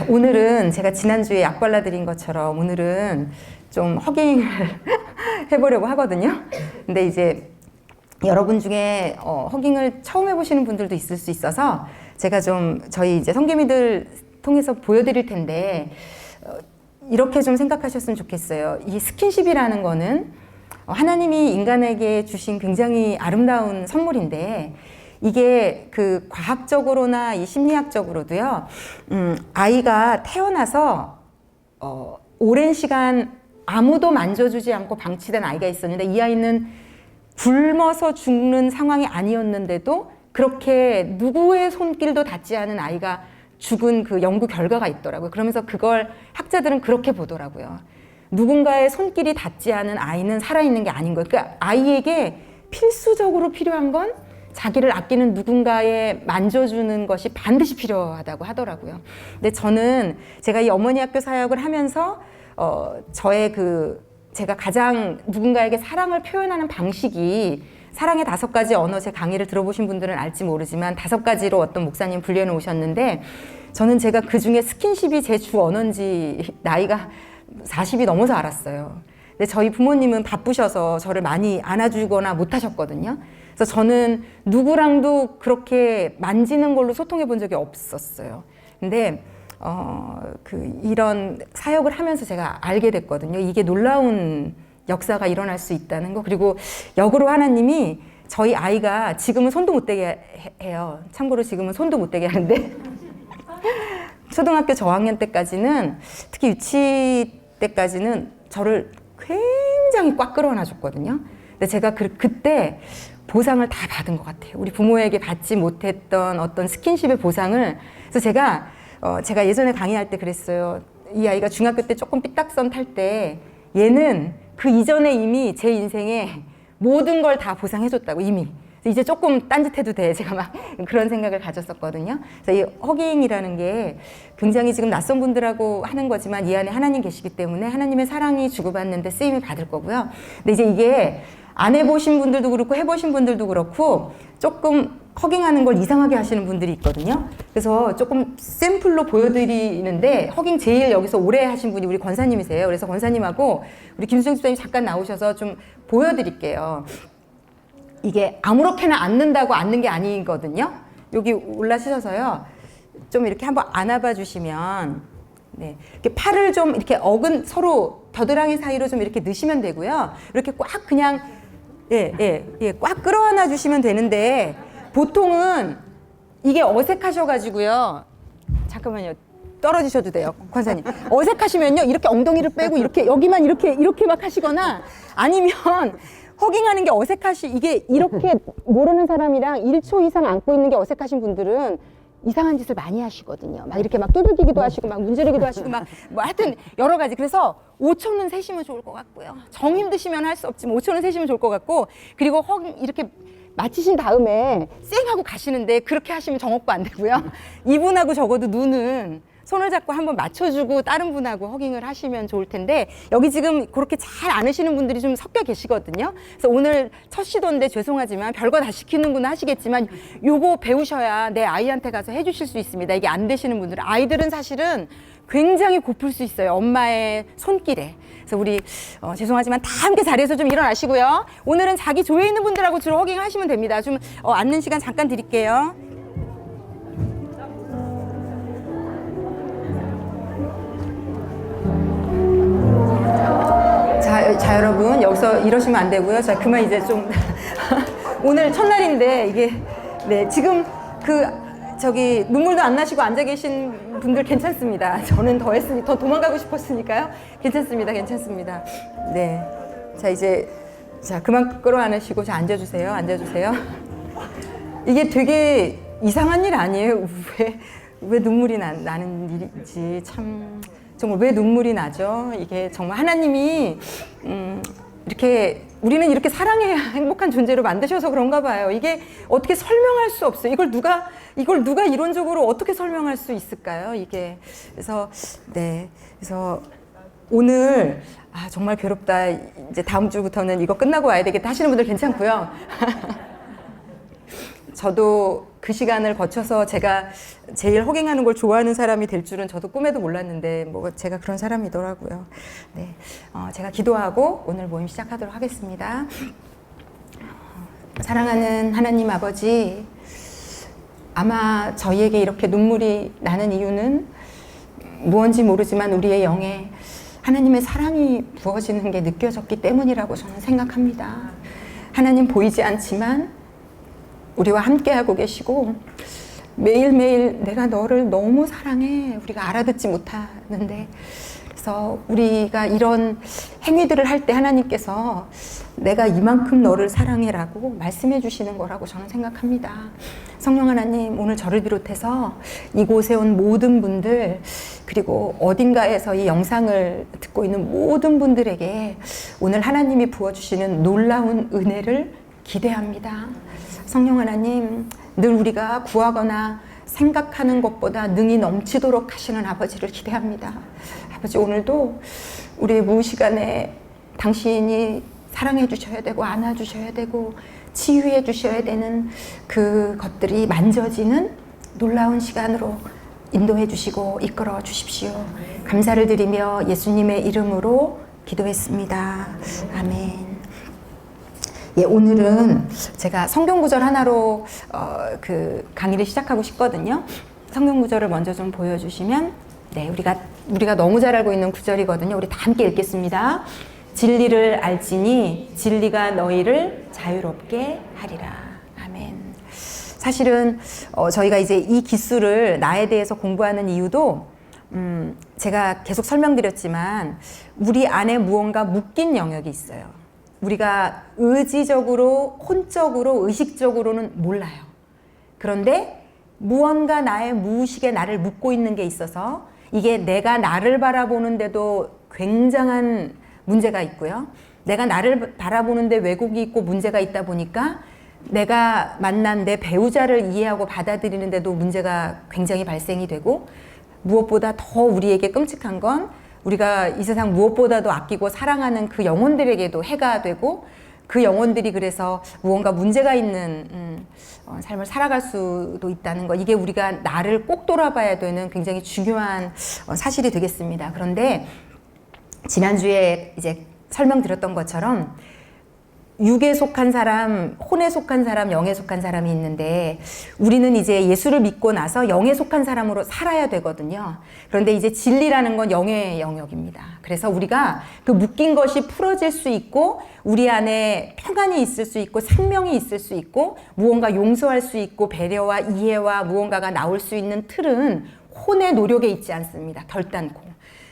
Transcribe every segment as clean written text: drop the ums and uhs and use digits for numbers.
오늘은 제가 지난주에 약 발라드린 것처럼 오늘은 좀 허깅을 해보려고 하거든요. 근데 이제 여러분 중에 허깅을 처음 해보시는 분들도 있을 수 있어서 제가 좀 저희 이제 성개미들 통해서 보여드릴 텐데 이렇게 좀 생각하셨으면 좋겠어요. 이 스킨십이라는 거는 하나님이 인간에게 주신 굉장히 아름다운 선물인데 이게 그 과학적으로나 이 심리학적으로도요, 아이가 태어나서 오랜 시간 아무도 만져주지 않고 방치된 아이가 있었는데 이 아이는 굶어서 죽는 상황이 아니었는데도 그렇게 누구의 손길도 닿지 않은 아이가 죽은 그 연구 결과가 있더라고요. 그러면서 그걸 학자들은 그렇게 보더라고요. 누군가의 손길이 닿지 않은 아이는 살아있는 게 아닌 거예요. 그러니까 아이에게 필수적으로 필요한 건 자기를 아끼는 누군가의 만져주는 것이 반드시 필요하다고 하더라고요. 근데 저는 제가 이 어머니 학교 사역을 하면서 저의 제가 가장 누군가에게 사랑을 표현하는 방식이 사랑의 5가지 언어, 제 강의를 들어보신 분들은 알지 모르지만 5가지로 어떤 목사님 분류해 놓으셨는데 저는 제가 그 중에 스킨십이 제 주 언어인지 나이가 40이 넘어서 알았어요. 근데 저희 부모님은 바쁘셔서 저를 많이 안아주거나 못하셨거든요. 그래서 저는 누구랑도 그렇게 만지는 걸로 소통해 본 적이 없었어요. 근데 이런 사역을 하면서 제가 알게 됐거든요. 이게 놀라운 역사가 일어날 수 있다는 거. 그리고 역으로 하나님이 저희 아이가 지금은 손도 못 대게 해요. 참고로 지금은 손도 못 대게 하는데 초등학교 저학년 때까지는, 특히 유치 때까지는 저를 굉장히 꽉 끌어안아 줬거든요. 근데 제가 그때 보상을 다 받은 것 같아요. 우리 부모에게 받지 못했던 어떤 스킨십의 보상을. 그래서 제가 예전에 강의할 때 그랬어요. 이 아이가 중학교 때 조금 삐딱선 탈 때 얘는 그 이전에 이미 제 인생에 모든 걸 다 보상해줬다고 이미. 이제 조금 딴짓해도 돼. 제가 막 그런 생각을 가졌었거든요. 그래서 이 허깅이라는 게 굉장히 지금 낯선 분들하고 하는 거지만 이 안에 하나님 계시기 때문에 하나님의 사랑이 주고받는데 쓰임을 받을 거고요. 근데 이제 이게 안 해보신 분들도 그렇고 해보신 분들도 그렇고 조금 허깅하는 걸 이상하게 하시는 분들이 있거든요. 그래서 조금 샘플로 보여드리는데 허깅 제일 여기서 오래 하신 분이 우리 권사님이세요. 그래서 권사님하고 우리 김수정 집사님 잠깐 나오셔서 좀 보여드릴게요. 이게 아무렇게나 앉는다고 앉는 게 아니거든요. 여기 올라시셔서요. 좀 이렇게 한번 안아봐 주시면, 네, 이렇게 팔을 좀 이렇게 서로 겨드랑이 사이로 좀 이렇게 넣으시면 되고요. 이렇게 꽉 그냥 꽉 끌어안아 주시면 되는데 보통은 이게 어색하셔가지고요. 잠깐만요. 떨어지셔도 돼요, 권사님. 어색하시면요, 이렇게 엉덩이를 빼고 이렇게 여기만 이렇게 막 하시거나 아니면 허깅하는 게 이게 이렇게 모르는 사람이랑 1초 이상 안고 있는 게 어색하신 분들은 이상한 짓을 많이 하시거든요. 막 이렇게 막 두들기기도 하시고 막 문지르기도 하시고 막 뭐 하여튼 여러 가지. 그래서 5초는 세시면 좋을 것 같고요. 정 힘드시면 할 수 없지만 5초는 세시면 좋을 것 같고, 그리고 허깅 이렇게 마치신 다음에 쌩 하고 가시는데 그렇게 하시면 정없고 안 되고요. 이분하고 적어도 눈은 손을 잡고 한번 맞춰주고 다른 분하고 허깅을 하시면 좋을 텐데 여기 지금 그렇게 잘 안으시는 분들이 좀 섞여 계시거든요. 그래서 오늘 첫 시도인데 죄송하지만 별거 다 시키는구나 하시겠지만 요거 배우셔야 내 아이한테 가서 해주실 수 있습니다. 이게 안 되시는 분들은, 아이들은 사실은 굉장히 고플 수 있어요. 엄마의 손길에. 그래서 우리 죄송하지만 다 함께 자리에서 좀 일어나시고요. 오늘은 자기 조에 있는 분들하고 주로 허깅 하시면 됩니다. 좀 앉는 시간 잠깐 드릴게요. 자, 여러분, 여기서 이러시면 안 되고요. 자, 그만 이제 좀 오늘 첫날인데 이게, 네, 지금 눈물도 안 나시고 앉아 계신 분들 괜찮습니다. 저는 더 도망가고 싶었으니까요. 괜찮습니다. 네. 자, 이제, 그만 끌어안으시고, 앉아주세요. 이게 되게 이상한 일 아니에요? 왜 눈물이 나는 일인지 참. 정말 왜 눈물이 나죠? 이게 정말 하나님이 우리는 이렇게 사랑해야 행복한 존재로 만드셔서 그런가 봐요. 이게 어떻게 설명할 수 없어요. 이걸 누가 이론적으로 어떻게 설명할 수 있을까요? 이게. 그래서 오늘 정말 괴롭다. 이제 다음 주부터는 이거 끝나고 와야 되겠다 하시는 분들 괜찮고요. 저도 그 시간을 거쳐서 제가 제일 허갱하는 걸 좋아하는 사람이 될 줄은 저도 꿈에도 몰랐는데 뭐 제가 그런 사람이더라고요. 네, 제가 기도하고 오늘 모임 시작하도록 하겠습니다. 사랑하는 하나님 아버지, 아마 저희에게 이렇게 눈물이 나는 이유는 무언지 모르지만 우리의 영에 하나님의 사랑이 부어지는 게 느껴졌기 때문이라고 저는 생각합니다. 하나님 보이지 않지만 우리와 함께하고 계시고 매일매일 내가 너를 너무 사랑해 우리가 알아듣지 못하는데, 그래서 우리가 이런 행위들을 할 때 하나님께서 내가 이만큼 너를 사랑해라고 말씀해 주시는 거라고 저는 생각합니다. 성령 하나님, 오늘 저를 비롯해서 이곳에 온 모든 분들, 그리고 어딘가에서 이 영상을 듣고 있는 모든 분들에게 오늘 하나님이 부어주시는 놀라운 은혜를 기대합니다. 성령 하나님, 늘 우리가 구하거나 생각하는 것보다 능히 넘치도록 하시는 아버지를 기대합니다. 아버지, 오늘도 우리의 무시간에 당신이 사랑해 주셔야 되고 안아 주셔야 되고 치유해 주셔야 되는 그 것들이 만져지는 놀라운 시간으로 인도해 주시고 이끌어 주십시오. 감사를 드리며 예수님의 이름으로 기도했습니다. 아멘. 예, 오늘은 제가 성경구절 하나로 그 강의를 시작하고 싶거든요. 성경구절을 먼저 좀 보여주시면, 네, 우리가 너무 잘 알고 있는 구절이거든요. 우리 다 함께 읽겠습니다. 진리를 알지니 진리가 너희를 자유롭게 하리라. 아멘. 사실은 저희가 이제 이 기술을 나에 대해서 공부하는 이유도 제가 계속 설명드렸지만 우리 안에 무언가 묶인 영역이 있어요. 우리가 의지적으로, 혼적으로, 의식적으로는 몰라요. 그런데 무언가 나의 무의식에 나를 묶고 있는 게 있어서 이게 내가 나를 바라보는데도 굉장한 문제가 있고요. 내가 나를 바라보는데 왜곡이 있고 문제가 있다 보니까 내가 만난 내 배우자를 이해하고 받아들이는데도 문제가 굉장히 발생이 되고, 무엇보다 더 우리에게 끔찍한 건 우리가 이 세상 무엇보다도 아끼고 사랑하는 그 영혼들에게도 해가 되고, 그 영혼들이 그래서 무언가 문제가 있는 삶을 살아갈 수도 있다는 거, 이게 우리가 나를 꼭 돌아봐야 되는 굉장히 중요한 사실이 되겠습니다. 그런데 지난주에 이제 설명드렸던 것처럼 육에 속한 사람, 혼에 속한 사람, 영에 속한 사람이 있는데 우리는 이제 예수를 믿고 나서 영에 속한 사람으로 살아야 되거든요. 그런데 이제 진리라는 건 영의 영역입니다. 그래서 우리가 그 묶인 것이 풀어질 수 있고 우리 안에 평안이 있을 수 있고 생명이 있을 수 있고 무언가 용서할 수 있고 배려와 이해와 무언가가 나올 수 있는 틀은 혼의 노력에 있지 않습니다. 결단코.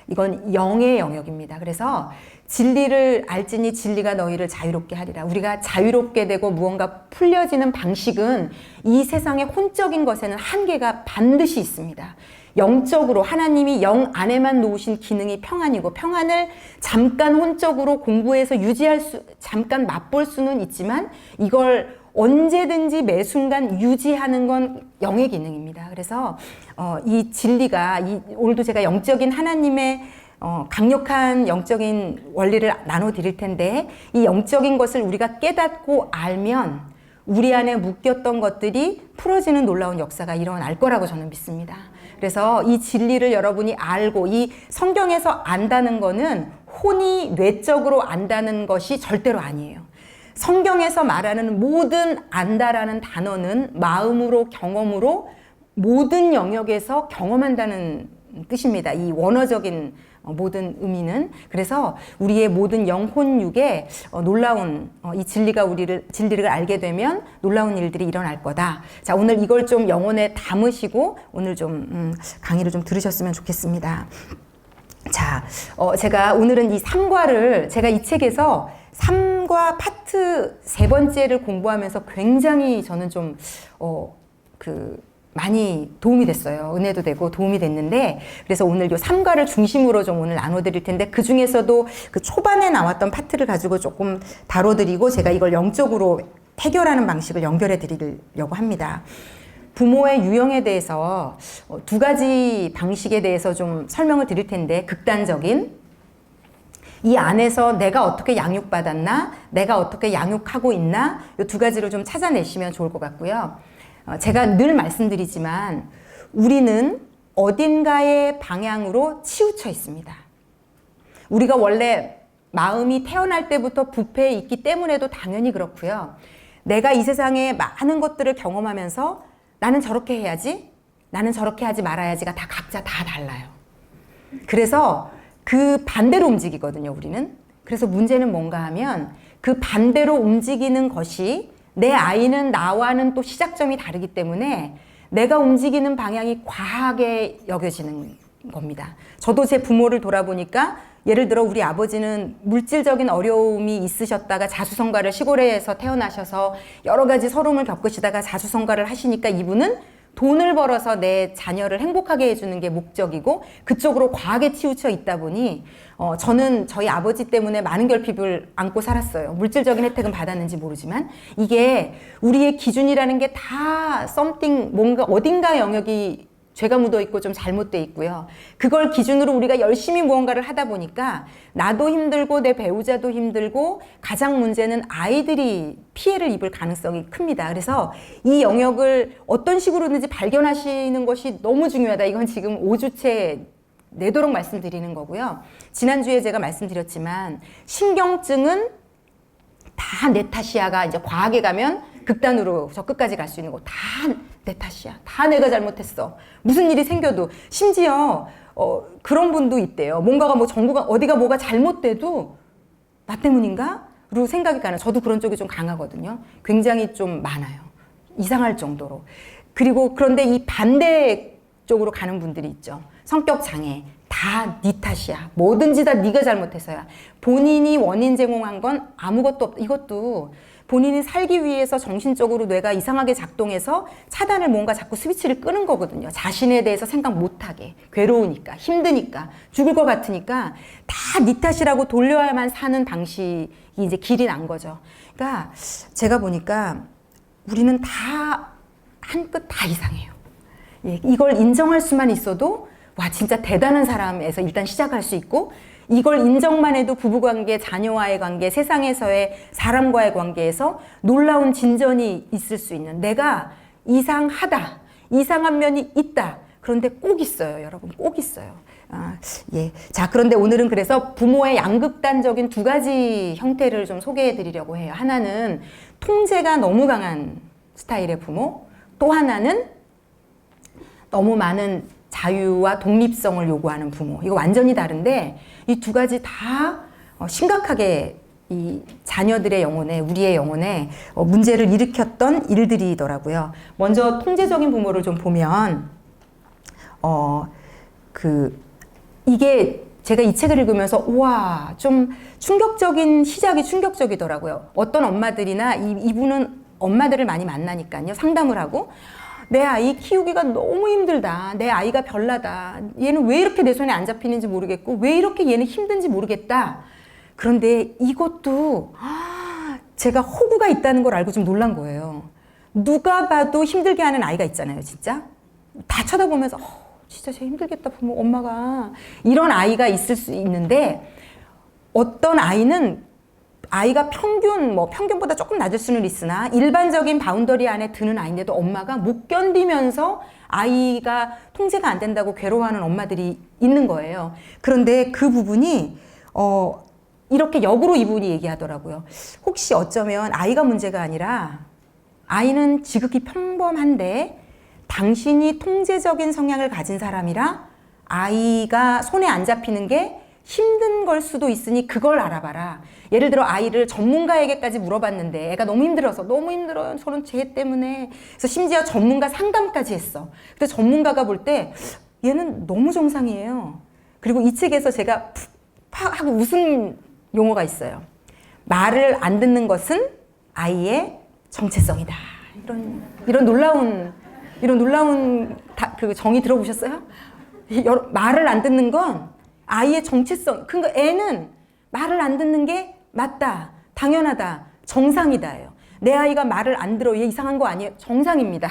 이건 영의 영역입니다. 그래서 진리를 알지니 진리가 너희를 자유롭게 하리라. 우리가 자유롭게 되고 무언가 풀려지는 방식은 이 세상의 혼적인 것에는 한계가 반드시 있습니다. 영적으로 하나님이 영 안에만 놓으신 기능이 평안이고, 평안을 잠깐 혼적으로 공부해서 잠깐 맛볼 수는 있지만 이걸 언제든지 매 순간 유지하는 건 영의 기능입니다. 그래서 이 진리가 오늘도 제가 영적인 하나님의 강력한 영적인 원리를 나눠 드릴 텐데, 이 영적인 것을 우리가 깨닫고 알면 우리 안에 묶였던 것들이 풀어지는 놀라운 역사가 일어날 거라고 저는 믿습니다. 그래서 이 진리를 여러분이 알고, 이 성경에서 안다는 거는 혼이 뇌적으로 안다는 것이 절대로 아니에요. 성경에서 말하는 모든 안다라는 단어는 마음으로, 경험으로 모든 영역에서 경험한다는 뜻입니다. 이 원어적인 모든 의미는. 그래서 우리의 모든 영혼 육에 놀라운 이 진리를 알게 되면 놀라운 일들이 일어날 거다. 자, 오늘 이걸 좀 영혼에 담으시고 오늘 좀 강의를 좀 들으셨으면 좋겠습니다. 자, 제가 오늘은 이 3과를 제가 이 책에서 3과 파트 3번째를 공부하면서 굉장히 저는 좀 많이 도움이 됐어요. 은혜도 되고 도움이 됐는데, 그래서 오늘 요 3과를 중심으로 좀 오늘 나눠드릴 텐데, 그 중에서도 그 초반에 나왔던 파트를 가지고 조금 다뤄드리고 제가 이걸 영적으로 해결하는 방식을 연결해 드리려고 합니다. 부모의 유형에 대해서 2가지 방식에 대해서 좀 설명을 드릴 텐데, 극단적인 이 안에서 내가 어떻게 양육받았나, 내가 어떻게 양육하고 있나, 이 2가지를 좀 찾아내시면 좋을 것 같고요. 제가 늘 말씀드리지만 우리는 어딘가의 방향으로 치우쳐 있습니다. 우리가 원래 마음이 태어날 때부터 부패해 있기 때문에도 당연히 그렇고요. 내가 이 세상에 많은 것들을 경험하면서 나는 저렇게 해야지, 나는 저렇게 하지 말아야지가 다 각자 다 달라요. 그래서 그 반대로 움직이거든요, 우리는. 그래서 문제는 뭔가 하면 그 반대로 움직이는 것이 내 아이는 나와는 또 시작점이 다르기 때문에 내가 움직이는 방향이 과하게 여겨지는 겁니다. 저도 제 부모를 돌아보니까 예를 들어 우리 아버지는 물질적인 어려움이 있으셨다가 자수성가를 시골에서 태어나셔서 여러 가지 서러움을 겪으시다가 자수성가를 하시니까 이분은 돈을 벌어서 내 자녀를 행복하게 해주는 게 목적이고 그쪽으로 과하게 치우쳐 있다 보니 저는 저희 아버지 때문에 많은 결핍을 안고 살았어요. 물질적인 혜택은 받았는지 모르지만 이게 우리의 기준이라는 게 다 something 뭔가 어딘가 영역이 죄가 묻어 있고 좀 잘못돼 있고요. 그걸 기준으로 우리가 열심히 무언가를 하다 보니까 나도 힘들고 내 배우자도 힘들고 가장 문제는 아이들이 피해를 입을 가능성이 큽니다. 그래서 이 영역을 어떤 식으로든지 발견하시는 것이 너무 중요하다. 이건 지금 5주째 내도록 말씀드리는 거고요. 지난주에 제가 말씀드렸지만 신경증은 다 내 탓이야가 이제 과하게 가면 극단으로 저 끝까지 갈 수 있는 거 다 내 탓이야. 다 내가 잘못했어. 무슨 일이 생겨도 심지어 그런 분도 있대요. 뭔가가 뭐 정부가 어디가 뭐가 잘못돼도 나 때문인가? 로 생각이 가는. 저도 그런 쪽이 좀 강하거든요. 굉장히 좀 많아요. 이상할 정도로. 그리고 그런데 이 반대 쪽으로 가는 분들이 있죠. 성격 장애. 다 네 탓이야. 뭐든지 다 네가 잘못해서야. 본인이 원인 제공한 건 아무것도 없다. 이것도 본인이 살기 위해서 정신적으로 뇌가 이상하게 작동해서 차단을 뭔가 자꾸 스위치를 끄는 거거든요. 자신에 대해서 생각 못하게. 괴로우니까, 힘드니까, 죽을 것 같으니까 다 네 탓이라고 돌려야만 사는 방식이 이제 길이 난 거죠. 그러니까 제가 보니까 우리는 다 한 끗 다 이상해요. 예, 이걸 인정할 수만 있어도 와 진짜 대단한 사람에서 일단 시작할 수 있고 이걸 인정만 해도 부부관계, 자녀와의 관계, 세상에서의 사람과의 관계에서 놀라운 진전이 있을 수 있는 내가 이상하다, 이상한 면이 있다. 그런데 꼭 있어요, 여러분. 꼭 있어요. 예. 자, 그런데 오늘은 그래서 부모의 양극단적인 두 가지 형태를 좀 소개해 드리려고 해요. 하나는 통제가 너무 강한 스타일의 부모, 또 하나는 너무 많은 자유와 독립성을 요구하는 부모. 이거 완전히 다른데 이 두 가지 다 심각하게 이 자녀들의 영혼에, 우리의 영혼에 문제를 일으켰던 일들이더라고요. 먼저 통제적인 부모를 좀 보면 이게 제가 이 책을 읽으면서 우와 좀 충격적인 시작이 충격적이더라고요. 어떤 엄마들이나 이분은 엄마들을 많이 만나니까요. 상담을 하고 내 아이 키우기가 너무 힘들다. 내 아이가 별나다. 얘는 왜 이렇게 내 손에 안 잡히는지 모르겠고 왜 이렇게 얘는 힘든지 모르겠다. 그런데 이것도 제가 호구가 있다는 걸 알고 좀 놀란 거예요. 누가 봐도 힘들게 하는 아이가 있잖아요. 진짜. 다 쳐다보면서 진짜 쟤 힘들겠다. 부모 엄마가. 이런 아이가 있을 수 있는데 어떤 아이는 아이가 평균보다 조금 낮을 수는 있으나 일반적인 바운더리 안에 드는 아이인데도 엄마가 못 견디면서 아이가 통제가 안 된다고 괴로워하는 엄마들이 있는 거예요. 그런데 그 부분이 이렇게 역으로 이분이 얘기하더라고요. 혹시 어쩌면 아이가 문제가 아니라 아이는 지극히 평범한데 당신이 통제적인 성향을 가진 사람이라 아이가 손에 안 잡히는 게 힘든 걸 수도 있으니 그걸 알아봐라. 예를 들어 아이를 전문가에게까지 물어봤는데 애가 너무 힘들어서 너무 힘들어요. 저는 쟤 때문에. 그래서 심지어 전문가 상담까지 했어. 근데 전문가가 볼 때 얘는 너무 정상이에요. 그리고 이 책에서 제가 푹 하고 웃은 용어가 있어요. 말을 안 듣는 것은 아이의 정체성이다. 이런 놀라운 그 정의 들어보셨어요? 말을 안 듣는 건 아이의 정체성. 그러니까 애는 말을 안 듣는 게 맞다, 당연하다, 정상이다예요. 내 아이가 말을 안 들어. 얘 이상한 거 아니에요. 정상입니다.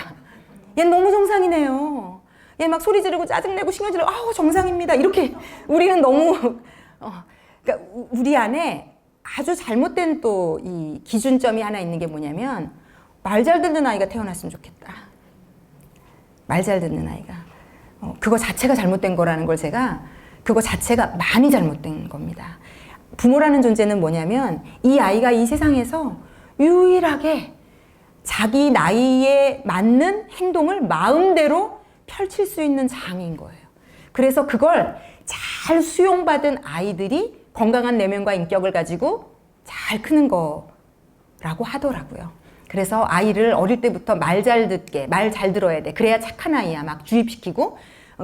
얘는 너무 정상이네요. 얘 막 소리 지르고 짜증내고 신경 지르고 아우 정상입니다. 이렇게 우리는 너무 그러니까 우리 안에 아주 잘못된 또 이 기준점이 하나 있는 게 뭐냐면 말 잘 듣는 아이가 태어났으면 좋겠다. 말 잘 듣는 아이가. 그거 자체가 잘못된 거라는 걸 제가 그거 자체가 많이 잘못된 겁니다. 부모라는 존재는 뭐냐면 이 아이가 이 세상에서 유일하게 자기 나이에 맞는 행동을 마음대로 펼칠 수 있는 장인 거예요. 그래서 그걸 잘 수용받은 아이들이 건강한 내면과 인격을 가지고 잘 크는 거라고 하더라고요. 그래서 아이를 어릴 때부터 말 잘 듣게, 말 잘 들어야 돼. 그래야 착한 아이야. 막 주입시키고.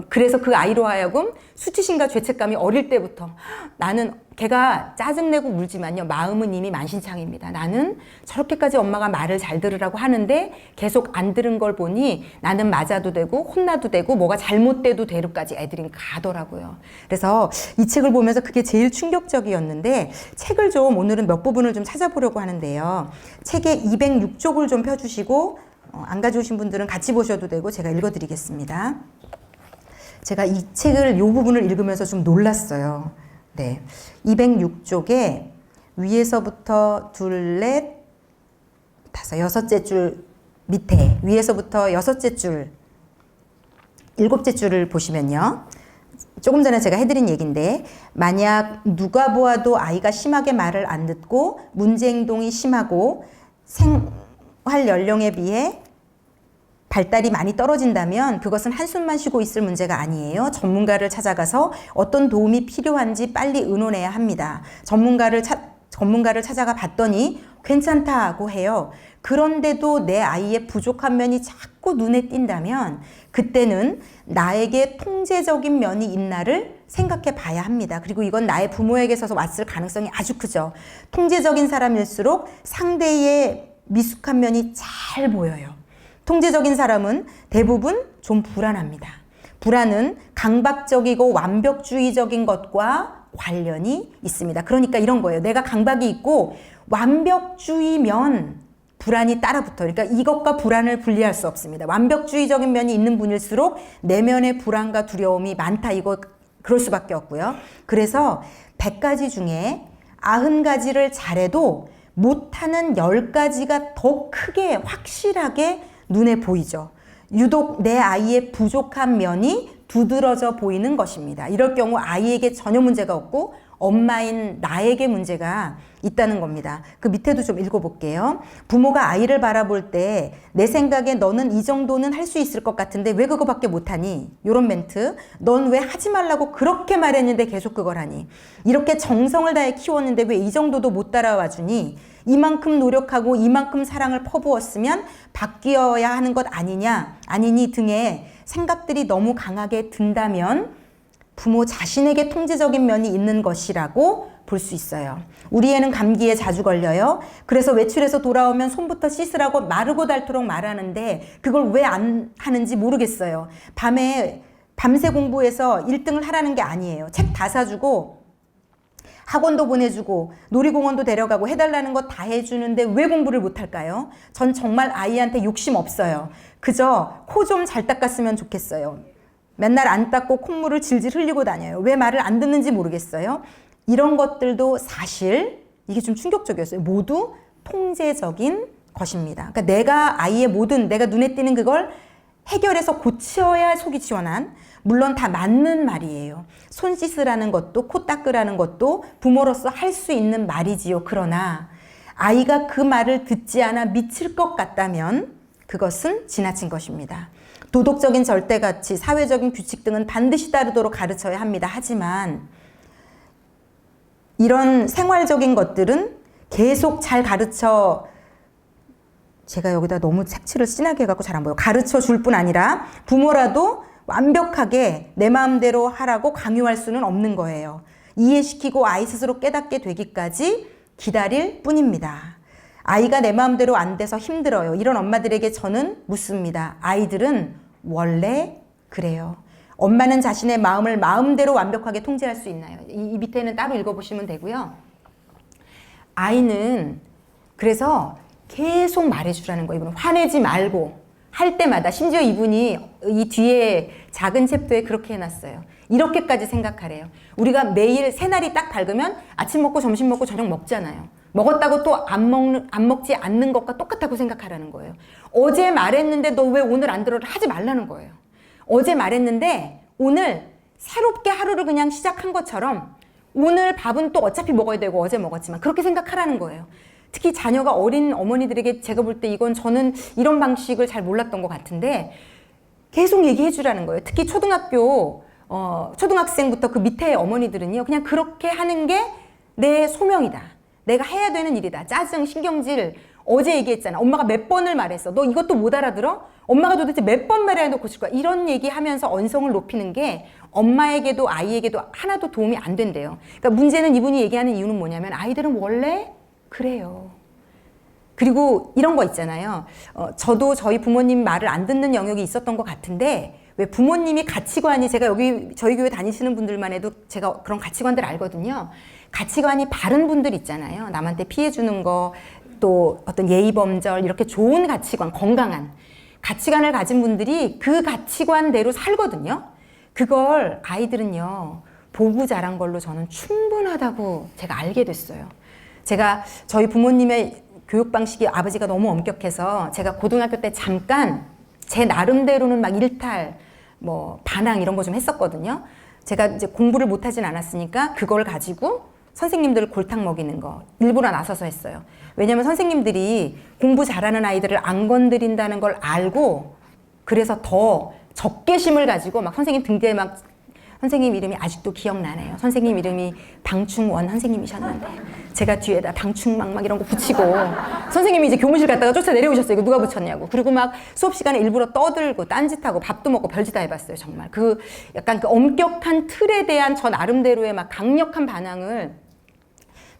그래서 그 아이로 하여금 수치심과 죄책감이 어릴 때부터 나는 걔가 짜증내고 울지만요. 마음은 이미 만신창입니다. 나는 저렇게까지 엄마가 말을 잘 들으라고 하는데 계속 안 들은 걸 보니 나는 맞아도 되고 혼나도 되고 뭐가 잘못돼도 되로까지 애들이 가더라고요. 그래서 이 책을 보면서 그게 제일 충격적이었는데 책을 좀 오늘은 몇 부분을 좀 찾아보려고 하는데요. 책의 206쪽을 좀 펴주시고 안 가져오신 분들은 같이 보셔도 되고 제가 읽어드리겠습니다. 제가 이 책을 이 부분을 읽으면서 좀 놀랐어요. 네. 206쪽에 위에서부터 둘, 넷, 다섯, 여섯째 줄 밑에 위에서부터 여섯째 줄, 일곱째 줄을 보시면요. 조금 전에 제가 해드린 얘기인데 만약 누가 보아도 아이가 심하게 말을 안 듣고 문제 행동이 심하고 생활 연령에 비해 발달이 많이 떨어진다면 그것은 한숨만 쉬고 있을 문제가 아니에요. 전문가를 찾아가서 어떤 도움이 필요한지 빨리 의논해야 합니다. 전문가를 찾아가 봤더니 괜찮다고 해요. 그런데도 내 아이의 부족한 면이 자꾸 눈에 띈다면 그때는 나에게 통제적인 면이 있나를 생각해 봐야 합니다. 그리고 이건 나의 부모에게서 왔을 가능성이 아주 크죠. 통제적인 사람일수록 상대의 미숙한 면이 잘 보여요. 통제적인 사람은 대부분 좀 불안합니다. 불안은 강박적이고 완벽주의적인 것과 관련이 있습니다. 그러니까 이런 거예요. 내가 강박이 있고 완벽주의면 불안이 따라붙어요. 그러니까 이것과 불안을 분리할 수 없습니다. 완벽주의적인 면이 있는 분일수록 내면의 불안과 두려움이 많다. 이거 그럴 수밖에 없고요. 그래서 100가지 중에 90가지를 잘해도 못하는 10가지가 더 크게 확실하게 눈에 보이죠. 유독 내 아이의 부족한 면이 두드러져 보이는 것입니다. 이럴 경우 아이에게 전혀 문제가 없고 엄마인 나에게 문제가 있다는 겁니다. 그 밑에도 좀 읽어볼게요. 부모가 아이를 바라볼 때 내 생각에 너는 이 정도는 할 수 있을 것 같은데 왜 그거밖에 못하니? 이런 멘트. 넌 왜 하지 말라고 그렇게 말했는데 계속 그걸 하니? 이렇게 정성을 다해 키웠는데 왜 이 정도도 못 따라와 주니? 이만큼 노력하고 이만큼 사랑을 퍼부었으면 바뀌어야 하는 것 아니냐? 아니니 등의 생각들이 너무 강하게 든다면 부모 자신에게 통제적인 면이 있는 것이라고 볼 수 있어요. 우리 애는 감기에 자주 걸려요. 그래서 외출해서 돌아오면 손부터 씻으라고 마르고 닳도록 말하는데 그걸 왜 안 하는지 모르겠어요. 밤새 공부해서 1등을 하라는 게 아니에요. 책 다 사주고 학원도 보내주고 놀이공원도 데려가고 해달라는 거 다 해주는데 왜 공부를 못할까요? 전 정말 아이한테 욕심 없어요. 그저 코 좀 잘 닦았으면 좋겠어요. 맨날 안 닦고 콧물을 질질 흘리고 다녀요. 왜 말을 안 듣는지 모르겠어요. 이런 것들도 사실 이게 좀 충격적이었어요. 모두 통제적인 것입니다. 그러니까 내가 아이의 모든 내가 눈에 띄는 그걸 해결해서 고쳐야 속이 시원한, 물론 다 맞는 말이에요. 손 씻으라는 것도 코 닦으라는 것도 부모로서 할 수 있는 말이지요. 그러나 아이가 그 말을 듣지 않아 미칠 것 같다면 그것은 지나친 것입니다. 도덕적인 절대가치, 사회적인 규칙 등은 반드시 따르도록 가르쳐야 합니다. 하지만 이런 생활적인 것들은 계속 잘 가르쳐, 제가 여기다 너무 색칠을 진하게 해갖고 잘 안 보여. 가르쳐 줄 뿐 아니라 부모라도 완벽하게 내 마음대로 하라고 강요할 수는 없는 거예요. 이해시키고 아이 스스로 깨닫게 되기까지 기다릴 뿐입니다. 아이가 내 마음대로 안 돼서 힘들어요. 이런 엄마들에게 저는 묻습니다. 아이들은 원래 그래요. 엄마는 자신의 마음을 마음대로 완벽하게 통제할 수 있나요? 이 밑에는 따로 읽어보시면 되고요. 아이는 그래서 계속 말해주라는 거예요. 이분은 화내지 말고 할 때마다, 심지어 이분이 이 뒤에 작은 챕터에 그렇게 해놨어요. 이렇게까지 생각하래요. 우리가 매일 새날이 딱 밝으면 아침 먹고 점심 먹고 저녁 먹잖아요. 먹었다고 또 안 먹지 않는 것과 똑같다고 생각하라는 거예요. 어제 말했는데 너 왜 오늘 안 들어를 하지 말라는 거예요. 어제 말했는데 오늘 새롭게 하루를 그냥 시작한 것처럼 오늘 밥은 또 어차피 먹어야 되고 어제 먹었지만 그렇게 생각하라는 거예요. 특히 자녀가 어린 어머니들에게 제가 볼 때 이건 저는 이런 방식을 잘 몰랐던 것 같은데 계속 얘기해 주라는 거예요. 특히 초등학생부터 그 밑에 어머니들은요, 그냥 그렇게 하는 게 내 소명이다. 내가 해야 되는 일이다. 짜증, 신경질. 어제 얘기했잖아. 엄마가 몇 번을 말했어. 너 이것도 못 알아들어? 엄마가 도대체 몇 번 말해놓고 줄 거야. 이런 얘기하면서 언성을 높이는 게 엄마에게도 아이에게도 하나도 도움이 안 된대요. 그러니까 문제는 이분이 얘기하는 이유는 뭐냐면 아이들은 원래 그래요. 그리고 이런 거 있잖아요. 저도 저희 부모님 말을 안 듣는 영역이 있었던 것 같은데 왜 부모님이 가치관이 제가 여기 저희 교회 다니시는 분들만 해도 제가 그런 가치관들 알거든요. 가치관이 바른 분들 있잖아요. 남한테 피해 주는 거, 또 어떤 예의 범절 이렇게 좋은 가치관, 건강한 가치관을 가진 분들이 그 가치관대로 살거든요. 그걸 아이들은요 보고 자란 걸로 저는 충분하다고 제가 알게 됐어요. 제가 저희 부모님의 교육 방식이 아버지가 너무 엄격해서 제가 고등학교 때 잠깐 제 나름대로는 막 일탈, 뭐 반항 이런 거 좀 했었거든요. 제가 이제 공부를 못하진 않았으니까 그걸 가지고 선생님들 골탕 먹이는 거 일부러 나서서 했어요. 왜냐면 선생님들이 공부 잘하는 아이들을 안 건드린다는 걸 알고 그래서 더 적개심을 가지고 막 선생님 등대에 막 선생님 이름이 아직도 기억나네요. 선생님 이름이 방충원 선생님이셨는데 제가 뒤에다 방충망 막 이런 거 붙이고 선생님이 이제 교무실 갔다가 쫓아 내려오셨어요. 이거 누가 붙였냐고. 그리고 막 수업 시간에 일부러 떠들고 딴짓하고 밥도 먹고 별짓 다 해봤어요. 정말 그 약간 그 엄격한 틀에 대한 저 나름대로의 막 강력한 반항을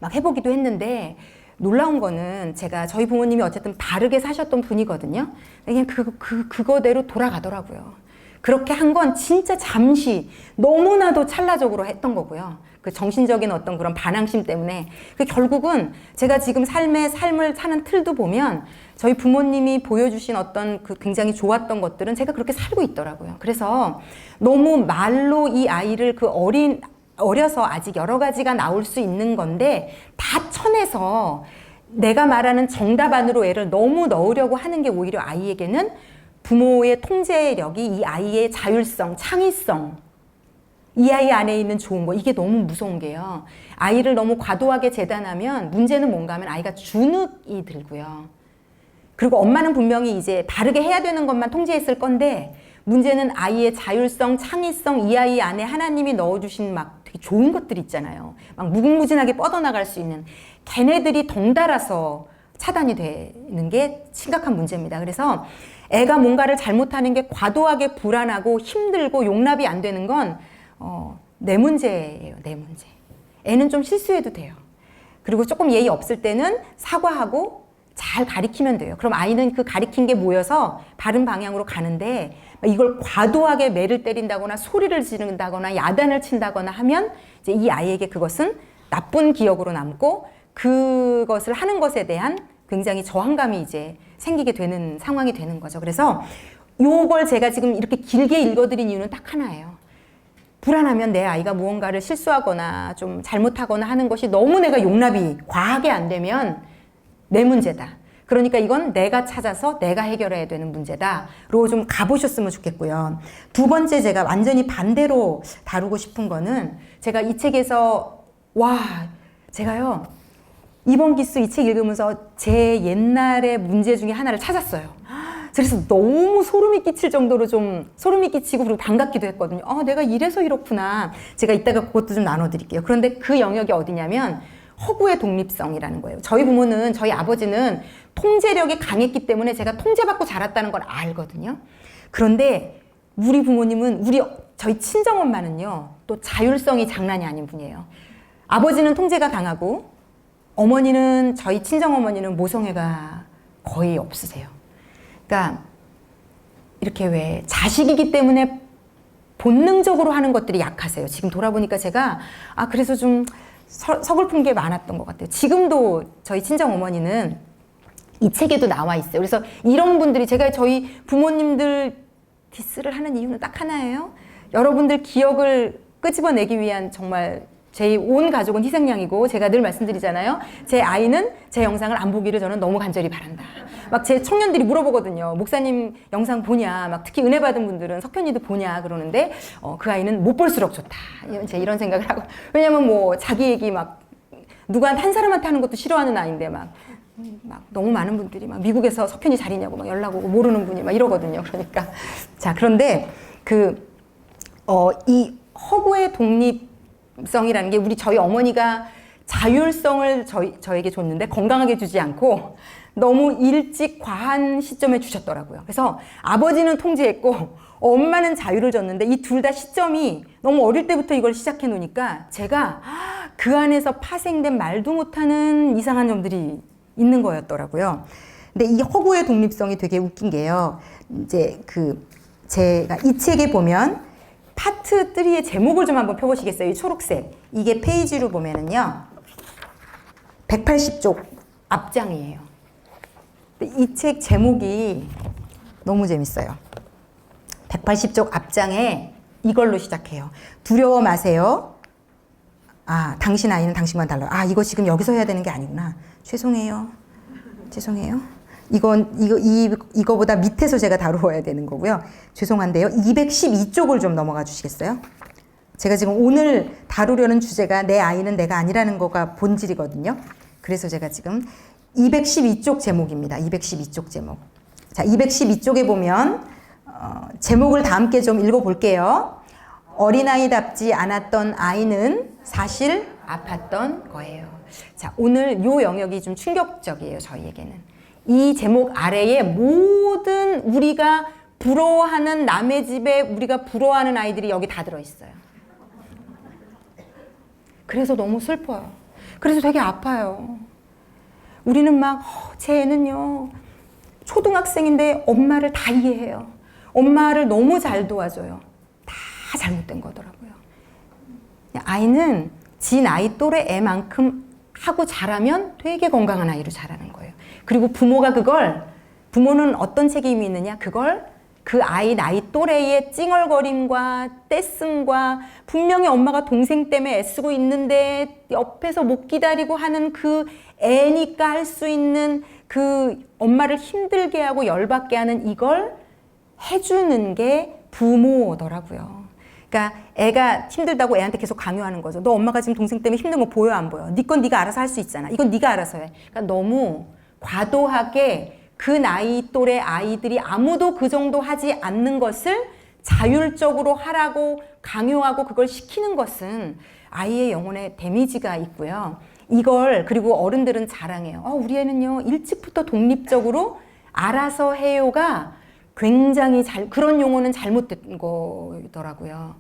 막 해보기도 했는데 놀라운 거는 제가 저희 부모님이 어쨌든 바르게 사셨던 분이거든요. 그냥 그거대로 돌아가더라고요. 그렇게 한 건 진짜 잠시 너무나도 찰나적으로 했던 거고요. 그 정신적인 어떤 그런 반항심 때문에 그 결국은 제가 지금 삶을 사는 틀도 보면 저희 부모님이 보여주신 어떤 그 굉장히 좋았던 것들은 제가 그렇게 살고 있더라고요. 그래서 너무 말로 이 아이를 어려서 아직 여러 가지가 나올 수 있는 건데 다 쳐내서 내가 말하는 정답 안으로 애를 너무 넣으려고 하는 게 오히려 아이에게는 부모의 통제력이 이 아이의 자율성, 창의성, 이 아이 안에 있는 좋은 거 이게 너무 무서운 게요. 아이를 너무 과도하게 재단하면 문제는 뭔가 하면 아이가 주눅이 들고요. 그리고 엄마는 분명히 이제 바르게 해야 되는 것만 통제했을 건데 문제는 아이의 자율성, 창의성 이 아이 안에 하나님이 넣어주신 막 되게 좋은 것들이 있잖아요. 막 무궁무진하게 뻗어나갈 수 있는 걔네들이 덩달아서 차단이 되는 게 심각한 문제입니다. 그래서 애가 뭔가를 잘못하는 게 과도하게 불안하고 힘들고 용납이 안 되는 건 내 문제예요. 내 문제. 애는 좀 실수해도 돼요. 그리고 조금 예의 없을 때는 사과하고 잘 가리키면 돼요. 그럼 아이는 그 가리킨 게 모여서 바른 방향으로 가는데 이걸 과도하게 매를 때린다거나 소리를 지른다거나 야단을 친다거나 하면 이제 이 아이에게 그것은 나쁜 기억으로 남고 그것을 하는 것에 대한 굉장히 저항감이 이제 생기게 되는 상황이 되는 거죠. 그래서 요걸 제가 지금 이렇게 길게 읽어드린 이유는 딱 하나예요. 불안하면 내 아이가 무언가를 실수하거나 좀 잘못하거나 하는 것이 너무 내가 용납이 과하게 안 되면 내 문제다. 그러니까 이건 내가 찾아서 내가 해결해야 되는 문제다로 좀 가보셨으면 좋겠고요. 두 번째 제가 완전히 반대로 다루고 싶은 거는 제가 이 책에서 제가요 이번 기수 이 책 읽으면서 제 옛날의 문제 중에 하나를 찾았어요. 그래서 너무 소름이 끼칠 정도로 좀 소름이 끼치고 그리고 반갑기도 했거든요. 내가 이래서 이렇구나. 제가 이따가 그것도 좀 나눠드릴게요. 그런데 그 영역이 어디냐면 허구의 독립성이라는 거예요. 저희 부모는, 저희 아버지는 통제력이 강했기 때문에 제가 통제받고 자랐다는 걸 알거든요. 그런데 우리 부모님은, 저희 친정엄마는요, 또 자율성이 장난이 아닌 분이에요. 아버지는 통제가 강하고, 저희 친정어머니는 모성애가 거의 없으세요. 그러니까, 이렇게 왜 자식이기 때문에 본능적으로 하는 것들이 약하세요. 지금 돌아보니까 제가, 그래서 좀 서글픈 게 많았던 것 같아요. 지금도 저희 친정어머니는 이 책에도 나와 있어요. 그래서 이런 분들이 제가 저희 부모님들 디스를 하는 이유는 딱 하나예요. 여러분들 기억을 끄집어내기 위한 정말 제 온 가족은 희생양이고 제가 늘 말씀드리잖아요. 제 아이는 제 영상을 안 보기를 저는 너무 간절히 바란다. 막 제 청년들이 물어보거든요. 목사님 영상 보냐? 막 특히 은혜 받은 분들은 석현이도 보냐? 그러는데 그 아이는 못 볼수록 좋다. 제 이런 생각을 하고 왜냐면 뭐 자기 얘기 막 누구한테 한 사람한테 하는 것도 싫어하는 아이인데 막 너무 많은 분들이 막 미국에서 석현이 잘 있냐고 막 연락 오고 모르는 분이 막 이러거든요. 그러니까 자 그런데 이 허구의 독립성이라는 게 저희 어머니가 자율성을 저에게 줬는데 건강하게 주지 않고 너무 일찍 과한 시점에 주셨더라고요. 그래서 아버지는 통제했고 엄마는 자유를 줬는데 이 둘 다 시점이 너무 어릴 때부터 이걸 시작해 놓으니까 제가 그 안에서 파생된 말도 못하는 이상한 점들이 있는 거였더라고요. 근데 이 허구의 독립성이 되게 웃긴 게요. 이제 제가 이 책에 보면 파트 3의 제목을 좀 한번 펴보시겠어요? 이 초록색. 이게 페이지로 보면은요. 180쪽 앞장이에요. 이 책 제목이 너무 재밌어요. 180쪽 앞장에 이걸로 시작해요. 두려워 마세요. 당신 아이는 당신과는 달라요. 이거 지금 여기서 해야 되는 게 아니구나. 죄송해요. 이거보다 밑에서 제가 다루어야 되는 거고요. 죄송한데요. 212쪽을 좀 넘어가 주시겠어요? 제가 지금 오늘 다루려는 주제가 내 아이는 내가 아니라는 거가 본질이거든요. 그래서 제가 지금 212쪽 제목입니다. 212쪽 제목. 자, 212쪽에 보면 제목을 다 함께 좀 읽어볼게요. 어린아이답지 않았던 아이는 사실 아팠던 거예요. 자, 오늘 요 영역이 좀 충격적이에요. 저희에게는. 이 제목 아래에 모든 우리가 부러워하는 남의 집에 우리가 부러워하는 아이들이 여기 다 들어있어요. 그래서 너무 슬퍼요. 그래서 되게 아파요. 우리는 제 애는요, 초등학생인데 엄마를 다 이해해요. 엄마를 너무 잘 도와줘요. 다 잘못된 거더라고요. 아이는 지 나이 또래 애만큼 하고 자라면 되게 건강한 아이로 자라는 거예요. 그리고 부모는 어떤 책임이 있느냐? 그 아이 나이 또래의 찡얼거림과 떼씀과 분명히 엄마가 동생 때문에 애쓰고 있는데 옆에서 못 기다리고 하는 그 애니까 할 수 있는 그 엄마를 힘들게 하고 열받게 하는 이걸 해주는 게 부모더라고요. 그러니까 애가 힘들다고 애한테 계속 강요하는 거죠. 너 엄마가 지금 동생 때문에 힘든 거 보여 안 보여? 네 건 네가 알아서 할 수 있잖아. 이건 네가 알아서 해. 그러니까 너무 과도하게 그 나이 또래 아이들이 아무도 그 정도 하지 않는 것을 자율적으로 하라고 강요하고 그걸 시키는 것은 아이의 영혼에 데미지가 있고요. 그리고 어른들은 자랑해요. 우리 애는요, 일찍부터 독립적으로 알아서 해요가 굉장히 그런 용어는 잘못된 거더라고요.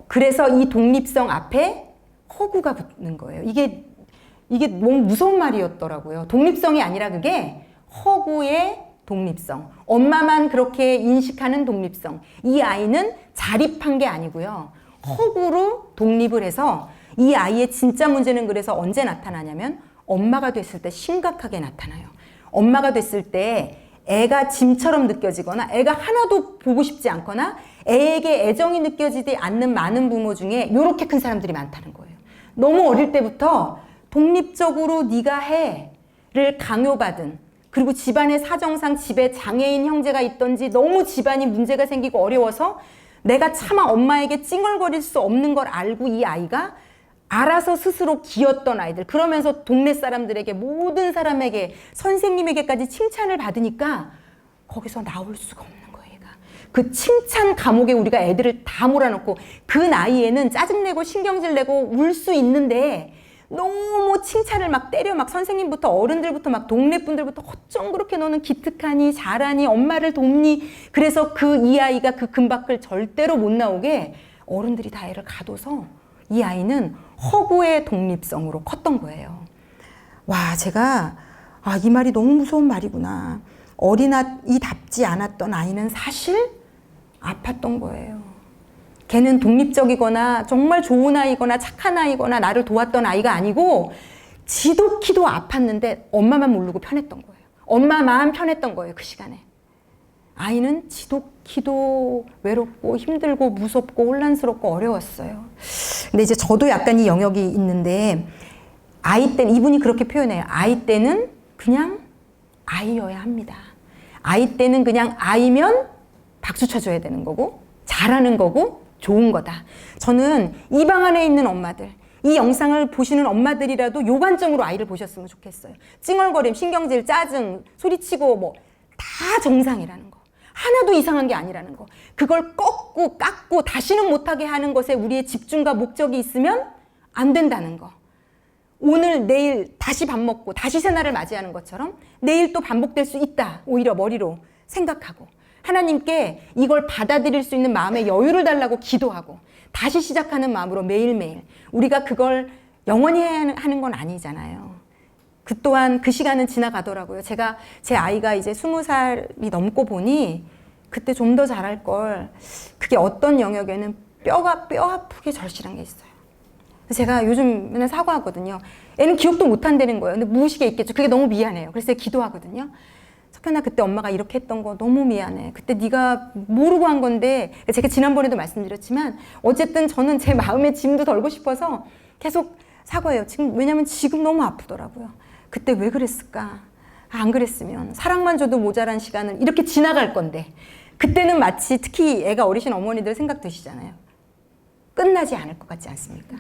그래서 이 독립성 앞에 허구가 붙는 거예요. 이게 너무 무서운 말이었더라고요. 독립성이 아니라 그게 허구의 독립성. 엄마만 그렇게 인식하는 독립성. 이 아이는 자립한 게 아니고요. 허구로 독립을 해서 이 아이의 진짜 문제는 그래서 언제 나타나냐면 엄마가 됐을 때 심각하게 나타나요. 엄마가 됐을 때 애가 짐처럼 느껴지거나 애가 하나도 보고 싶지 않거나 애에게 애정이 느껴지지 않는 많은 부모 중에 이렇게 큰 사람들이 많다는 거예요. 너무 어릴 때부터 독립적으로 네가 해를 강요받은, 그리고 집안의 사정상 집에 장애인 형제가 있던지 너무 집안이 문제가 생기고 어려워서 내가 차마 엄마에게 찡얼거릴 수 없는 걸 알고 이 아이가 알아서 스스로 기었던 아이들, 그러면서 동네 사람들에게 모든 사람에게 선생님에게까지 칭찬을 받으니까 거기서 나올 수가 없는 거예요. 얘가. 그 칭찬 감옥에 우리가 애들을 다 몰아넣고 그 나이에는 짜증내고 신경질내고 울 수 있는데 너무 칭찬을 막 때려 막 선생님부터 어른들부터 막 동네 분들부터 어쩜 그렇게 너는 기특하니 잘하니 엄마를 돕니, 그래서 이 아이가 그 금밖을 절대로 못 나오게 어른들이 다 애를 가둬서 이 아이는 허구의 독립성으로 컸던 거예요. 와, 제가 이 말이 너무 무서운 말이구나. 어린아이답지 않았던 아이는 사실 아팠던 거예요. 걔는 독립적이거나 정말 좋은 아이거나 착한 아이거나 나를 도왔던 아이가 아니고 지독히도 아팠는데 엄마만 모르고 편했던 거예요. 엄마만 편했던 거예요. 그 시간에. 아이는 지독히도 외롭고 힘들고 무섭고 혼란스럽고 어려웠어요. 근데 이제 저도 약간 이 영역이 있는데 아이 때는 이분이 그렇게 표현해요. 아이 때는 그냥 아이여야 합니다. 아이 때는 그냥 아이면 박수 쳐줘야 되는 거고 잘하는 거고 좋은 거다. 저는 이 방 안에 있는 엄마들, 이 영상을 보시는 엄마들이라도 요 관점으로 아이를 보셨으면 좋겠어요. 찡얼거림, 신경질, 짜증, 소리치고 뭐 다 정상이라는 거. 하나도 이상한 게 아니라는 거. 그걸 꺾고 깎고 다시는 못하게 하는 것에 우리의 집중과 목적이 있으면 안 된다는 거. 오늘 내일 다시 밥 먹고 다시 새날을 맞이하는 것처럼 내일 또 반복될 수 있다. 오히려 머리로 생각하고 하나님께 이걸 받아들일 수 있는 마음의 여유를 달라고 기도하고 다시 시작하는 마음으로 매일매일 우리가 그걸 영원히 해야 하는 건 아니잖아요. 그 또한 그 시간은 지나가더라고요. 제가 제 아이가 이제 20살이 넘고 보니 그때 좀 더 잘할 걸. 그게 어떤 영역에는 뼈 아프게 절실한 게 있어요. 제가 요즘 맨날 사과하거든요. 애는 기억도 못 한다는 거예요. 근데 무의식에 있겠죠. 그게 너무 미안해요. 그래서 제가 기도하거든요. 석현아, 그때 엄마가 이렇게 했던 거 너무 미안해. 그때 네가 모르고 한 건데, 제가 지난번에도 말씀드렸지만 어쨌든 저는 제 마음의 짐도 덜고 싶어서 계속 사과해요. 지금 왜냐면 지금 너무 아프더라고요. 그때 왜 그랬을까? 안 그랬으면 사랑만 줘도 모자란 시간은 이렇게 지나갈 건데 그때는 마치 특히 애가 어리신 어머니들 생각 드시잖아요. 끝나지 않을 것 같지 않습니까?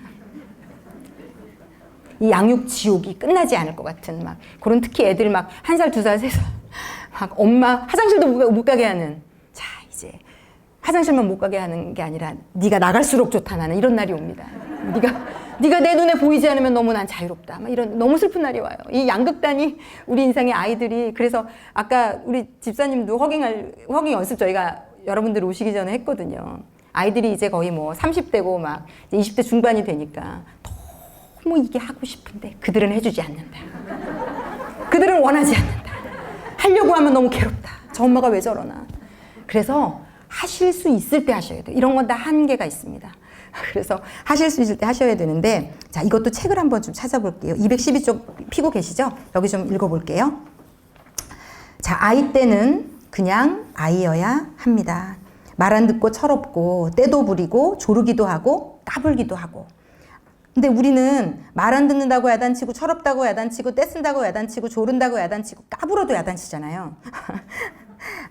이 양육 지옥이 끝나지 않을 것 같은 막 그런 특히 애들 막 1살, 2살, 3살 막 엄마 화장실도 못 가게 하는 자 이제 화장실만 못 가게 하는 게 아니라 네가 나갈수록 좋다 나는 이런 날이 옵니다. 네가 내 눈에 보이지 않으면 너무 난 자유롭다. 막 이런 너무 슬픈 날이 와요. 이 양극단이 우리 인생의 아이들이 그래서 아까 우리 집사님도 허깅 연습 저희가 여러분들 오시기 전에 했거든요. 아이들이 이제 거의 뭐 30대고 막 20대 중반이 되니까 너무 이게 하고 싶은데 그들은 해주지 않는다. 그들은 원하지 않는다. 하려고 하면 너무 괴롭다. 저 엄마가 왜 저러나. 그래서 하실 수 있을 때 하셔야 돼요. 이런 건 다 한계가 있습니다. 그래서 하실 수 있을 때 하셔야 되는데 자 이것도 책을 한번 좀 찾아볼게요. 212쪽 피고 계시죠? 여기 좀 읽어볼게요. 자 아이 때는 그냥 아이여야 합니다. 말 안 듣고 철없고 때도 부리고 조르기도 하고 까불기도 하고 근데 우리는 말 안 듣는다고 야단치고 철없다고 야단치고 떼쓴다고 야단치고 조른다고 야단치고 까불어도 야단치잖아요.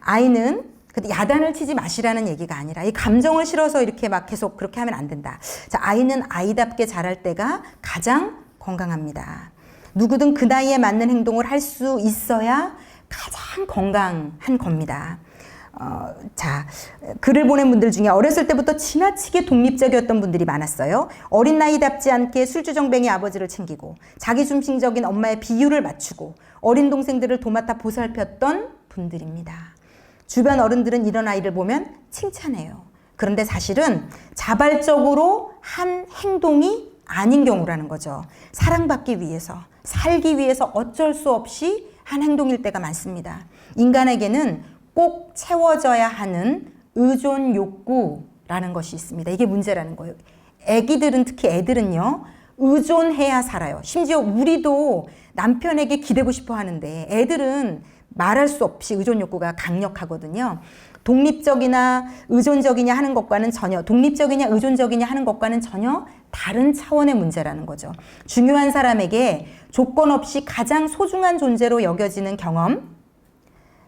아이는 야단을 치지 마시라는 얘기가 아니라 이 감정을 실어서 이렇게 막 계속 그렇게 하면 안 된다. 자, 아이는 아이답게 자랄 때가 가장 건강합니다. 누구든 그 나이에 맞는 행동을 할 수 있어야 가장 건강한 겁니다. 자, 글을 보낸 분들 중에 어렸을 때부터 지나치게 독립적이었던 분들이 많았어요. 어린 나이답지 않게 술주정뱅이 아버지를 챙기고 자기중심적인 엄마의 비유를 맞추고 어린 동생들을 도맡아 보살폈던 분들입니다. 주변 어른들은 이런 아이를 보면 칭찬해요. 그런데 사실은 자발적으로 한 행동이 아닌 경우라는 거죠. 사랑받기 위해서, 살기 위해서 어쩔 수 없이 한 행동일 때가 많습니다. 인간에게는 꼭 채워져야 하는 의존 욕구라는 것이 있습니다. 이게 문제라는 거예요. 애기들은 특히 애들은요. 의존해야 살아요. 심지어 우리도 남편에게 기대고 싶어 하는데 애들은 말할 수 없이 의존 욕구가 강력하거든요. 독립적이나 의존적이냐 하는 것과는 전혀 독립적이냐 의존적이냐 하는 것과는 전혀 다른 차원의 문제라는 거죠. 중요한 사람에게 조건 없이 가장 소중한 존재로 여겨지는 경험,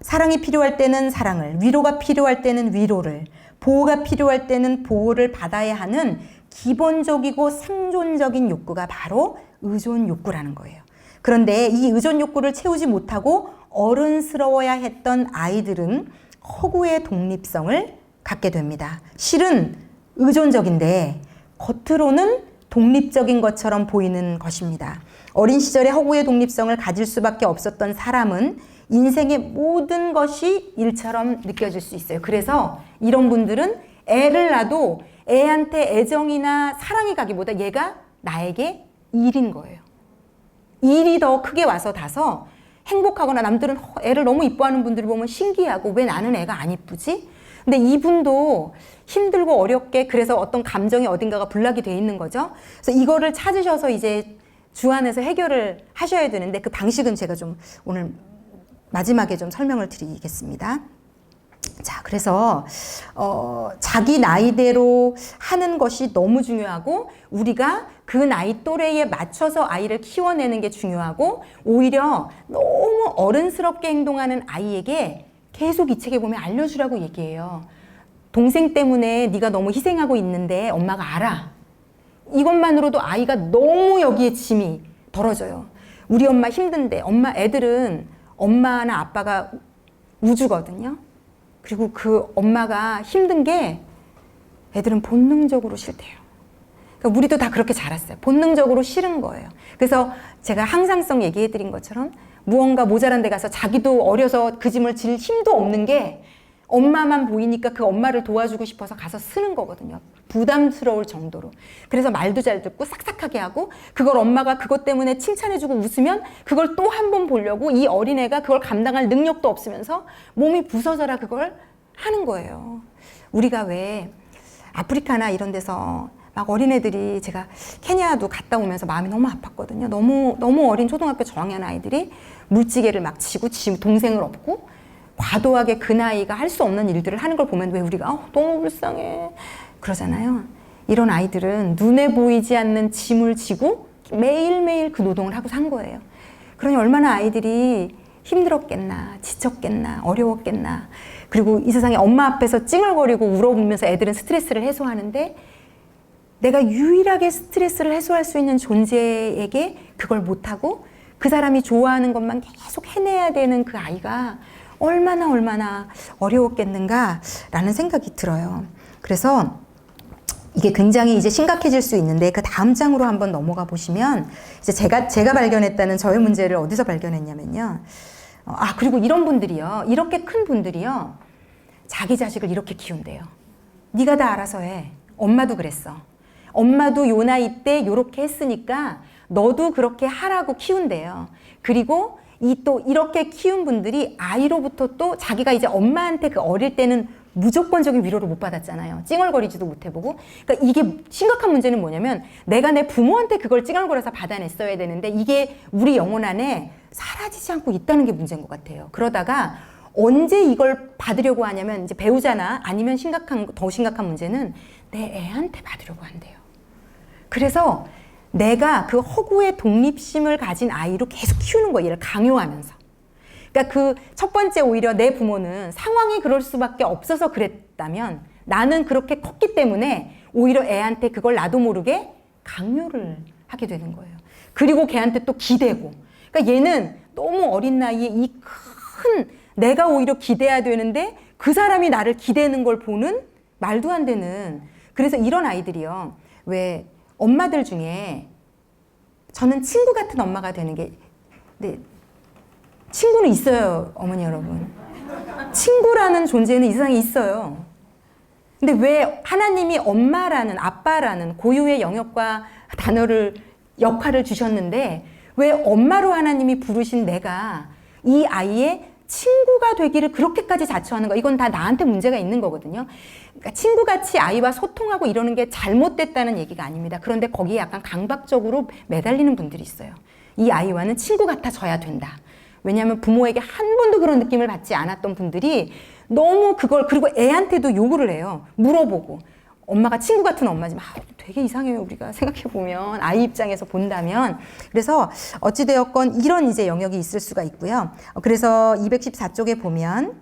사랑이 필요할 때는 사랑을, 위로가 필요할 때는 위로를, 보호가 필요할 때는 보호를 받아야 하는 기본적이고 생존적인 욕구가 바로 의존 욕구라는 거예요. 그런데 이 의존 욕구를 채우지 못하고 어른스러워야 했던 아이들은 허구의 독립성을 갖게 됩니다. 실은 의존적인데 겉으로는 독립적인 것처럼 보이는 것입니다. 어린 시절에 허구의 독립성을 가질 수밖에 없었던 사람은 인생의 모든 것이 일처럼 느껴질 수 있어요. 그래서 이런 분들은 애를 낳아도 애한테 애정이나 사랑이 가기보다 얘가 나에게 일인 거예요. 일이 더 크게 와서 닿아서 행복하거나 남들은 애를 너무 이뻐하는 분들을 보면 신기하고 왜 나는 애가 안 이쁘지? 근데 이분도 힘들고 어렵게 그래서 어떤 감정이 어딘가가 불락이 돼 있는 거죠. 그래서 이거를 찾으셔서 이제 주 안에서 해결을 하셔야 되는데 그 방식은 제가 좀 오늘 마지막에 좀 설명을 드리겠습니다. 자, 그래서 자기 나이대로 하는 것이 너무 중요하고 우리가 그 나이 또래에 맞춰서 아이를 키워내는 게 중요하고 오히려 너무 어른스럽게 행동하는 아이에게 계속 이 책에 보면 알려주라고 얘기해요. 동생 때문에 네가 너무 희생하고 있는데 엄마가 알아. 이것만으로도 아이가 너무 여기에 짐이 덜어져요. 우리 엄마 힘든데 애들은 엄마나 아빠가 우주거든요. 그리고 그 엄마가 힘든 게 애들은 본능적으로 싫대요. 그러니까 우리도 다 그렇게 자랐어요. 본능적으로 싫은 거예요. 그래서 제가 항상성 얘기해드린 것처럼 무언가 모자란 데 가서 자기도 어려서 그 짐을 질 힘도 없는 게 엄마만 보이니까 그 엄마를 도와주고 싶어서 가서 쓰는 거거든요. 부담스러울 정도로. 그래서 말도 잘 듣고 싹싹하게 하고 그걸 엄마가 그것 때문에 칭찬해주고 웃으면 그걸 또 한 번 보려고 이 어린애가 그걸 감당할 능력도 없으면서 몸이 부서져라 그걸 하는 거예요. 우리가 왜 아프리카나 이런 데서 막 어린애들이 제가 케냐도 갔다 오면서 마음이 너무 아팠거든요. 너무 어린 초등학교 저학년 아이들이 물지개를 막 치고 동생을 업고 과도하게 그 나이가 할 수 없는 일들을 하는 걸 보면 왜 우리가 너무 불쌍해 그러잖아요. 이런 아이들은 눈에 보이지 않는 짐을 지고 매일매일 그 노동을 하고 산 거예요. 그러니 얼마나 아이들이 힘들었겠나, 지쳤겠나, 어려웠겠나. 그리고 이 세상에 엄마 앞에서 찡얼거리고 울어보면서 애들은 스트레스를 해소하는데 내가 유일하게 스트레스를 해소할 수 있는 존재에게 그걸 못하고 그 사람이 좋아하는 것만 계속 해내야 되는 그 아이가 얼마나 어려웠겠는가라는 생각이 들어요. 그래서 이게 굉장히 이제 심각해질 수 있는데 그 다음 장으로 한번 넘어가 보시면 이제 제가 발견했다는 저의 문제를 어디서 발견했냐면요. 그리고 이런 분들이요. 이렇게 큰 분들이요. 자기 자식을 이렇게 키운대요. 네가 다 알아서 해. 엄마도 그랬어. 엄마도 요 나이 때 요렇게 했으니까 너도 그렇게 하라고 키운대요. 그리고 또 이렇게 키운 분들이 아이로부터 또 자기가 이제 엄마한테 그 어릴 때는 무조건적인 위로를 못 받았잖아요. 찡얼거리지도 못해보고. 그러니까 이게 심각한 문제는 뭐냐면 내가 내 부모한테 그걸 찡얼거려서 받아냈어야 되는데 이게 우리 영혼 안에 사라지지 않고 있다는 게 문제인 것 같아요. 그러다가 언제 이걸 받으려고 하냐면 이제 배우자나 아니면 더 심각한 문제는 내 애한테 받으려고 한대요. 그래서 내가 그 허구의 독립심을 가진 아이로 계속 키우는 거예요. 얘를 강요하면서. 그러니까 그 첫 번째 오히려 내 부모는 상황이 그럴 수밖에 없어서 그랬다면 나는 그렇게 컸기 때문에 오히려 애한테 그걸 나도 모르게 강요를 하게 되는 거예요. 그리고 걔한테 또 기대고. 그러니까 얘는 너무 어린 나이에 이 큰 내가 오히려 기대야 되는데 그 사람이 나를 기대는 걸 보는 말도 안 되는. 그래서 이런 아이들이요. 왜 엄마들 중에 저는 친구 같은 엄마가 되는 게 네, 친구는 있어요, 어머니 여러분. 친구라는 존재는 이 세상에 있어요. 근데 왜 하나님이 엄마라는 아빠라는 고유의 영역과 역할을 주셨는데 왜 엄마로 하나님이 부르신 내가 이 아이의 친구가 되기를 그렇게까지 자처하는가? 이건 다 나한테 문제가 있는 거거든요. 그러니까 친구같이 아이와 소통하고 이러는 게 잘못됐다는 얘기가 아닙니다. 그런데 거기에 약간 강박적으로 매달리는 분들이 있어요. 이 아이와는 친구 같아져야 된다. 왜냐하면 부모에게 한 번도 그런 느낌을 받지 않았던 분들이 너무 그리고 애한테도 요구를 해요. 물어보고. 엄마가 친구 같은 엄마지만 되게 이상해요. 우리가 생각해보면 아이 입장에서 본다면. 그래서 어찌되었건 이런 이제 영역이 있을 수가 있고요. 그래서 214쪽에 보면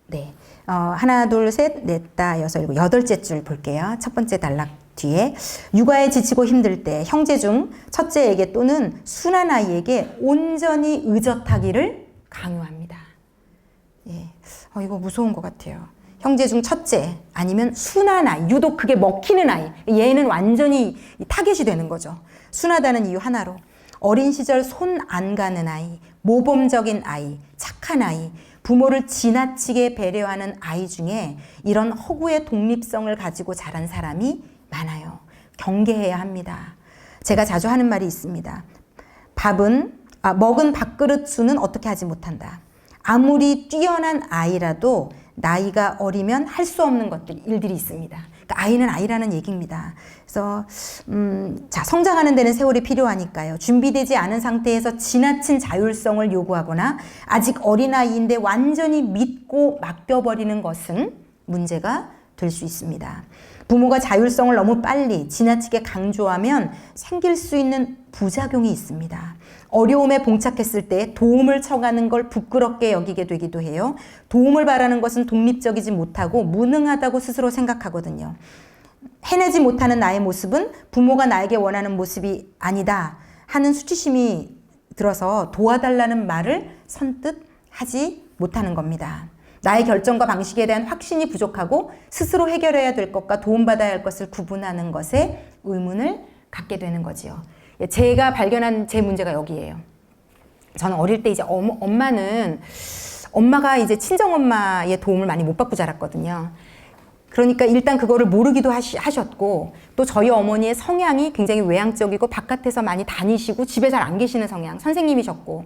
네, 하나 둘 셋 넷 다 여섯 일곱 여덟째 줄 볼게요. 첫 번째 단락 뒤에 육아에 지치고 힘들 때 형제 중 첫째에게 또는 순한 아이에게 온전히 의젓하기를 강요합니다. 예, 이거 무서운 것 같아요. 형제 중 첫째 아니면 순한 아이, 유독 그게 먹히는 아이. 얘는 완전히 타겟이 되는 거죠. 순하다는 이유 하나로. 어린 시절 손 안 가는 아이, 모범적인 아이, 착한 아이, 부모를 지나치게 배려하는 아이 중에 이런 허구의 독립성을 가지고 자란 사람이 많아요. 경계해야 합니다. 제가 자주 하는 말이 있습니다. 먹은 밥그릇 수는 어떻게 하지 못한다. 아무리 뛰어난 아이라도 나이가 어리면 할 수 없는 일들이 있습니다. 그러니까 아이는 아이라는 얘기입니다. 그래서 자, 성장하는 데는 세월이 필요하니까요. 준비되지 않은 상태에서 지나친 자율성을 요구하거나 아직 어린아이인데 완전히 믿고 맡겨버리는 것은 문제가 될 수 있습니다. 부모가 자율성을 너무 빨리 지나치게 강조하면 생길 수 있는 부작용이 있습니다. 어려움에 봉착했을 때 도움을 청하는 걸 부끄럽게 여기게 되기도 해요. 도움을 바라는 것은 독립적이지 못하고 무능하다고 스스로 생각하거든요. 해내지 못하는 나의 모습은 부모가 나에게 원하는 모습이 아니다 하는 수치심이 들어서 도와달라는 말을 선뜻 하지 못하는 겁니다. 나의 결정과 방식에 대한 확신이 부족하고 스스로 해결해야 될 것과 도움받아야 할 것을 구분하는 것에 의문을 갖게 되는 거지요. 제가 발견한 제 문제가 여기예요. 저는 어릴 때 이제 엄마가 이제 친정엄마의 도움을 많이 못 받고 자랐거든요. 그러니까 일단 그거를 모르기도 하셨고, 또 저희 어머니의 성향이 굉장히 외향적이고 바깥에서 많이 다니시고 집에 잘 안 계시는 성향, 선생님이셨고,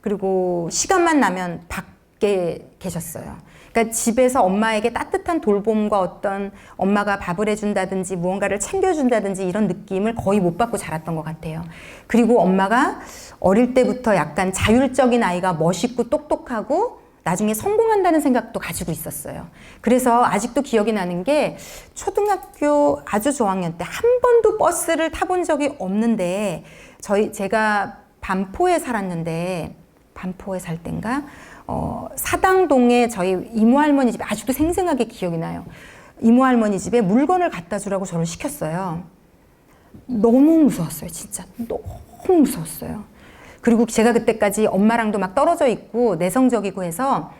그리고 시간만 나면 밖에 계셨어요. 그러니까 집에서 엄마에게 따뜻한 돌봄과 어떤 엄마가 밥을 해준다든지 무언가를 챙겨준다든지 이런 느낌을 거의 못 받고 자랐던 것 같아요. 그리고 엄마가 어릴 때부터 약간 자율적인 아이가 멋있고 똑똑하고 나중에 성공한다는 생각도 가지고 있었어요. 그래서 아직도 기억이 나는 게 초등학교 아주 저학년 때 한 번도 버스를 타본 적이 없는데 제가 반포에 살았는데 반포에 살 땐가 사당동에 저희 이모 할머니 집에 아직도 생생하게 기억이 나요. 이모 할머니 집에 물건을 갖다 주라고 저를 시켰어요. 너무 무서웠어요. 진짜 너무 무서웠어요. 그리고 제가 그때까지 엄마랑도 막 떨어져 있고 내성적이고 해서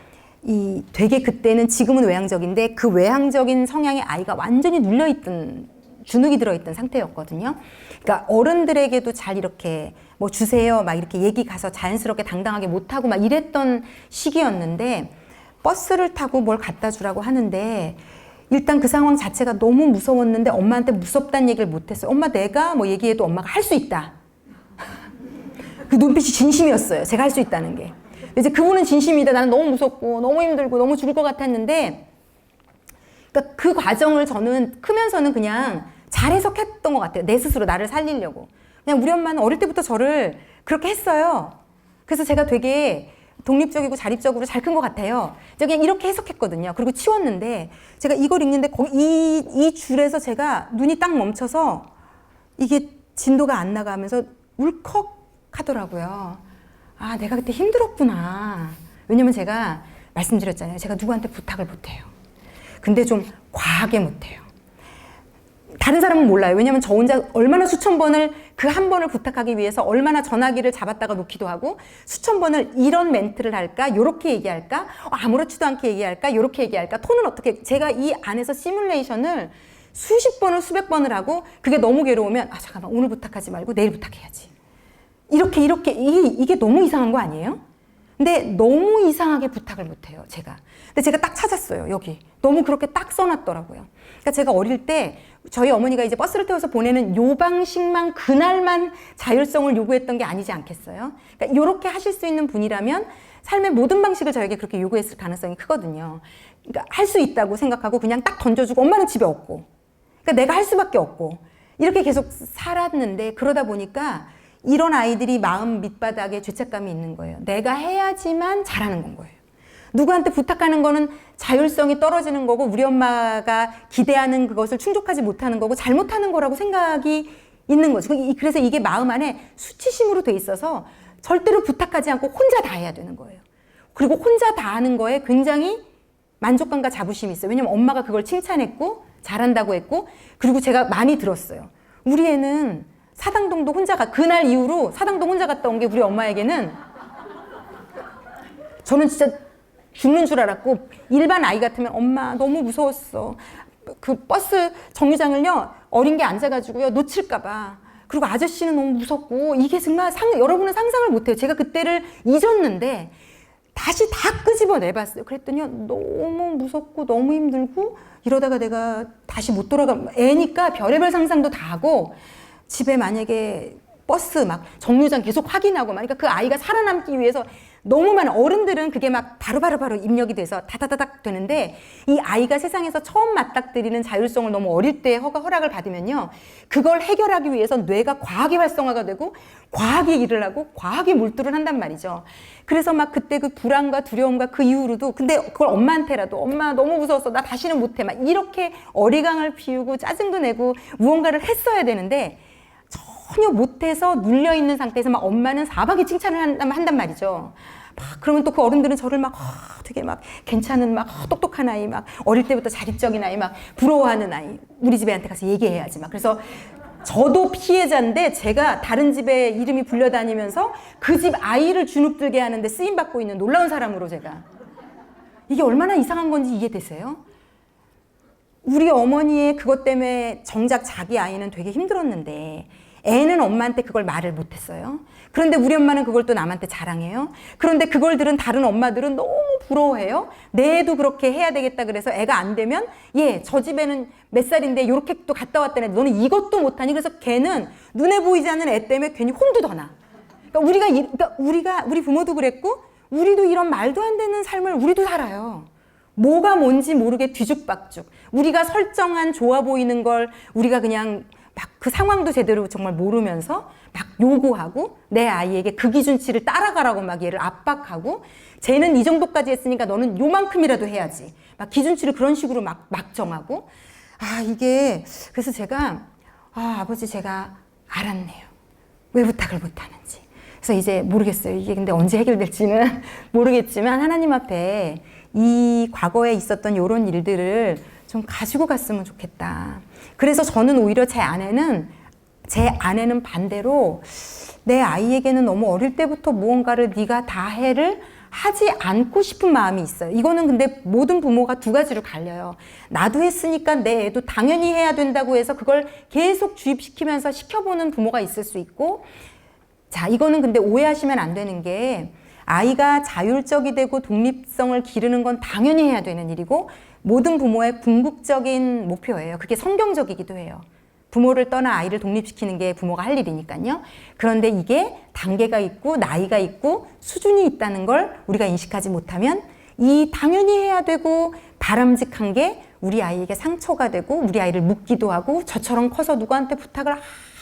되게 그때는 지금은 외향적인데 그 외향적인 성향의 아이가 완전히 눌려있던 주눅이 들어있던 상태였거든요. 그러니까 어른들에게도 잘 이렇게 뭐 주세요 막 이렇게 얘기 가서 자연스럽게 당당하게 못하고 막 이랬던 시기였는데 버스를 타고 뭘 갖다 주라고 하는데 일단 그 상황 자체가 너무 무서웠는데 엄마한테 무섭다는 얘기를 못했어요. 엄마 내가 뭐 얘기해도 엄마가 할 수 있다. 그 눈빛이 진심이었어요. 제가 할 수 있다는 게. 이제 그분은 진심이다. 나는 너무 무섭고 너무 힘들고 너무 죽을 것 같았는데 그러니까 그 과정을 저는 크면서는 그냥 잘 해석했던 것 같아요. 내 스스로 나를 살리려고. 그냥 우리 엄마는 어릴 때부터 저를 그렇게 했어요. 그래서 제가 되게 독립적이고 자립적으로 잘 큰 것 같아요. 제가 그냥 이렇게 해석했거든요. 그리고 치웠는데 제가 이걸 읽는데 이 줄에서 제가 눈이 딱 멈춰서 이게 진도가 안 나가면서 울컥 하더라고요. 아, 내가 그때 힘들었구나. 왜냐면 제가 말씀드렸잖아요. 제가 누구한테 부탁을 못해요. 근데 좀 과하게 못해요. 다른 사람은 몰라요. 왜냐면 저 혼자 얼마나 수천 번을 그 한 번을 부탁하기 위해서 얼마나 전화기를 잡았다가 놓기도 하고 수천 번을 이런 멘트를 할까? 요렇게 얘기할까? 아무렇지도 않게 얘기할까? 요렇게 얘기할까? 톤은 어떻게? 제가 이 안에서 시뮬레이션을 수십 번을 수백 번을 하고 그게 너무 괴로우면 아 잠깐만 오늘 부탁하지 말고 내일 부탁해야지. 이렇게 이게 너무 이상한 거 아니에요? 근데 너무 이상하게 부탁을 못해요, 제가. 근데 제가 딱 찾았어요, 여기. 너무 그렇게 딱 써놨더라고요. 그러니까 제가 어릴 때 저희 어머니가 이제 버스를 태워서 보내는 요 방식만 그날만 자율성을 요구했던 게 아니지 않겠어요? 그러니까 이렇게 하실 수 있는 분이라면 삶의 모든 방식을 저에게 그렇게 요구했을 가능성이 크거든요. 그러니까 할 수 있다고 생각하고 그냥 딱 던져주고 엄마는 집에 없고. 그러니까 내가 할 수밖에 없고. 이렇게 계속 살았는데 그러다 보니까 이런 아이들이 마음 밑바닥에 죄책감이 있는 거예요. 내가 해야지만 잘하는 건 거예요. 누구한테 부탁하는 거는 자율성이 떨어지는 거고 우리 엄마가 기대하는 그것을 충족하지 못하는 거고 잘못하는 거라고 생각이 있는 거죠. 그래서 이게 마음 안에 수치심으로 돼 있어서 절대로 부탁하지 않고 혼자 다 해야 되는 거예요. 그리고 혼자 다 하는 거에 굉장히 만족감과 자부심이 있어요. 왜냐면 엄마가 그걸 칭찬했고 잘한다고 했고 그리고 제가 많이 들었어요. 우리 애는 사당동도 그날 이후로 사당동 혼자 갔다 온 게 우리 엄마에게는 저는 진짜 죽는 줄 알았고 일반 아이 같으면 엄마 너무 무서웠어. 그 버스 정류장을요 어린 게 앉아가지고요 놓칠까 봐. 그리고 아저씨는 너무 무섭고 이게 정말 여러분은 상상을 못해요. 제가 그때를 잊었는데 다시 다 끄집어 내봤어요. 그랬더니요 너무 무섭고 너무 힘들고 이러다가 내가 다시 못 애니까 별의별 상상도 다 하고 집에 만약에 버스 막 정류장 계속 확인하고 막 그러니까 그 아이가 살아남기 위해서 너무 많은 어른들은 그게 막 바로 입력이 돼서 다다다닥 되는데 이 아이가 세상에서 처음 맞닥뜨리는 자율성을 너무 어릴 때 허락을 받으면요. 그걸 해결하기 위해서 뇌가 과하게 활성화가 되고 과하게 일을 하고 과하게 몰두를 한단 말이죠. 그래서 막 그때 그 불안과 두려움과 그 이후로도 근데 그걸 엄마한테라도 엄마 너무 무서웠어. 나 다시는 못해. 막 이렇게 어리광을 피우고 짜증도 내고 무언가를 했어야 되는데 전혀 못해서 눌려있는 상태에서 막 엄마는 사방에 칭찬을 한단 말이죠. 막 그러면 또 그 어른들은 저를 막 되게 막 괜찮은 막 똑똑한 아이 막 어릴 때부터 자립적인 아이 막 부러워하는 아이 우리 집 애한테 가서 얘기해야지 막 그래서 저도 피해자인데 제가 다른 집에 이름이 불려다니면서 그 집 아이를 주눅들게 하는데 쓰임받고 있는 놀라운 사람으로 제가 이게 얼마나 이상한 건지 이해되세요? 우리 어머니의 그것 때문에 정작 자기 아이는 되게 힘들었는데 애는 엄마한테 그걸 말을 못했어요. 그런데 우리 엄마는 그걸 또 남한테 자랑해요. 그런데 그걸 들은 다른 엄마들은 너무 부러워해요. 내 애도 그렇게 해야 되겠다 그래서 애가 안 되면 저 집에는 몇 살인데 이렇게 또 갔다 왔다네. 너는 이것도 못하니? 그래서 걔는 눈에 보이지 않는 애 때문에 괜히 혼도 더 나. 그러니까 우리 부모도 그랬고 우리도 이런 말도 안 되는 삶을 우리도 살아요. 뭐가 뭔지 모르게 뒤죽박죽. 우리가 설정한 좋아 보이는 걸 우리가 그냥 막 그 상황도 제대로 정말 모르면서 막 요구하고 내 아이에게 그 기준치를 따라가라고 막 얘를 압박하고 쟤는 이 정도까지 했으니까 너는 요만큼이라도 해야지. 막 기준치를 그런 식으로 막 정하고 이게 그래서 제가 아버지 제가 알았네요. 왜 부탁을 못하는지. 그래서 이제 모르겠어요. 이게 근데 언제 해결될지는 모르겠지만 하나님 앞에 이 과거에 있었던 이런 일들을 좀 가지고 갔으면 좋겠다. 그래서 저는 오히려 제 아내는 반대로 내 아이에게는 너무 어릴 때부터 무언가를 네가 다 해를 하지 않고 싶은 마음이 있어요. 이거는 근데 모든 부모가 두 가지로 갈려요. 나도 했으니까 내 애도 당연히 해야 된다고 해서 그걸 계속 주입시키면서 시켜보는 부모가 있을 수 있고 자, 이거는 근데 오해하시면 안 되는 게 아이가 자율적이 되고 독립성을 기르는 건 당연히 해야 되는 일이고 모든 부모의 궁극적인 목표예요. 그게 성경적이기도 해요. 부모를 떠나 아이를 독립시키는 게 부모가 할 일이니까요. 그런데 이게 단계가 있고 나이가 있고 수준이 있다는 걸 우리가 인식하지 못하면 이 당연히 해야 되고 바람직한 게 우리 아이에게 상처가 되고 우리 아이를 묻기도 하고 저처럼 커서 누구한테 부탁을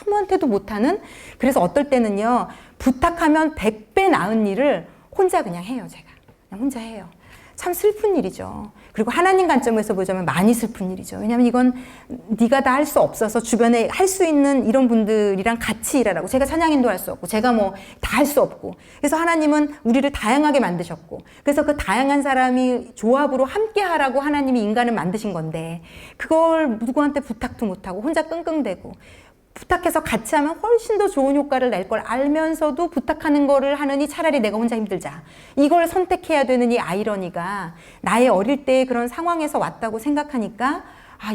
아무한테도 못하는 그래서 어떨 때는요. 부탁하면 100배 나은 일을 혼자 그냥 해요. 제가 그냥 혼자 해요. 참 슬픈 일이죠. 그리고 하나님 관점에서 보자면 많이 슬픈 일이죠. 왜냐하면 이건 네가 다 할 수 없어서 주변에 할 수 있는 이런 분들이랑 같이 일하라고. 제가 찬양인도 할 수 없고 제가 뭐 다 할 수 없고 그래서 하나님은 우리를 다양하게 만드셨고 그래서 그 다양한 사람이 조합으로 함께 하라고 하나님이 인간을 만드신 건데 그걸 누구한테 부탁도 못하고 혼자 끙끙대고 부탁해서 같이 하면 훨씬 더 좋은 효과를 낼 걸 알면서도 부탁하는 거를 하느니 차라리 내가 혼자 힘들자. 이걸 선택해야 되는 이 아이러니가 나의 어릴 때의 그런 상황에서 왔다고 생각하니까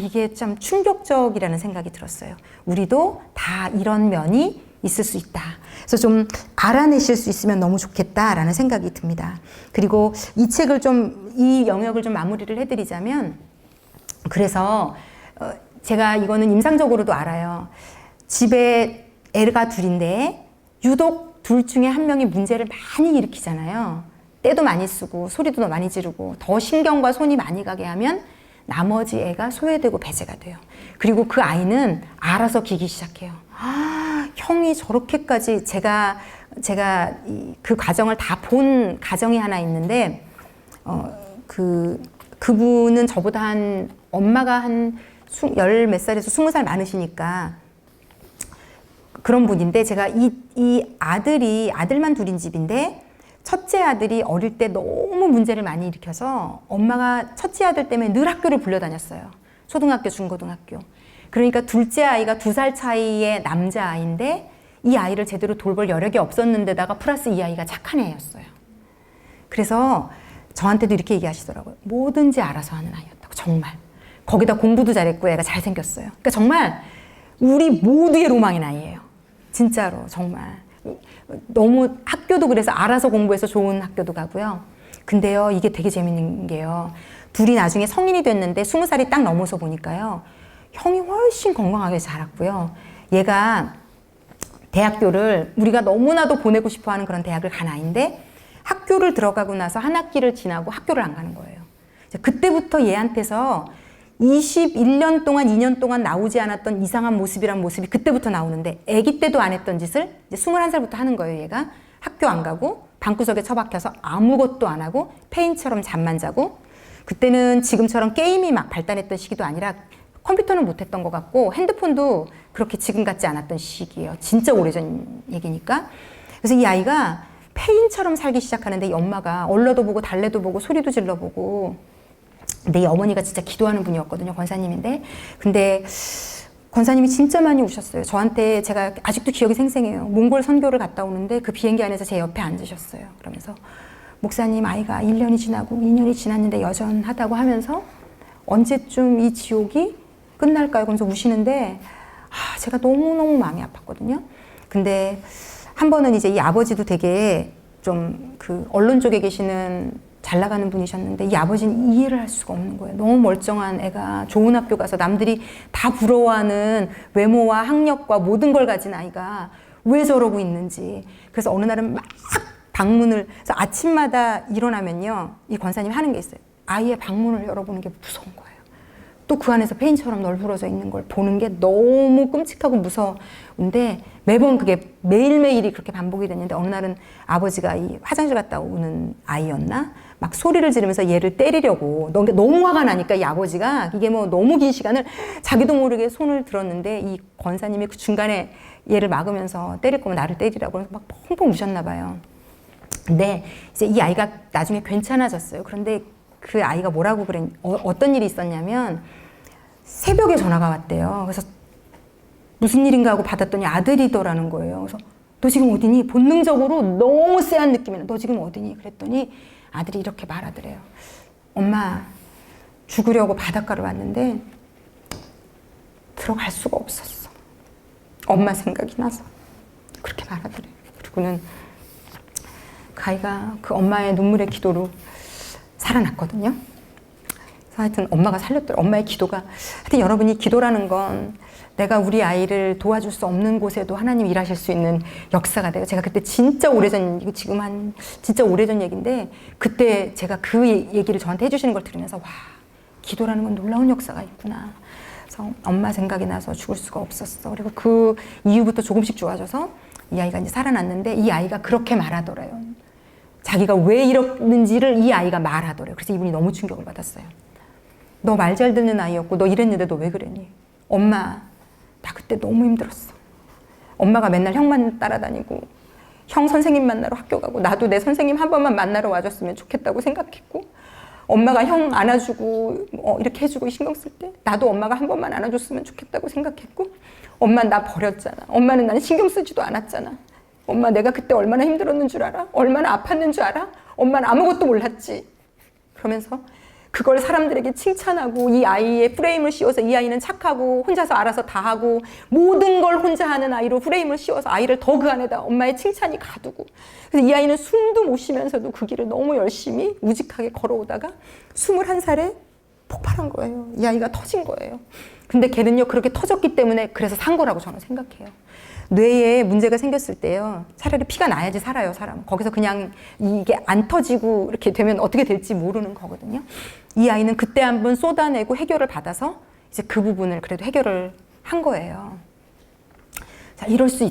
이게 참 충격적이라는 생각이 들었어요. 우리도 다 이런 면이 있을 수 있다. 그래서 좀 알아내실 수 있으면 너무 좋겠다라는 생각이 듭니다. 그리고 이 책을 이 영역을 좀 마무리를 해드리자면 그래서 제가 이거는 임상적으로도 알아요. 집에 애가 둘인데 유독 둘 중에 한 명이 문제를 많이 일으키잖아요. 때도 많이 쓰고 소리도 많이 지르고 더 신경과 손이 많이 가게 하면 나머지 애가 소외되고 배제가 돼요. 그리고 그 아이는 알아서 기기 시작해요. 형이 저렇게까지 제가 그 과정을 다 본 가정이 하나 있는데 그분은 저보다 엄마가 한 10몇 살에서 20살 많으시니까 그런 분인데 제가 이 아들만 둘인 집인데 첫째 아들이 어릴 때 너무 문제를 많이 일으켜서 엄마가 첫째 아들 때문에 늘 학교를 불려다녔어요. 초등학교, 중고등학교. 그러니까 둘째 아이가 2살 차이의 남자아이인데 이 아이를 제대로 돌볼 여력이 없었는데다가 플러스 이 아이가 착한 애였어요. 그래서 저한테도 이렇게 얘기하시더라고요. 뭐든지 알아서 하는 아이였다고. 정말. 거기다 공부도 잘했고 애가 잘생겼어요. 그러니까 정말 우리 모두의 로망인 아이예요. 진짜로 정말. 너무 학교도 그래서 알아서 공부해서 좋은 학교도 가고요. 근데요 이게 되게 재밌는 게요. 둘이 나중에 성인이 됐는데 20살이 딱 넘어서 보니까요. 형이 훨씬 건강하게 자랐고요. 얘가 대학교를 우리가 너무나도 보내고 싶어하는 그런 대학을 간 아이인데 학교를 들어가고 나서 한 학기를 지나고 학교를 안 가는 거예요. 그때부터 얘한테서 21년 동안, 2년 동안 나오지 않았던 이상한 모습이란 모습이 그때부터 나오는데, 아기 때도 안 했던 짓을 이제 21살부터 하는 거예요. 얘가 학교 안 가고 방구석에 처박혀서 아무것도 안 하고 페인처럼 잠만 자고, 그때는 지금처럼 게임이 막 발달했던 시기도 아니라 컴퓨터는 못했던 것 같고 핸드폰도 그렇게 지금 같지 않았던 시기예요. 진짜 오래전 얘기니까. 그래서 이 아이가 페인처럼 살기 시작하는데, 이 엄마가 얼러도 보고 달래도 보고 소리도 질러보고, 근데 이 어머니가 진짜 기도하는 분이었거든요. 권사님인데. 근데 권사님이 진짜 많이 우셨어요. 저한테, 제가 아직도 기억이 생생해요. 몽골 선교를 갔다 오는데 그 비행기 안에서 제 옆에 앉으셨어요. 그러면서 목사님, 아이가 1년이 지나고 2년이 지났는데 여전하다고 하면서 언제쯤 이 지옥이 끝날까요? 그러면서 우시는데, 제가 너무너무 마음이 아팠거든요. 근데 한 번은 이제 이 아버지도 되게 좀 그 언론 쪽에 계시는 잘 나가는 분이셨는데, 이 아버지는 이해를 할 수가 없는 거예요. 너무 멀쩡한 애가 좋은 학교 가서 남들이 다 부러워하는 외모와 학력과 모든 걸 가진 아이가 왜 저러고 있는지. 그래서 어느 날은 막 방문을, 그래서 아침마다 일어나면요, 이 권사님이 하는 게 있어요. 아이의 방문을 열어보는 게 무서운 거예요. 또 그 안에서 페인처럼 널브러져 있는 걸 보는 게 너무 끔찍하고 무서운데, 매번 그게 매일매일이 그렇게 반복이 됐는데, 어느 날은 아버지가 이 화장실 갔다 오는 아이였나? 막 소리를 지르면서 얘를 때리려고, 너무 화가 나니까 이 아버지가, 이게 뭐 너무 긴 시간을 자기도 모르게 손을 들었는데, 이 권사님이 그 중간에 얘를 막으면서 때릴 거면 나를 때리라고 막 펑펑 우셨나 봐요. 근데 이제 이 아이가 나중에 괜찮아졌어요. 그런데 그 아이가 뭐라고 어떤 일이 있었냐면, 새벽에 전화가 왔대요. 그래서 무슨 일인가 하고 받았더니 아들이더라는 거예요. 그래서 너 지금 어디니? 본능적으로 너무 쎄한 느낌이 나. 너 지금 어디니? 그랬더니 아들이 이렇게 말하더래요. 엄마, 죽으려고 바닷가로 왔는데 들어갈 수가 없었어. 엄마 생각이 나서. 그렇게 말하더래요. 그리고는 그 아이가 그 엄마의 눈물의 기도로 살아났거든요. 하여튼 엄마가 살렸더라고요. 엄마의 기도가. 하여튼 여러분이, 기도라는 건 내가 우리 아이를 도와줄 수 없는 곳에도 하나님 일하실 수 있는 역사가 돼요. 제가 그때 진짜 오래전, 이거 지금 진짜 오래전 얘기인데, 그때 제가 그 얘기를 저한테 해주시는 걸 들으면서, 와, 기도라는 건 놀라운 역사가 있구나. 그래서 엄마 생각이 나서 죽을 수가 없었어. 그리고 그 이후부터 조금씩 좋아져서 이 아이가 이제 살아났는데, 이 아이가 그렇게 말하더래요. 자기가 왜 이러는지를 이 아이가 말하더래요. 그래서 이분이 너무 충격을 받았어요. 너 말 잘 듣는 아이였고 너 이랬는데 너 왜 그랬니? 엄마, 나 그때 너무 힘들었어. 엄마가 맨날 형만 따라다니고 형 선생님 만나러 학교 가고, 나도 내 선생님 한 번만 만나러 와줬으면 좋겠다고 생각했고, 엄마가 형 안아주고 이렇게 해주고 신경 쓸 때 나도 엄마가 한 번만 안아줬으면 좋겠다고 생각했고, 엄마는 나 버렸잖아. 엄마는 난 신경 쓰지도 않았잖아. 엄마, 내가 그때 얼마나 힘들었는 줄 알아? 얼마나 아팠는 줄 알아? 엄마는 아무것도 몰랐지. 그러면서 그걸 사람들에게 칭찬하고, 이 아이의 프레임을 씌워서 이 아이는 착하고 혼자서 알아서 다 하고 모든 걸 혼자 하는 아이로 프레임을 씌워서 아이를 더 그 안에다 엄마의 칭찬이 가두고, 그래서 이 아이는 숨도 못 쉬면서도 그 길을 너무 열심히 우직하게 걸어오다가 21살에 폭발한 거예요. 이 아이가 터진 거예요. 근데 걔는요, 그렇게 터졌기 때문에 그래서 산 거라고 저는 생각해요. 뇌에 문제가 생겼을 때요, 차라리 피가 나야지 살아요, 사람. 거기서 그냥 이게 안 터지고 이렇게 되면 어떻게 될지 모르는 거거든요. 이 아이는 그때 한번 쏟아내고 해결을 받아서 이제 그 부분을 그래도 해결을 한 거예요. 자, 이럴 수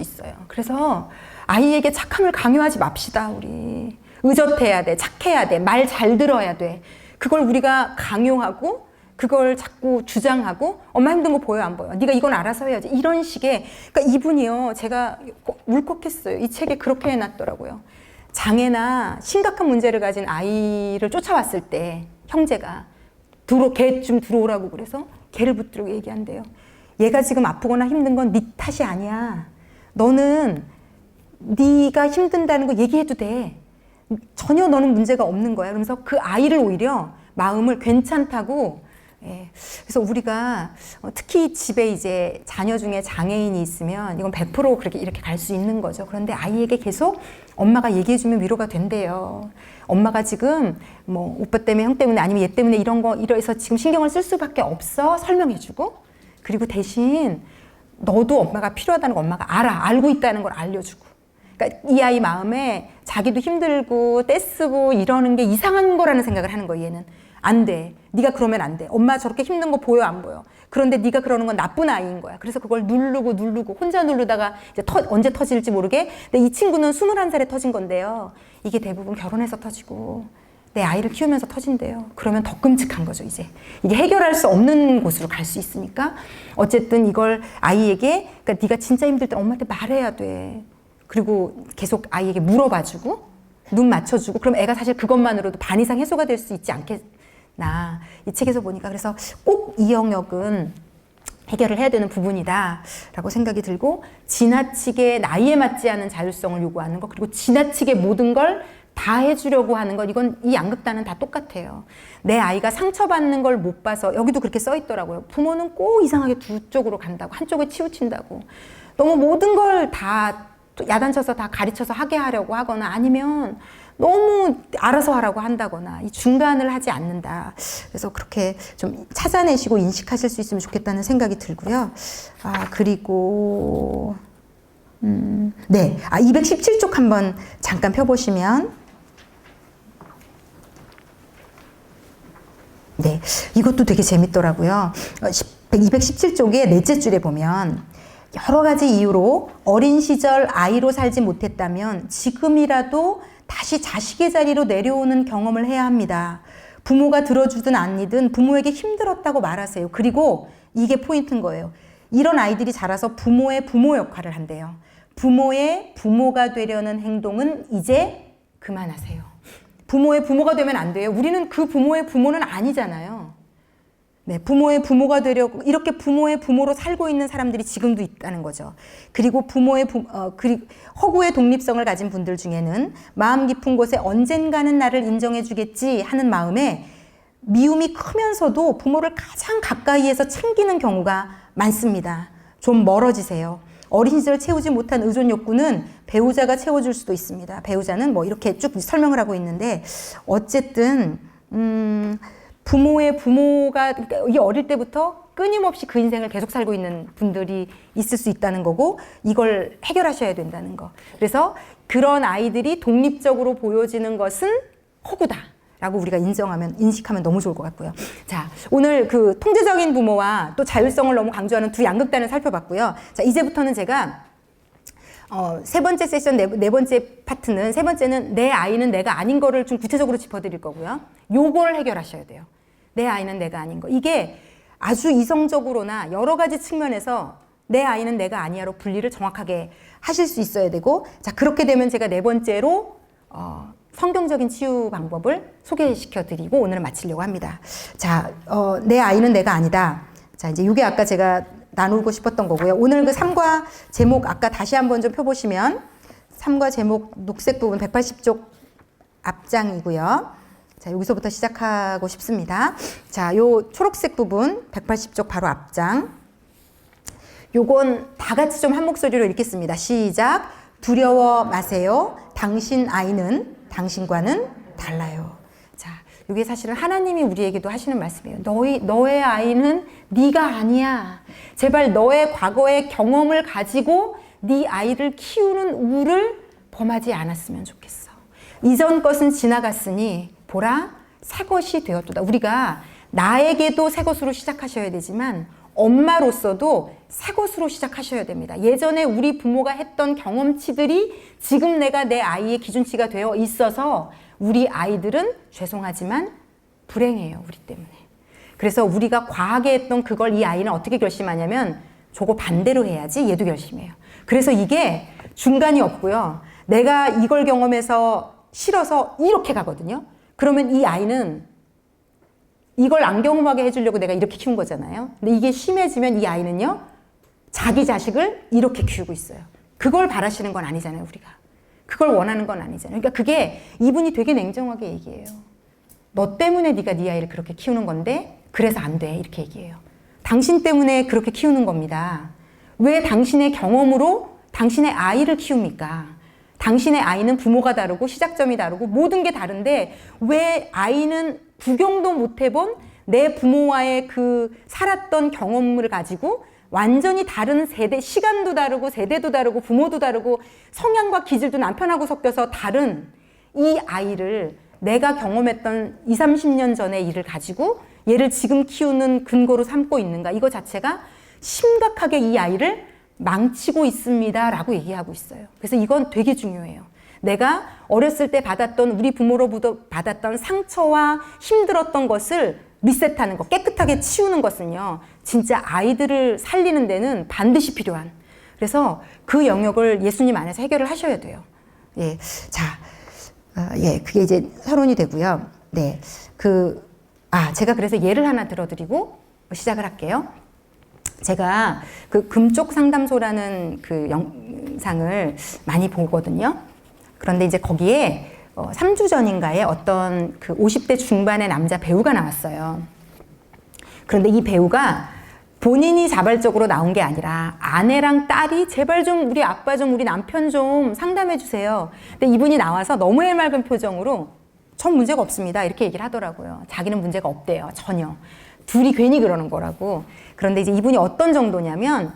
있어요. 그래서 아이에게 착함을 강요하지 맙시다, 우리. 의젓해야 돼, 착해야 돼, 말 잘 들어야 돼. 그걸 우리가 강요하고 그걸 자꾸 주장하고, 엄마 힘든 거 보여 안 보여? 네가 이건 알아서 해야지. 이런 식의, 그러니까 이분이요, 제가 울컥했어요. 이 책에 그렇게 해놨더라고요. 장애나 심각한 문제를 가진 아이를 쫓아왔을 때 형제가 걔 좀 들어오라고 그래서 걔를 붙들고 얘기한대요. 얘가 지금 아프거나 힘든 건 네 탓이 아니야. 너는 네가 힘든다는 거 얘기해도 돼. 전혀 너는 문제가 없는 거야. 그러면서 그 아이를 오히려 마음을 괜찮다고. 예. 그래서 우리가 특히 집에 이제 자녀 중에 장애인이 있으면 이건 100% 그렇게 이렇게 갈 수 있는 거죠. 그런데 아이에게 계속 엄마가 얘기해주면 위로가 된대요. 엄마가 지금 뭐 오빠 때문에, 형 때문에, 아니면 얘 때문에 이래서 지금 신경을 쓸 수밖에 없어. 설명해주고, 그리고 대신 너도 엄마가 필요하다는 거 엄마가 알고 있다는 걸 알려주고, 그러니까 이 아이 마음에 자기도 힘들고 떼쓰고 이러는 게 이상한 거라는 생각을 하는 거예요. 얘는 안 돼. 네가 그러면 안 돼. 엄마 저렇게 힘든 거 보여 안 보여. 그런데 네가 그러는 건 나쁜 아이인 거야. 그래서 그걸 누르고 혼자 누르다가 이제 언제 터질지 모르게. 근데 이 친구는 21살에 터진 건데요. 이게 대부분 결혼해서 터지고 내 아이를 키우면서 터진대요. 그러면 더 끔찍한 거죠, 이제. 이게 해결할 수 없는 곳으로 갈 수 있으니까. 어쨌든 이걸 아이에게, 그러니까 네가 진짜 힘들 때 엄마한테 말해야 돼. 그리고 계속 아이에게 물어봐주고, 눈 맞춰주고, 그럼 애가 사실 그것만으로도 반 이상 해소가 될 수 있지 않겠나. 이 책에서 보니까. 그래서 꼭 이 영역은 해결을 해야 되는 부분이다 라고 생각이 들고, 지나치게 나이에 맞지 않은 자율성을 요구하는 것, 그리고 지나치게 모든 걸 다 해주려고 하는 것, 이건 이 양극단은 다 똑같아요. 내 아이가 상처받는 걸 못 봐서, 여기도 그렇게 써 있더라고요. 부모는 꼭 이상하게 두 쪽으로 간다고, 한쪽에 치우친다고. 너무 모든 걸 다 야단쳐서 다 가르쳐서 하게 하려고 하거나, 아니면 너무 알아서 하라고 한다거나, 이 중간을 하지 않는다. 그래서 그렇게 좀 찾아내시고 인식하실 수 있으면 좋겠다는 생각이 들고요. 그리고 네, 217쪽 한번 잠깐 펴보시면, 네, 이것도 되게 재밌더라고요. 217쪽의 넷째 줄에 보면, 여러 가지 이유로 어린 시절 아이로 살지 못했다면 지금이라도 다시 자식의 자리로 내려오는 경험을 해야 합니다. 부모가 들어주든 아니든 부모에게 힘들었다고 말하세요. 그리고 이게 포인트인 거예요. 이런 아이들이 자라서 부모의 부모 역할을 한대요. 부모의 부모가 되려는 행동은 이제 그만하세요. 부모의 부모가 되면 안 돼요. 우리는 그 부모의 부모는 아니잖아요. 네, 부모의 부모가 되려고 이렇게 부모의 부모로 살고 있는 사람들이 지금도 있다는 거죠. 그리고 허구의 독립성을 가진 분들 중에는 마음 깊은 곳에 언젠가는 나를 인정해 주겠지 하는 마음에 미움이 크면서도 부모를 가장 가까이에서 챙기는 경우가 많습니다. 좀 멀어지세요. 어린 시절 채우지 못한 의존 욕구는 배우자가 채워줄 수도 있습니다. 배우자는 뭐 이렇게 쭉 설명을 하고 있는데, 어쨌든 부모의 부모가, 그러니까 이 어릴 때부터 끊임없이 그 인생을 계속 살고 있는 분들이 있을 수 있다는 거고, 이걸 해결하셔야 된다는 거. 그래서 그런 아이들이 독립적으로 보여지는 것은 허구다 라고 우리가 인식하면 너무 좋을 것 같고요. 자, 오늘 그 통제적인 부모와 또 자율성을 너무 강조하는 두 양극단을 살펴봤고요. 자, 이제부터는 제가 세 번째 세션, 네 번째 파트는, 세 번째는 내 아이는 내가 아닌 거를 좀 구체적으로 짚어드릴 거고요. 요걸 해결하셔야 돼요. 내 아이는 내가 아닌 거. 이게 아주 이성적으로나 여러 가지 측면에서 내 아이는 내가 아니야로 분리를 정확하게 하실 수 있어야 되고, 자, 그렇게 되면 제가 네 번째로 성경적인 치유 방법을 소개시켜 드리고 오늘은 마치려고 합니다. 자, 내 아이는 내가 아니다. 자, 이제 이게 아까 제가 나누고 싶었던 거고요. 오늘 그 3과 제목 아까 다시 한번 좀 펴보시면, 3과 제목 녹색 부분 180쪽 앞장이고요. 자, 여기서부터 시작하고 싶습니다. 자, 요 초록색 부분 180쪽 바로 앞장. 요건 다 같이 좀 한 목소리로 읽겠습니다. 시작. 두려워 마세요. 당신 아이는 당신과는 달라요. 자, 이게 사실은 하나님이 우리에게도 하시는 말씀이에요. 너의 아이는 네가 아니야. 제발 너의 과거의 경험을 가지고 네 아이를 키우는 우를 범하지 않았으면 좋겠어. 이전 것은 지나갔으니 보라, 새 것이 되었도다. 우리가 나에게도 새 것으로 시작하셔야 되지만 엄마로서도 새 것으로 시작하셔야 됩니다. 예전에 우리 부모가 했던 경험치들이 지금 내가 내 아이의 기준치가 되어 있어서 우리 아이들은 죄송하지만 불행해요, 우리 때문에. 그래서 우리가 과하게 했던 그걸 이 아이는 어떻게 결심하냐면 저거 반대로 해야지 얘도 결심해요. 그래서 이게 중간이 없고요. 내가 이걸 경험해서 싫어서 이렇게 가거든요. 그러면 이 아이는 이걸 안 경험하게 해주려고 내가 이렇게 키운 거잖아요. 근데 이게 심해지면 이 아이는요, 자기 자식을 이렇게 키우고 있어요. 그걸 바라시는 건 아니잖아요, 우리가. 그걸 원하는 건 아니잖아요. 그러니까 그게 이분이 되게 냉정하게 얘기해요. 너 때문에 네가 네 아이를 그렇게 키우는 건데 그래서 안 돼, 이렇게 얘기해요. 당신 때문에 그렇게 키우는 겁니다. 왜 당신의 경험으로 당신의 아이를 키웁니까? 당신의 아이는 부모가 다르고 시작점이 다르고 모든 게 다른데 왜 아이는 구경도 못 해본 내 부모와의 그 살았던 경험을 가지고 완전히 다른 세대, 시간도 다르고 세대도 다르고 부모도 다르고 성향과 기질도 남편하고 섞여서 다른 이 아이를 내가 경험했던 20, 30년 전의 일을 가지고 얘를 지금 키우는 근거로 삼고 있는가, 이거 자체가 심각하게 이 아이를 망치고 있습니다 라고 얘기하고 있어요. 그래서 이건 되게 중요해요. 내가 어렸을 때 받았던, 우리 부모로부터 받았던 상처와 힘들었던 것을 리셋하는 것, 깨끗하게 치우는 것은요, 진짜 아이들을 살리는 데는 반드시 필요한, 그래서 그 영역을 예수님 안에서 해결을 하셔야 돼요. 예, 자, 그게 이제 서론이 되고요. 네, 제가 그래서 예를 하나 들어드리고 시작을 할게요. 제가 그 금쪽 상담소라는 그 영상을 많이 보거든요. 그런데 이제 거기에 3주 전인가에 어떤 그 50대 중반의 남자 배우가 나왔어요. 그런데 이 배우가 본인이 자발적으로 나온 게 아니라 아내랑 딸이 제발 좀 우리 아빠 좀 우리 남편 좀 상담해 주세요. 근데 이분이 나와서 너무 해맑은 표정으로 전 문제가 없습니다 이렇게 얘기를 하더라고요. 자기는 문제가 없대요. 전혀. 둘이 괜히 그러는 거라고. 그런데 이제 이분이 어떤 정도냐면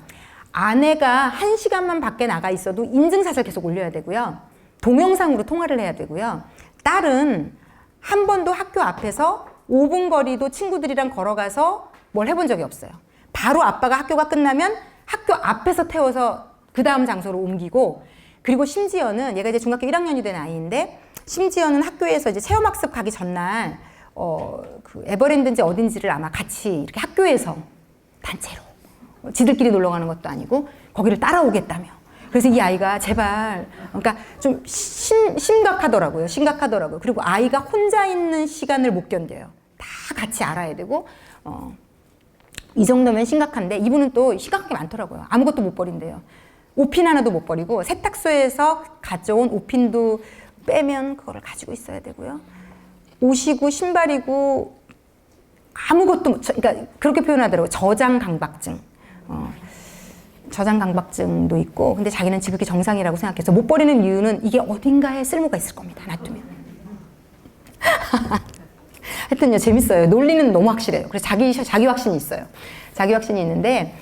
아내가 1시간만 밖에 나가 있어도 인증샷을 계속 올려야 되고요. 동영상으로 통화를 해야 되고요. 딸은 한 번도 학교 앞에서 5분 거리도 친구들이랑 걸어가서 뭘 해본 적이 없어요. 바로 아빠가 학교가 끝나면 학교 앞에서 태워서 그 다음 장소로 옮기고, 그리고 심지어는 얘가 이제 중학교 1학년이 된 아이인데, 심지어는 학교에서 이제 체험학습 가기 전날 그 에버랜드인지 어딘지를 아마 같이 이렇게 학교에서 단체로, 지들끼리 놀러 가는 것도 아니고 거기를 따라오겠다며. 그래서 이 아이가 제발, 그러니까 좀 심각하더라고요. 심각하더라고요. 그리고 아이가 혼자 있는 시간을 못 견뎌요. 다 같이 알아야 되고, 이 정도면 심각한데 이분은 또 심각한 게 많더라고요. 아무것도 못 버린대요. 옷핀 하나도 못 버리고 세탁소에서 가져온 옷핀도 빼면 그거를 가지고 있어야 되고요. 옷이고 신발이고 아무것도, 그러니까 그렇게 표현하더라고요. 저장강박증. 저장강박증도 있고, 근데 자기는 지금 그게 정상이라고 생각해서 못 버리는 이유는 이게 어딘가에 쓸모가 있을 겁니다. 놔두면. 하여튼요, 재밌어요. 논리는 너무 확실해요. 그래서 자기 확신이 있어요. 자기 확신이 있는데,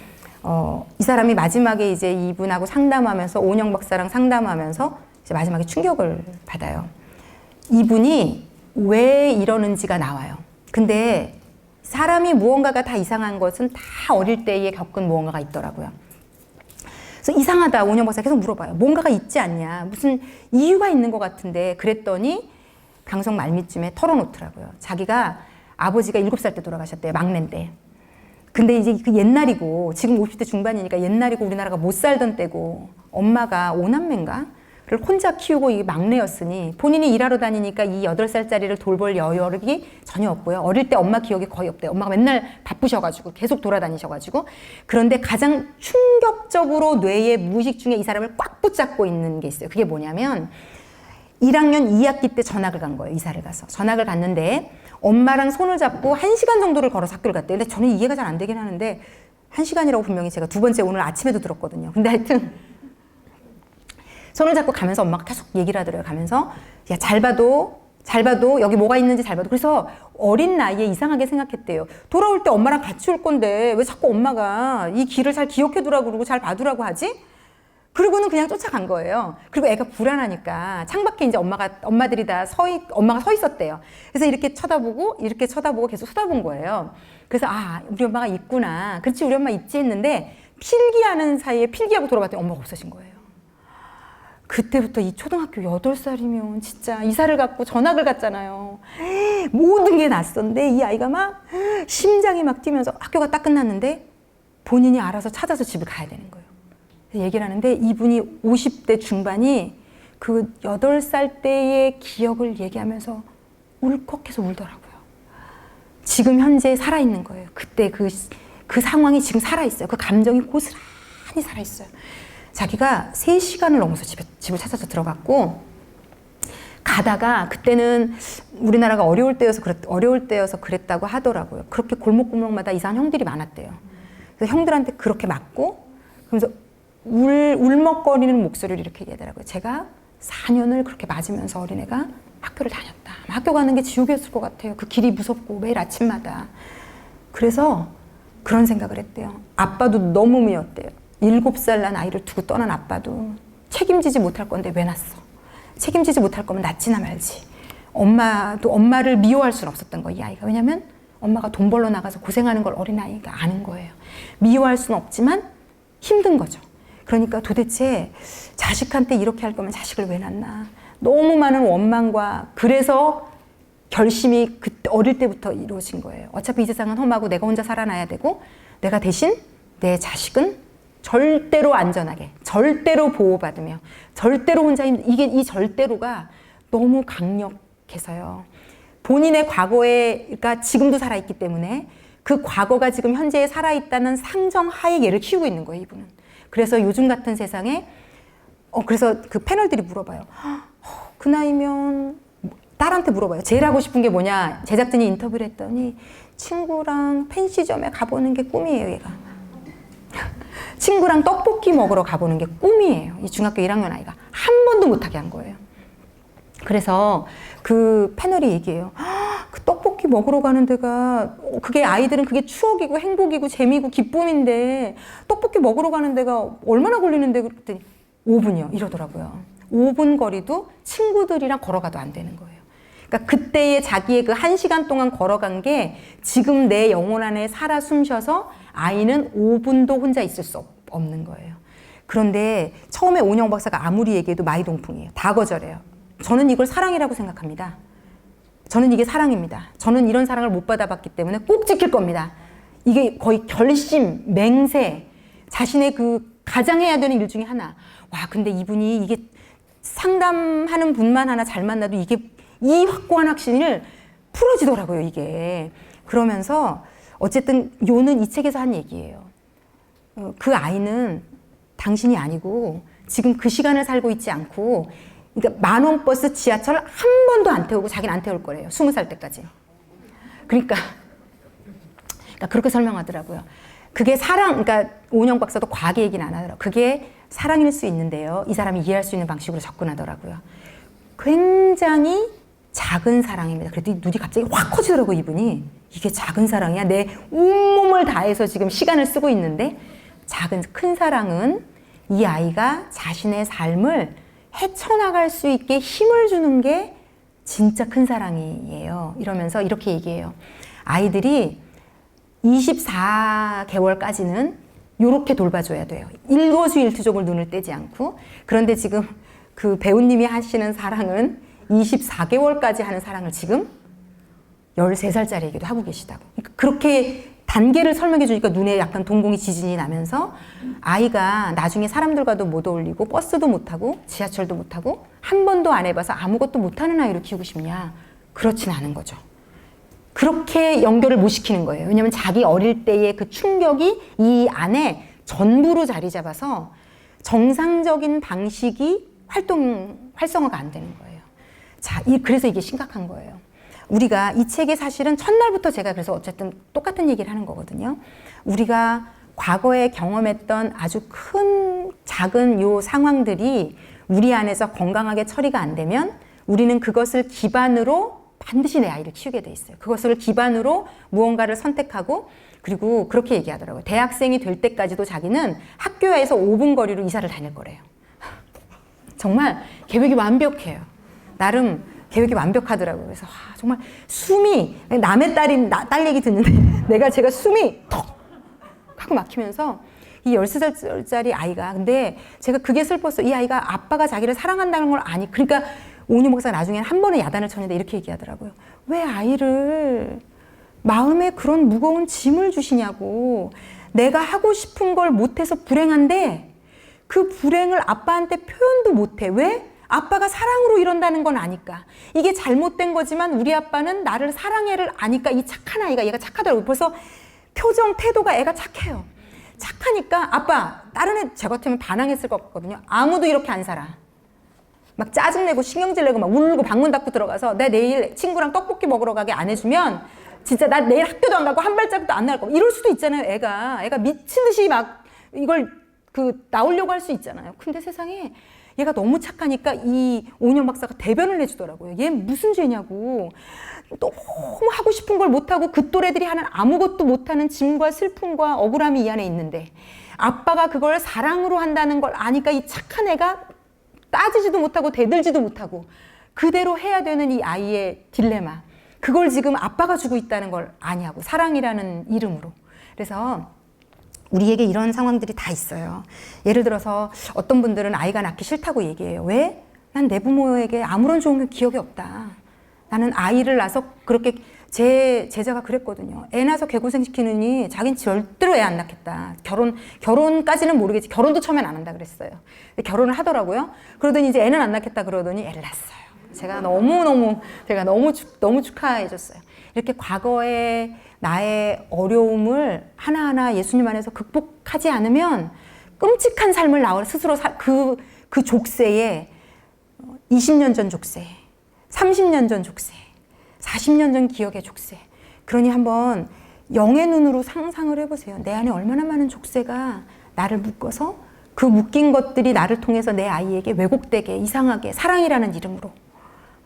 이 사람이 마지막에 이제 이분하고 상담하면서, 오은영 박사랑 상담하면서 이제 마지막에 충격을 받아요. 이분이 왜 이러는지가 나와요. 근데 사람이 무언가가 다 이상한 것은 다 어릴 때에 겪은 무언가가 있더라고요. 그래서 이상하다, 오은영 박사 계속 물어봐요. 뭔가가 있지 않냐, 무슨 이유가 있는 것 같은데. 그랬더니 방송 말미쯤에 털어놓더라고요. 자기가 아버지가 7살 때 돌아가셨대요. 막내인데. 근데 이제 그 옛날이고, 지금 50대 중반이니까 옛날이고 우리나라가 못 살던 때고, 엄마가 5남매인가? 를 혼자 키우고 이게 막내였으니 본인이 일하러 다니니까 이 8살짜리를 돌볼 여력이 전혀 없고요. 어릴 때 엄마 기억이 거의 없대요. 엄마가 맨날 바쁘셔가지고 계속 돌아다니셔가지고. 그런데 가장 충격적으로 뇌의 무의식 중에 이 사람을 꽉 붙잡고 있는 게 있어요. 그게 뭐냐면 1학년 2학기 때 전학을 간 거예요. 이사를 가서. 전학을 갔는데 엄마랑 손을 잡고 1시간 정도를 걸어서 학교를 갔대요. 근데 저는 이해가 잘 안 되긴 하는데 1시간이라고 분명히 제가 두 번째 오늘 아침에도 들었거든요. 근데 하여튼 손을 잡고 가면서 엄마가 계속 얘기를 하더래요. 가면서 야, 잘 봐도 여기 뭐가 있는지 잘 봐도. 그래서 어린 나이에 이상하게 생각했대요. 돌아올 때 엄마랑 같이 올 건데 왜 자꾸 엄마가 이 길을 잘 기억해 두라고 그러고 잘 봐두라고 하지? 그리고는 그냥 쫓아간 거예요. 그리고 애가 불안하니까 창밖에 이제 엄마들이 다 엄마가 서 있었대요. 그래서 이렇게 쳐다보고 계속 쳐다본 거예요. 그래서 우리 엄마가 있구나. 그렇지, 우리 엄마 있지 했는데 필기하는 사이에 필기하고 돌아봤더니 엄마가 없어진 거예요. 그때부터 이 초등학교 8살이면 진짜 이사를 갔고 전학을 갔잖아요. 모든 게 낯선데 이 아이가 막 심장이 막 뛰면서 학교가 딱 끝났는데 본인이 알아서 찾아서 집을 가야 되는 거예요. 그래서 얘기를 하는데 이분이 50대 중반이 그 8살 때의 기억을 얘기하면서 울컥해서 울더라고요. 지금 현재 살아있는 거예요. 그때 그 상황이 지금 살아있어요. 그 감정이 고스란히 살아있어요. 자기가 3시간을 넘어서 집을 찾아서 들어갔고, 가다가 그때는 우리나라가 어려울 때여서 그랬다고 하더라고요. 그렇게 골목골목마다 이상한 형들이 많았대요. 그래서 형들한테 그렇게 맞고, 그러면서 울먹거리는 목소리를 이렇게 얘기하더라고요. 제가 4년을 그렇게 맞으면서 어린애가 학교를 다녔다. 학교 가는 게 지옥이었을 것 같아요. 그 길이 무섭고 매일 아침마다. 그래서 그런 생각을 했대요. 아빠도 너무 미웠대요. 7살 난 아이를 두고 떠난 아빠도 책임지지 못할 건데 왜 낳았어? 책임지지 못할 거면 낳지나 말지. 엄마도 엄마를 미워할 수는 없었던 거예요, 이 아이가. 왜냐면 엄마가 돈 벌러 나가서 고생하는 걸 어린아이가 아는 거예요. 미워할 수는 없지만 힘든 거죠. 그러니까 도대체 자식한테 이렇게 할 거면 자식을 왜 낳나. 너무 많은 원망과 그래서 결심이 그때 어릴 때부터 이루어진 거예요. 어차피 이 세상은 험하고 내가 혼자 살아나야 되고 내가 대신 내 자식은 절대로 안전하게, 절대로 보호받으며, 절대로 혼자 이게 이 절대로가 너무 강력해서요. 본인의 과거에, 그러니까 지금도 살아있기 때문에 그 과거가 지금 현재에 살아있다는 상정하에 얘를 키우고 있는 거예요, 이분은. 그래서 요즘 같은 세상에, 그래서 그 패널들이 물어봐요. 그 나이면, 딸한테 물어봐요. 제일 하고 싶은 게 뭐냐? 제작진이 인터뷰를 했더니 친구랑 펜시점에 가보는 게 꿈이에요, 얘가. 친구랑 떡볶이 먹으러 가보는 게 꿈이에요. 이 중학교 1학년 아이가. 한 번도 못하게 한 거예요. 그래서 그 패널이 얘기해요. 그 떡볶이 먹으러 가는 데가, 그게 아이들은 그게 추억이고 행복이고 재미고 기쁨인데 떡볶이 먹으러 가는 데가 얼마나 걸리는데 그랬더니 5분이요 이러더라고요. 5분 거리도 친구들이랑 걸어가도 안 되는 거예요. 그러니까 그때의 자기의 그 1시간 동안 걸어간 게 지금 내 영혼 안에 살아 숨쉬어서 아이는 5분도 혼자 있을 수 없는 거예요. 그런데 처음에 오은영 박사가 아무리 얘기해도 마이동풍이에요. 다 거절해요. 저는 이걸 사랑이라고 생각합니다. 저는 이게 사랑입니다. 저는 이런 사랑을 못 받아봤기 때문에 꼭 지킬 겁니다. 이게 거의 결심, 맹세, 자신의 그 가장 해야 되는 일 중에 하나. 와, 근데 이분이 이게 상담하는 분만 하나 잘 만나도 이게 이 확고한 확신을 풀어지더라고요, 이게. 그러면서 어쨌든 요는 이 책에서 한 얘기예요. 그 아이는 당신이 아니고 지금 그 시간을 살고 있지 않고, 그러니까 만원 버스 지하철 한 번도 안 태우고 자기는 안 태울 거래요. 20살 때까지. 그러니까 그렇게 설명하더라고요. 그게 사랑, 그러니까 오은영 박사도 과하게 얘기는 안 하더라고요. 그게 사랑일 수 있는데요. 이 사람이 이해할 수 있는 방식으로 접근하더라고요. 굉장히 작은 사랑입니다. 그랬더니 눈이 갑자기 확 커지더라고요, 이분이. 이게 작은 사랑이야? 내 온몸을 다해서 지금 시간을 쓰고 있는데 큰 사랑은 이 아이가 자신의 삶을 헤쳐나갈 수 있게 힘을 주는 게 진짜 큰 사랑이에요. 이러면서 이렇게 얘기해요. 아이들이 24개월까지는 이렇게 돌봐줘야 돼요. 일거수일투족을 눈을 떼지 않고. 그런데 지금 그 배우님이 하시는 사랑은 24개월까지 하는 사랑을 지금 13살짜리에게도 하고 계시다고. 그렇게 단계를 설명해 주니까 눈에 약간 동공이 지진이 나면서 아이가 나중에 사람들과도 못 어울리고 버스도 못 타고 지하철도 못 타고 한 번도 안 해봐서 아무것도 못하는 아이를 키우고 싶냐? 그렇진 않은 거죠. 그렇게 연결을 못 시키는 거예요. 왜냐하면 자기 어릴 때의 그 충격이 이 안에 전부로 자리 잡아서 정상적인 방식이 활성화가 안 되는 거예요. 자, 그래서 이게 심각한 거예요. 우리가 이 책에 사실은 첫날부터 제가 그래서 어쨌든 똑같은 얘기를 하는 거거든요. 우리가 과거에 경험했던 아주 작은 요 상황들이 우리 안에서 건강하게 처리가 안 되면 우리는 그것을 기반으로 반드시 내 아이를 키우게 돼 있어요. 그것을 기반으로 무언가를 선택하고, 그리고 그렇게 얘기하더라고요. 대학생이 될 때까지도 자기는 학교에서 5분 거리로 이사를 다닐 거래요. 정말 계획이 완벽해요. 나름 계획이 완벽하더라고요. 그래서 정말 숨이, 남의 딸 얘기 듣는데 제가 숨이 턱 하고 막히면서 이 13살짜리 아이가, 근데 제가 그게 슬펐어요. 이 아이가 아빠가 자기를 사랑한다는 걸 아니, 그러니까 오은영 박사가 나중에는 한 번은 야단을 쳤는데 이렇게 얘기하더라고요. 왜 아이를 마음에 그런 무거운 짐을 주시냐고. 내가 하고 싶은 걸 못해서 불행한데 그 불행을 아빠한테 표현도 못해. 왜? 아빠가 사랑으로 이런다는 건 아니까. 이게 잘못된 거지만 우리 아빠는 나를 사랑해를 아니까. 이 착한 아이가, 얘가 착하더라고요. 벌써 표정, 태도가 애가 착해요. 착하니까 아빠, 다른 애 저 같으면 반항했을 것 같거든요. 아무도 이렇게 안 살아. 막 짜증내고 신경질 내고 막 울고 방문 닫고 들어가서 내 내일 친구랑 떡볶이 먹으러 가게 안 해주면 진짜 나 내일 학교도 안 가고 한 발자국도 안 나갈 거. 이럴 수도 있잖아요. 애가 미친 듯이 막 이걸 나오려고 할 수 있잖아요. 근데 세상에 얘가 너무 착하니까 이 오은영 박사가 대변을 해주더라고요. 얘 무슨 죄냐고. 너무 하고 싶은 걸 못하고 그 또래들이 하는 아무것도 못하는 짐과 슬픔과 억울함이 이 안에 있는데 아빠가 그걸 사랑으로 한다는 걸 아니까 이 착한 애가 따지지도 못하고 대들지도 못하고 그대로 해야 되는 이 아이의 딜레마, 그걸 지금 아빠가 주고 있다는 걸 아냐고, 사랑이라는 이름으로. 그래서 우리에게 이런 상황들이 다 있어요. 예를 들어서 어떤 분들은 아이가 낳기 싫다고 얘기해요. 왜? 난 내 부모에게 아무런 좋은 기억이 없다. 나는 아이를 낳아서 그렇게, 제 제자가 그랬거든요. 애 낳아서 개고생시키느니 자긴 절대로 애 안 낳겠다. 결혼까지는 모르겠지. 결혼도 처음엔 안 한다 그랬어요. 근데 결혼을 하더라고요. 그러더니 이제 애는 안 낳겠다 그러더니 애를 낳았어요. 제가 너무 축하해줬어요. 이렇게 과거의 나의 어려움을 하나하나 예수님 안에서 극복하지 않으면 끔찍한 삶을 스스로 그 족쇄에 20년 전 족쇄, 30년 전 족쇄, 40년 전 기억의 족쇄. 그러니 한번 영의 눈으로 상상을 해보세요. 내 안에 얼마나 많은 족쇄가 나를 묶어서 그 묶인 것들이 나를 통해서 내 아이에게 왜곡되게, 이상하게, 사랑이라는 이름으로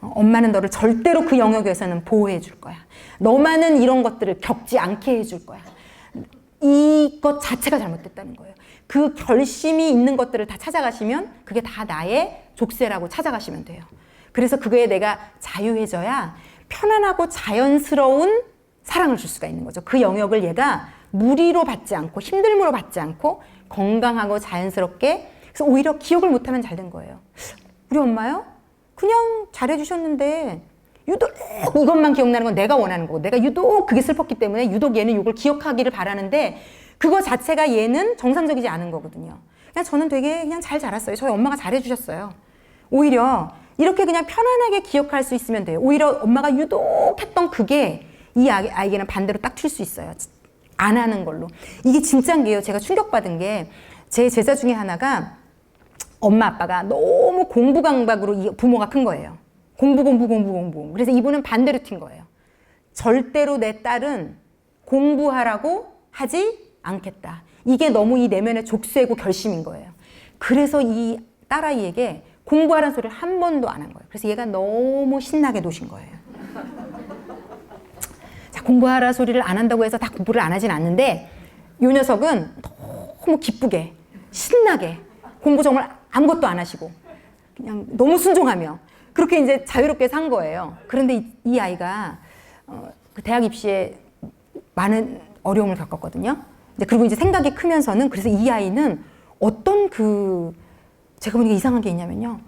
엄마는 너를 절대로 그 영역에서는 보호해 줄 거야. 너만은 이런 것들을 겪지 않게 해줄 거야. 이것 자체가 잘못됐다는 거예요. 그 결심이 있는 것들을 다 찾아가시면 그게 다 나의 족쇄라고 찾아가시면 돼요. 그래서 그거에 내가 자유해져야 편안하고 자연스러운 사랑을 줄 수가 있는 거죠. 그 영역을 얘가 무리로 받지 않고 힘듦으로 받지 않고 건강하고 자연스럽게. 그래서 오히려 기억을 못하면 잘 된 거예요. 우리 엄마요? 그냥 잘해주셨는데 유독 이것만 기억나는 건 내가 원하는 거고 내가 유독 그게 슬펐기 때문에 유독 얘는 이걸 기억하기를 바라는데 그거 자체가 얘는 정상적이지 않은 거거든요. 그냥 저는 되게 그냥 잘 자랐어요. 저희 엄마가 잘해주셨어요. 오히려 이렇게 그냥 편안하게 기억할 수 있으면 돼요. 오히려 엄마가 유독 했던 그게 이 아이에게는 반대로 딱 튈 수 있어요. 안 하는 걸로. 이게 진짜인 게요. 제가 충격받은 게 제 제자 중에 하나가 엄마 아빠가 너무 공부 강박으로 부모가 큰 거예요. 공부. 그래서 이분은 반대로 튄 거예요. 절대로 내 딸은 공부하라고 하지 않겠다. 이게 너무 이 내면의 족쇄고 결심인 거예요. 그래서 이 딸아이에게 공부하라는 소리를 한 번도 안 한 거예요. 그래서 얘가 너무 신나게 노신 거예요. 자, 공부하라 소리를 안 한다고 해서 다 공부를 안 하진 않는데 이 녀석은 너무 기쁘게 신나게 공부 정말 아무것도 안 하시고 그냥 너무 순종하며 그렇게 이제 자유롭게 산 거예요. 그런데 이 아이가 그 대학 입시에 많은 어려움을 겪었거든요. 이제 그리고 이제 생각이 크면서는 그래서 이 아이는 어떤 제가 보니까 이상한 게 있냐면요.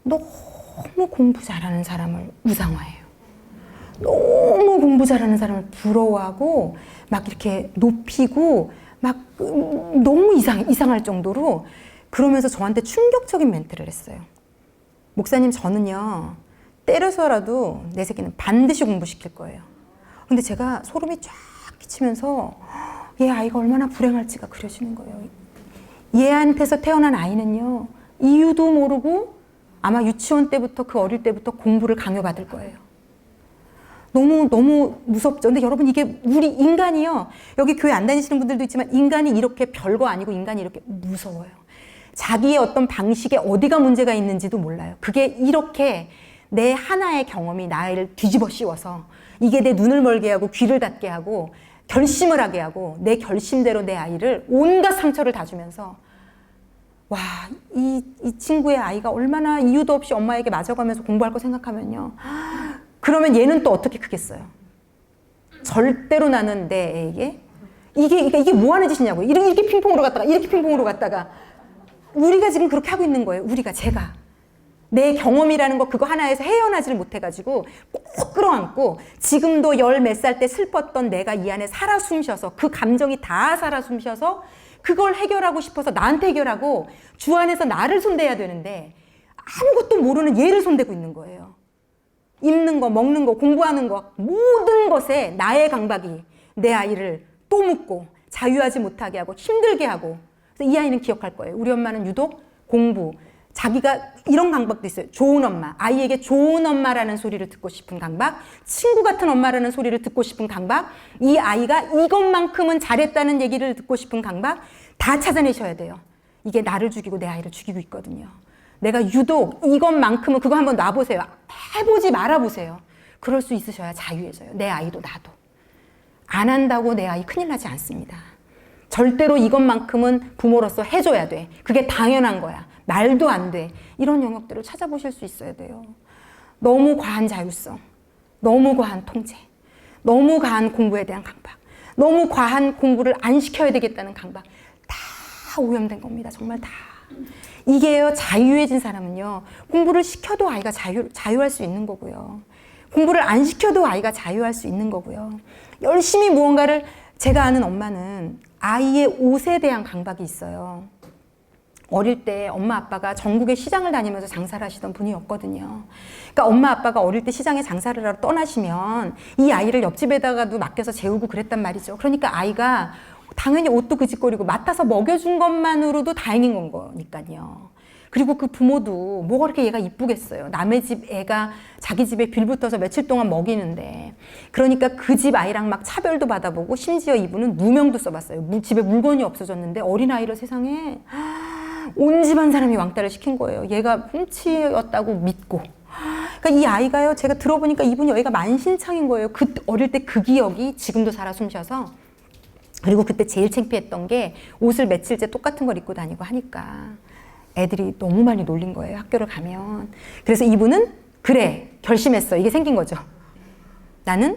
너무 공부 잘하는 사람을 우상화해요. 너무 공부 잘하는 사람을 부러워하고 막 이렇게 높이고 막 너무 이상할 정도로 그러면서 저한테 충격적인 멘트를 했어요. 목사님, 저는요 때려서라도 내 새끼는 반드시 공부시킬 거예요. 근데 제가 소름이 쫙 끼치면서 얘 아이가 얼마나 불행할지가 그려지는 거예요. 얘한테서 태어난 아이는요 이유도 모르고 아마 유치원 때부터 그 어릴 때부터 공부를 강요받을 거예요. 너무 무섭죠. 근데 여러분 이게 우리 인간이요. 여기 교회 안 다니시는 분들도 있지만 인간이 이렇게 별거 아니고 인간이 이렇게 무서워요. 자기의 어떤 방식에 어디가 문제가 있는지도 몰라요. 그게 이렇게 내 하나의 경험이 나를 뒤집어 씌워서 이게 내 눈을 멀게 하고 귀를 닫게 하고 결심을 하게 하고 내 결심대로 내 아이를 온갖 상처를 다 주면서 와, 이 친구의 아이가 얼마나 이유도 없이 엄마에게 맞아가면서 공부할 거 생각하면요. 그러면 얘는 또 어떻게 크겠어요? 절대로 나는 내 애에게 이게 뭐 하는 짓이냐고. 이렇게 핑퐁으로 갔다가 이렇게 핑퐁으로 갔다가 우리가 지금 그렇게 하고 있는 거예요. 제가 내 경험이라는 거 그거 하나에서 헤어나지를 못해가지고 꼭 끌어안고 지금도 열 몇 살 때 슬펐던 내가 이 안에 살아 숨쉬어서 그 감정이 다 살아 숨쉬어서 그걸 해결하고 싶어서 나한테 해결하고 주 안에서 나를 손대야 되는데 아무것도 모르는 얘를 손대고 있는 거예요. 입는 거, 먹는 거, 공부하는 거 모든 것에 나의 강박이 내 아이를 또 묶고 자유하지 못하게 하고 힘들게 하고. 그래서 이 아이는 기억할 거예요. 우리 엄마는 유독 공부, 자기가 이런 강박도 있어요. 좋은 엄마, 아이에게 좋은 엄마라는 소리를 듣고 싶은 강박, 친구 같은 엄마라는 소리를 듣고 싶은 강박, 이 아이가 이것만큼은 잘했다는 얘기를 듣고 싶은 강박 다 찾아내셔야 돼요. 이게 나를 죽이고 내 아이를 죽이고 있거든요. 내가 유독 이것만큼은 그거 한번 놔보세요. 해보지 말아보세요. 그럴 수 있으셔야 자유해져요. 내 아이도 나도. 안 한다고 내 아이 큰일 나지 않습니다. 절대로 이것만큼은 부모로서 해줘야 돼. 그게 당연한 거야. 말도 안 돼. 이런 영역들을 찾아보실 수 있어야 돼요. 너무 과한 자율성, 너무 과한 통제, 너무 과한 공부에 대한 강박, 너무 과한 공부를 안 시켜야 되겠다는 강박, 다 오염된 겁니다. 정말 다. 이게요, 자유해진 사람은요, 공부를 시켜도 아이가 자유할 수 있는 거고요. 공부를 안 시켜도 아이가 자유할 수 있는 거고요. 열심히 무언가를, 제가 아는 엄마는 아이의 옷에 대한 강박이 있어요. 어릴 때 엄마 아빠가 전국의 시장을 다니면서 장사를 하시던 분이었거든요. 그러니까 엄마 아빠가 어릴 때 시장에 장사를 하러 떠나시면 이 아이를 옆집에다가도 맡겨서 재우고 그랬단 말이죠. 그러니까 아이가 당연히 옷도 그짓거리고 맡아서 먹여준 것만으로도 다행인 거니까요. 그리고 그 부모도 뭐가 그렇게 얘가 이쁘겠어요. 남의 집 애가 자기 집에 빌붙어서 며칠 동안 먹이는데, 그러니까 그 집 아이랑 막 차별도 받아보고, 심지어 이분은 누명도 써봤어요. 집에 물건이 없어졌는데 어린아이를 세상에 온 집안 사람이 왕따를 시킨 거예요. 얘가 훔치였다고 믿고. 그러니까 이 아이가요, 제가 들어보니까 이분이 여기가 만신창인 거예요. 그 어릴 때 그 기억이 지금도 살아 숨쉬어서. 그리고 그때 제일 창피했던 게 옷을 며칠째 똑같은 걸 입고 다니고 하니까 애들이 너무 많이 놀린 거예요, 학교를 가면. 그래서 이분은 그래, 결심했어. 이게 생긴 거죠. 나는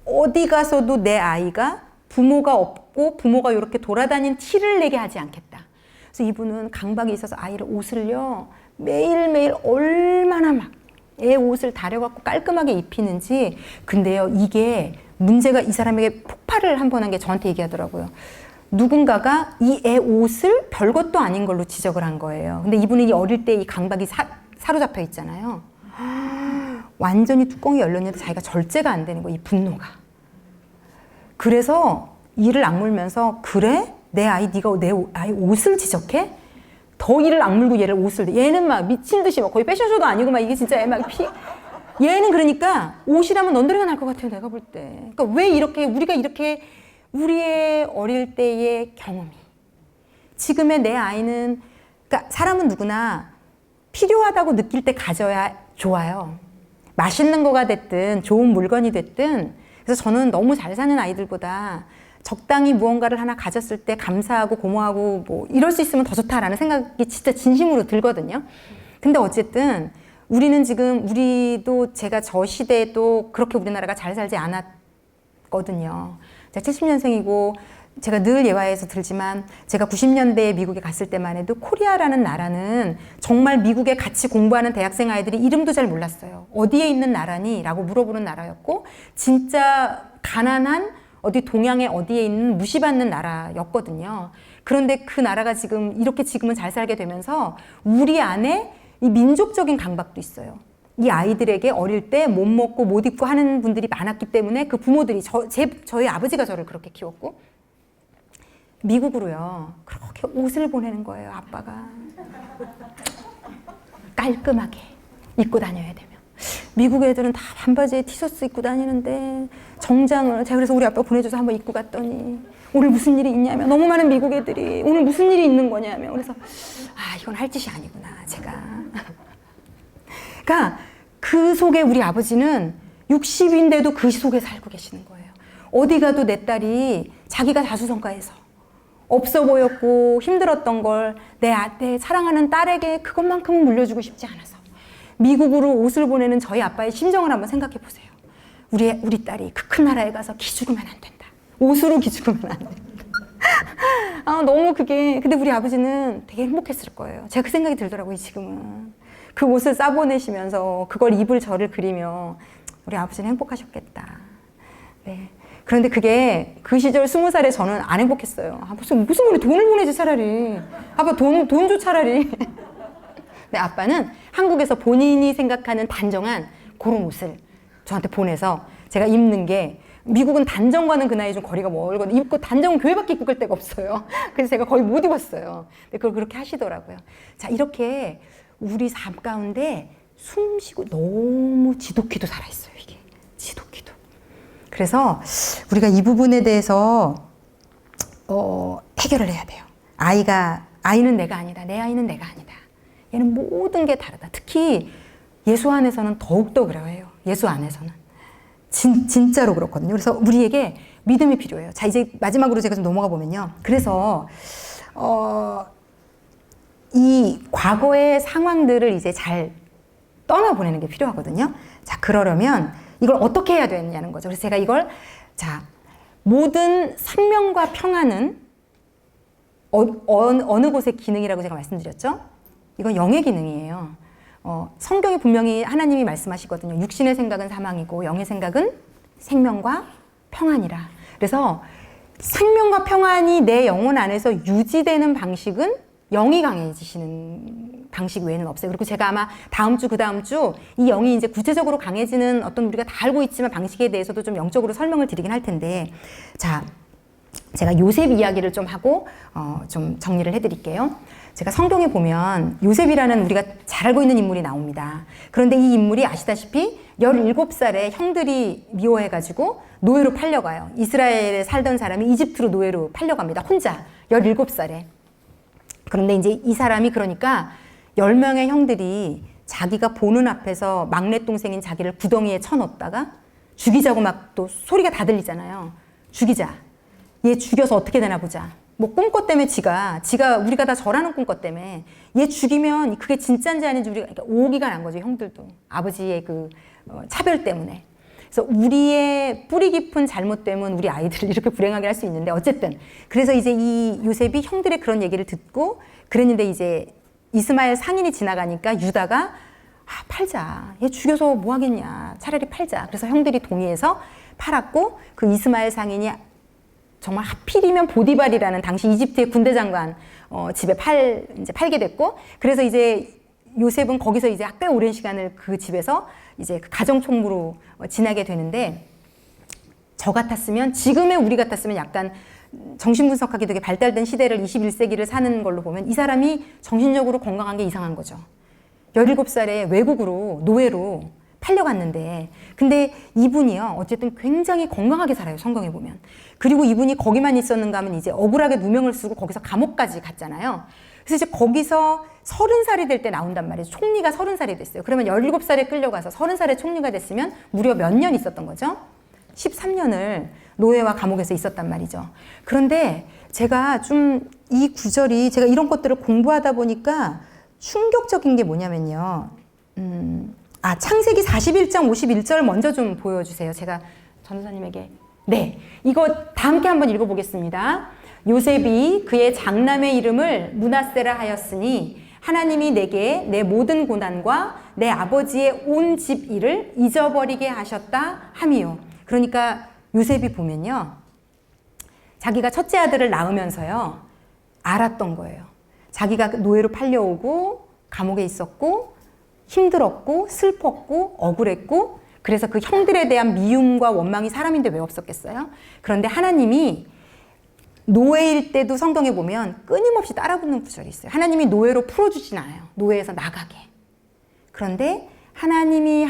어디 가서도 내 아이가 부모가 없고 부모가 이렇게 돌아다닌 티를 내게 하지 않겠다. 그래서 이분은 강박이 있어서 아이를 옷을요, 매일매일 얼마나 막 애 옷을 다려갖고 깔끔하게 입히는지. 근데요, 이게 문제가, 이 사람에게 폭발을 한 번 한 게 저한테 얘기하더라고요. 누군가가 이 애 옷을 별것도 아닌 걸로 지적을 한 거예요. 근데 이분이 어릴 때 이 강박이 사로잡혀 있잖아요. 완전히 뚜껑이 열렸는데 자기가 절제가 안 되는 거예요, 이 분노가. 그래서 이를 악물면서, 그래? 내 아이, 네가 내 아이 옷을 지적해? 더 이를 악물고 얘를 옷을, 얘는 막 미친 듯이 막 거의 패션쇼도 아니고 막 이게 진짜 애 막 얘는 그러니까 옷이라면 넌더리가 날 것 같아요, 내가 볼 때. 그러니까 왜 이렇게 우리가 이렇게 우리의 어릴 때의 경험이, 지금의 내 아이는, 그러니까 사람은 누구나 필요하다고 느낄 때 가져야 좋아요. 맛있는 거가 됐든 좋은 물건이 됐든. 그래서 저는 너무 잘 사는 아이들보다 적당히 무언가를 하나 가졌을 때 감사하고 고마워하고 뭐 이럴 수 있으면 더 좋다라는 생각이 진짜 진심으로 들거든요. 근데 어쨌든 우리는 지금, 우리도 제가 저 시대에도 그렇게 우리나라가 잘 살지 않았거든요. 제가 70년생이고 제가 늘 예화에서 들지만, 제가 90년대에 미국에 갔을 때만 해도 코리아라는 나라는 정말 미국에 같이 공부하는 대학생 아이들이 이름도 잘 몰랐어요. 어디에 있는 나라니? 라고 물어보는 나라였고, 진짜 가난한 어디 동양의 어디에 있는 무시받는 나라였거든요. 그런데 그 나라가 지금 이렇게 지금은 잘 살게 되면서 우리 안에 이 민족적인 강박도 있어요. 이 아이들에게 어릴 때 못 먹고 못 입고 하는 분들이 많았기 때문에, 그 부모들이, 저희 아버지가 저를 그렇게 키웠고, 미국으로요, 그렇게 옷을 보내는 거예요, 아빠가. 깔끔하게 입고 다녀야 되면. 미국 애들은 다 반바지에 티셔츠 입고 다니는데, 정장을, 제가 그래서 우리 아빠가 보내줘서 한번 입고 갔더니, 오늘 무슨 일이 있냐면, 너무 많은 미국 애들이 오늘 무슨 일이 있는 거냐면, 그래서 이건 할 짓이 아니구나, 제가. 그러니까 그 속에 우리 아버지는 60인데도 그 속에 살고 계시는 거예요. 어디 가도 내 딸이 자기가 자수성가해서 없어 보였고 힘들었던 걸 내 사랑하는 딸에게 그것만큼은 물려주고 싶지 않아서 미국으로 옷을 보내는 저희 아빠의 심정을 한번 생각해 보세요. 우리 딸이 그 큰 나라에 가서 기죽으면 안 된다. 옷으로 기죽으면 안 된다. 너무 그게, 근데 우리 아버지는 되게 행복했을 거예요. 제가 그 생각이 들더라고요, 지금은. 그 옷을 싸보내시면서 그걸 입을 저를 그리며 우리 아버지는 행복하셨겠다. 네. 그런데 그게 그 시절 20살에 저는 안 행복했어요. 무슨 우리 돈을 보내지 차라리. 아빠 돈 줘 차라리. 근데 아빠는 한국에서 본인이 생각하는 단정한 그런 옷을 저한테 보내서 제가 입는 게, 미국은 단정과는 그 나이에 좀 거리가 멀거든요. 입고 단정은 교회밖에 입고 갈 데가 없어요. 그래서 제가 거의 못 입었어요. 근데 그걸 그렇게 하시더라고요. 자, 이렇게 우리 삶 가운데 숨 쉬고 너무 지독히도 살아있어요, 이게. 지독히도. 그래서 우리가 이 부분에 대해서 해결을 해야 돼요. 아이는 내가 아니다. 내 아이는 내가 아니다. 얘는 모든 게 다르다. 특히 예수 안에서는 더욱더 그래요. 예수 안에서는. 진짜로 그렇거든요. 그래서 우리에게 믿음이 필요해요. 자, 이제 마지막으로 제가 좀 넘어가 보면요. 그래서, 이 과거의 상황들을 이제 잘 떠나보내는 게 필요하거든요. 자, 그러려면 이걸 어떻게 해야 되느냐는 거죠. 그래서 제가 이걸, 자, 모든 생명과 평안은 어느 곳의 기능이라고 제가 말씀드렸죠? 이건 영의 기능이에요. 성경이 분명히 하나님이 말씀하시거든요. 육신의 생각은 사망이고 영의 생각은 생명과 평안이라. 그래서 생명과 평안이 내 영혼 안에서 유지되는 방식은 영이 강해지시는 방식 외에는 없어요. 그리고 제가 아마 다음 주, 그 다음 주 이 영이 이제 구체적으로 강해지는 어떤 우리가 다 알고 있지만 방식에 대해서도 좀 영적으로 설명을 드리긴 할 텐데, 자, 제가 요셉 이야기를 좀 하고 좀 정리를 해드릴게요. 제가 성경에 보면 요셉이라는 우리가 잘 알고 있는 인물이 나옵니다. 그런데 이 인물이 아시다시피 17살에 형들이 미워해가지고 노예로 팔려가요. 이스라엘에 살던 사람이 이집트로 노예로 팔려갑니다. 혼자 17살에. 그런데 이제 이 사람이 그러니까 10명의 형들이 자기가 보는 앞에서 막내 동생인 자기를 구덩이에 쳐넣었다가 죽이자고 막 또 소리가 다 들리잖아요. 죽이자. 얘 죽여서 어떻게 되나 보자. 뭐 꿈꿔 때문에 지가 우리가 다 절하는 꿈꿔 때문에 얘 죽이면 그게 진짜인지 아닌지 우리가 그러니까 오기가 난 거죠. 형들도 아버지의 그 차별 때문에. 그래서 우리의 뿌리 깊은 잘못 때문에 우리 아이들을 이렇게 불행하게 할 수 있는데 어쨌든 그래서 이제 이 요셉이 형들의 그런 얘기를 듣고 그랬는데 이제 이스마엘 상인이 지나가니까 유다가 팔자. 얘 죽여서 뭐 하겠냐. 차라리 팔자. 그래서 형들이 동의해서 팔았고 그 이스마엘 상인이 정말 하필이면 보디발이라는 당시 이집트의 군대 장관 집에 이제 팔게 됐고 그래서 이제 요셉은 거기서 이제 꽤 오랜 시간을 그 집에서 이제 그 가정 총무로 지나게 되는데 저 같았으면 지금의 우리 같았으면 약간 정신분석하기 되게 발달된 시대를 21세기를 사는 걸로 보면 이 사람이 정신적으로 건강한 게 이상한 거죠. 17살에 외국으로 노예로 팔려갔는데 근데 이분이요 어쨌든 굉장히 건강하게 살아요. 성경에 보면. 그리고 이분이 거기만 있었는가 하면 이제 억울하게 누명을 쓰고 거기서 감옥까지 갔잖아요. 그래서 이제 거기서 30살이 될 때 나온단 말이에요. 총리가 30살이 됐어요. 그러면 17살에 끌려가서 30살에 총리가 됐으면 무려 몇 년 있었던 거죠? 13년을 노예와 감옥에서 있었단 말이죠. 그런데 제가 좀 이 구절이 제가 이런 것들을 공부하다 보니까 충격적인 게 뭐냐면요. 창세기 41장 51절 먼저 좀 보여주세요. 제가 전도사님에게. 네, 이거 다 함께 한번 읽어보겠습니다. 요셉이 그의 장남의 이름을 므낫세라 하였으니 하나님이 내게 내 모든 고난과 내 아버지의 온 집 일을 잊어버리게 하셨다 함이요. 그러니까 요셉이 보면요. 자기가 첫째 아들을 낳으면서요. 알았던 거예요. 자기가 노예로 팔려오고 감옥에 있었고 힘들었고 슬펐고 억울했고 그래서 그 형들에 대한 미움과 원망이 사람인데 왜 없었겠어요? 그런데 하나님이 노예일 때도 성경에 보면 끊임없이 따라붙는 구절이 있어요. 하나님이 노예로 풀어주진 않아요. 노예에서 나가게. 그런데 하나님이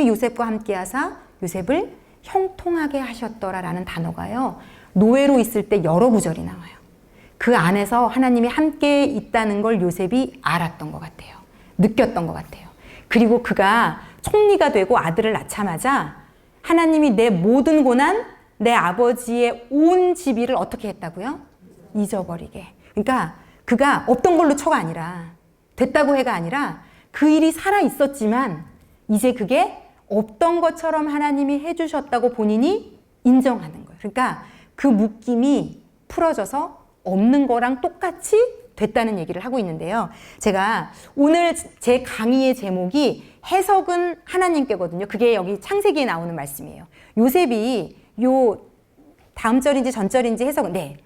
요셉과 함께 하사 요셉을 형통하게 하셨더라라는 단어가요. 노예로 있을 때 여러 구절이 나와요. 그 안에서 하나님이 함께 있다는 걸 요셉이 알았던 것 같아요. 느꼈던 것 같아요. 그리고 그가 총리가 되고 아들을 낳자마자 하나님이 내 모든 고난, 내 아버지의 온 집일을 어떻게 했다고요? 잊어버리게. 그러니까 그가 없던 걸로 쳐가 아니라 됐다고 해가 아니라 그 일이 살아 있었지만 이제 그게 없던 것처럼 하나님이 해주셨다고 본인이 인정하는 거예요. 그러니까 그 묶임이 풀어져서 없는 거랑 똑같이 됐다는 얘기를 하고 있는데요. 제가 오늘 제 강의의 제목이 해석은 하나님께거든요. 그게 여기 창세기에 나오는 말씀이에요. 요셉이 다음 절인지 전절인지 해석은 네.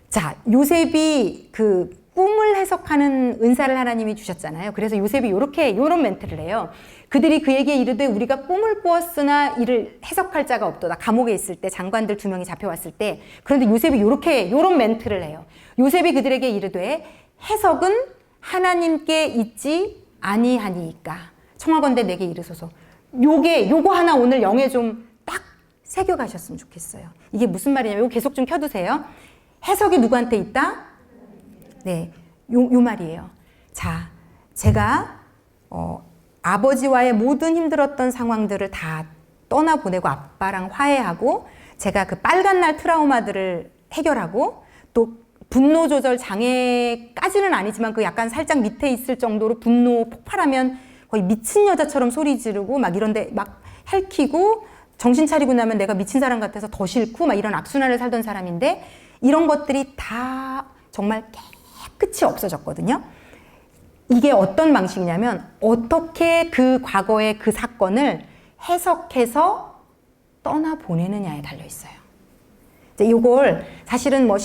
자, 요셉이 그 꿈을 해석하는 은사를 하나님이 주셨잖아요. 그래서 요셉이 요런 멘트를 해요. 그들이 그에게 이르되 우리가 꿈을 꾸었으나 이를 해석할 자가 없도다. 감옥에 있을 때 장관들 2명이 잡혀왔을 때. 그런데 요셉이 요런 멘트를 해요. 요셉이 그들에게 이르되 해석은 하나님께 있지 아니하니이까. 청하건대 내게 이르소서. 요거 하나 오늘 영에 좀 딱 새겨가셨으면 좋겠어요. 이게 무슨 말이냐면 이거 계속 좀 켜두세요. 해석이 누구한테 있다? 네, 요 말이에요. 자, 제가 아버지와의 모든 힘들었던 상황들을 다 떠나보내고 아빠랑 화해하고 제가 그 빨간 날 트라우마들을 해결하고 또 분노 조절 장애까지는 아니지만 그 약간 살짝 밑에 있을 정도로 분노 폭발하면 거의 미친 여자처럼 소리 지르고 막 이런데 막 핥히고 정신 차리고 나면 내가 미친 사람 같아서 더 싫고 막 이런 악순환을 살던 사람인데 이런 것들이 다 정말 깨끗이 없어졌거든요. 이게 어떤 방식이냐면 어떻게 그 과거의 그 사건을 해석해서 떠나보내느냐에 달려있어요. 이걸 사실은 뭐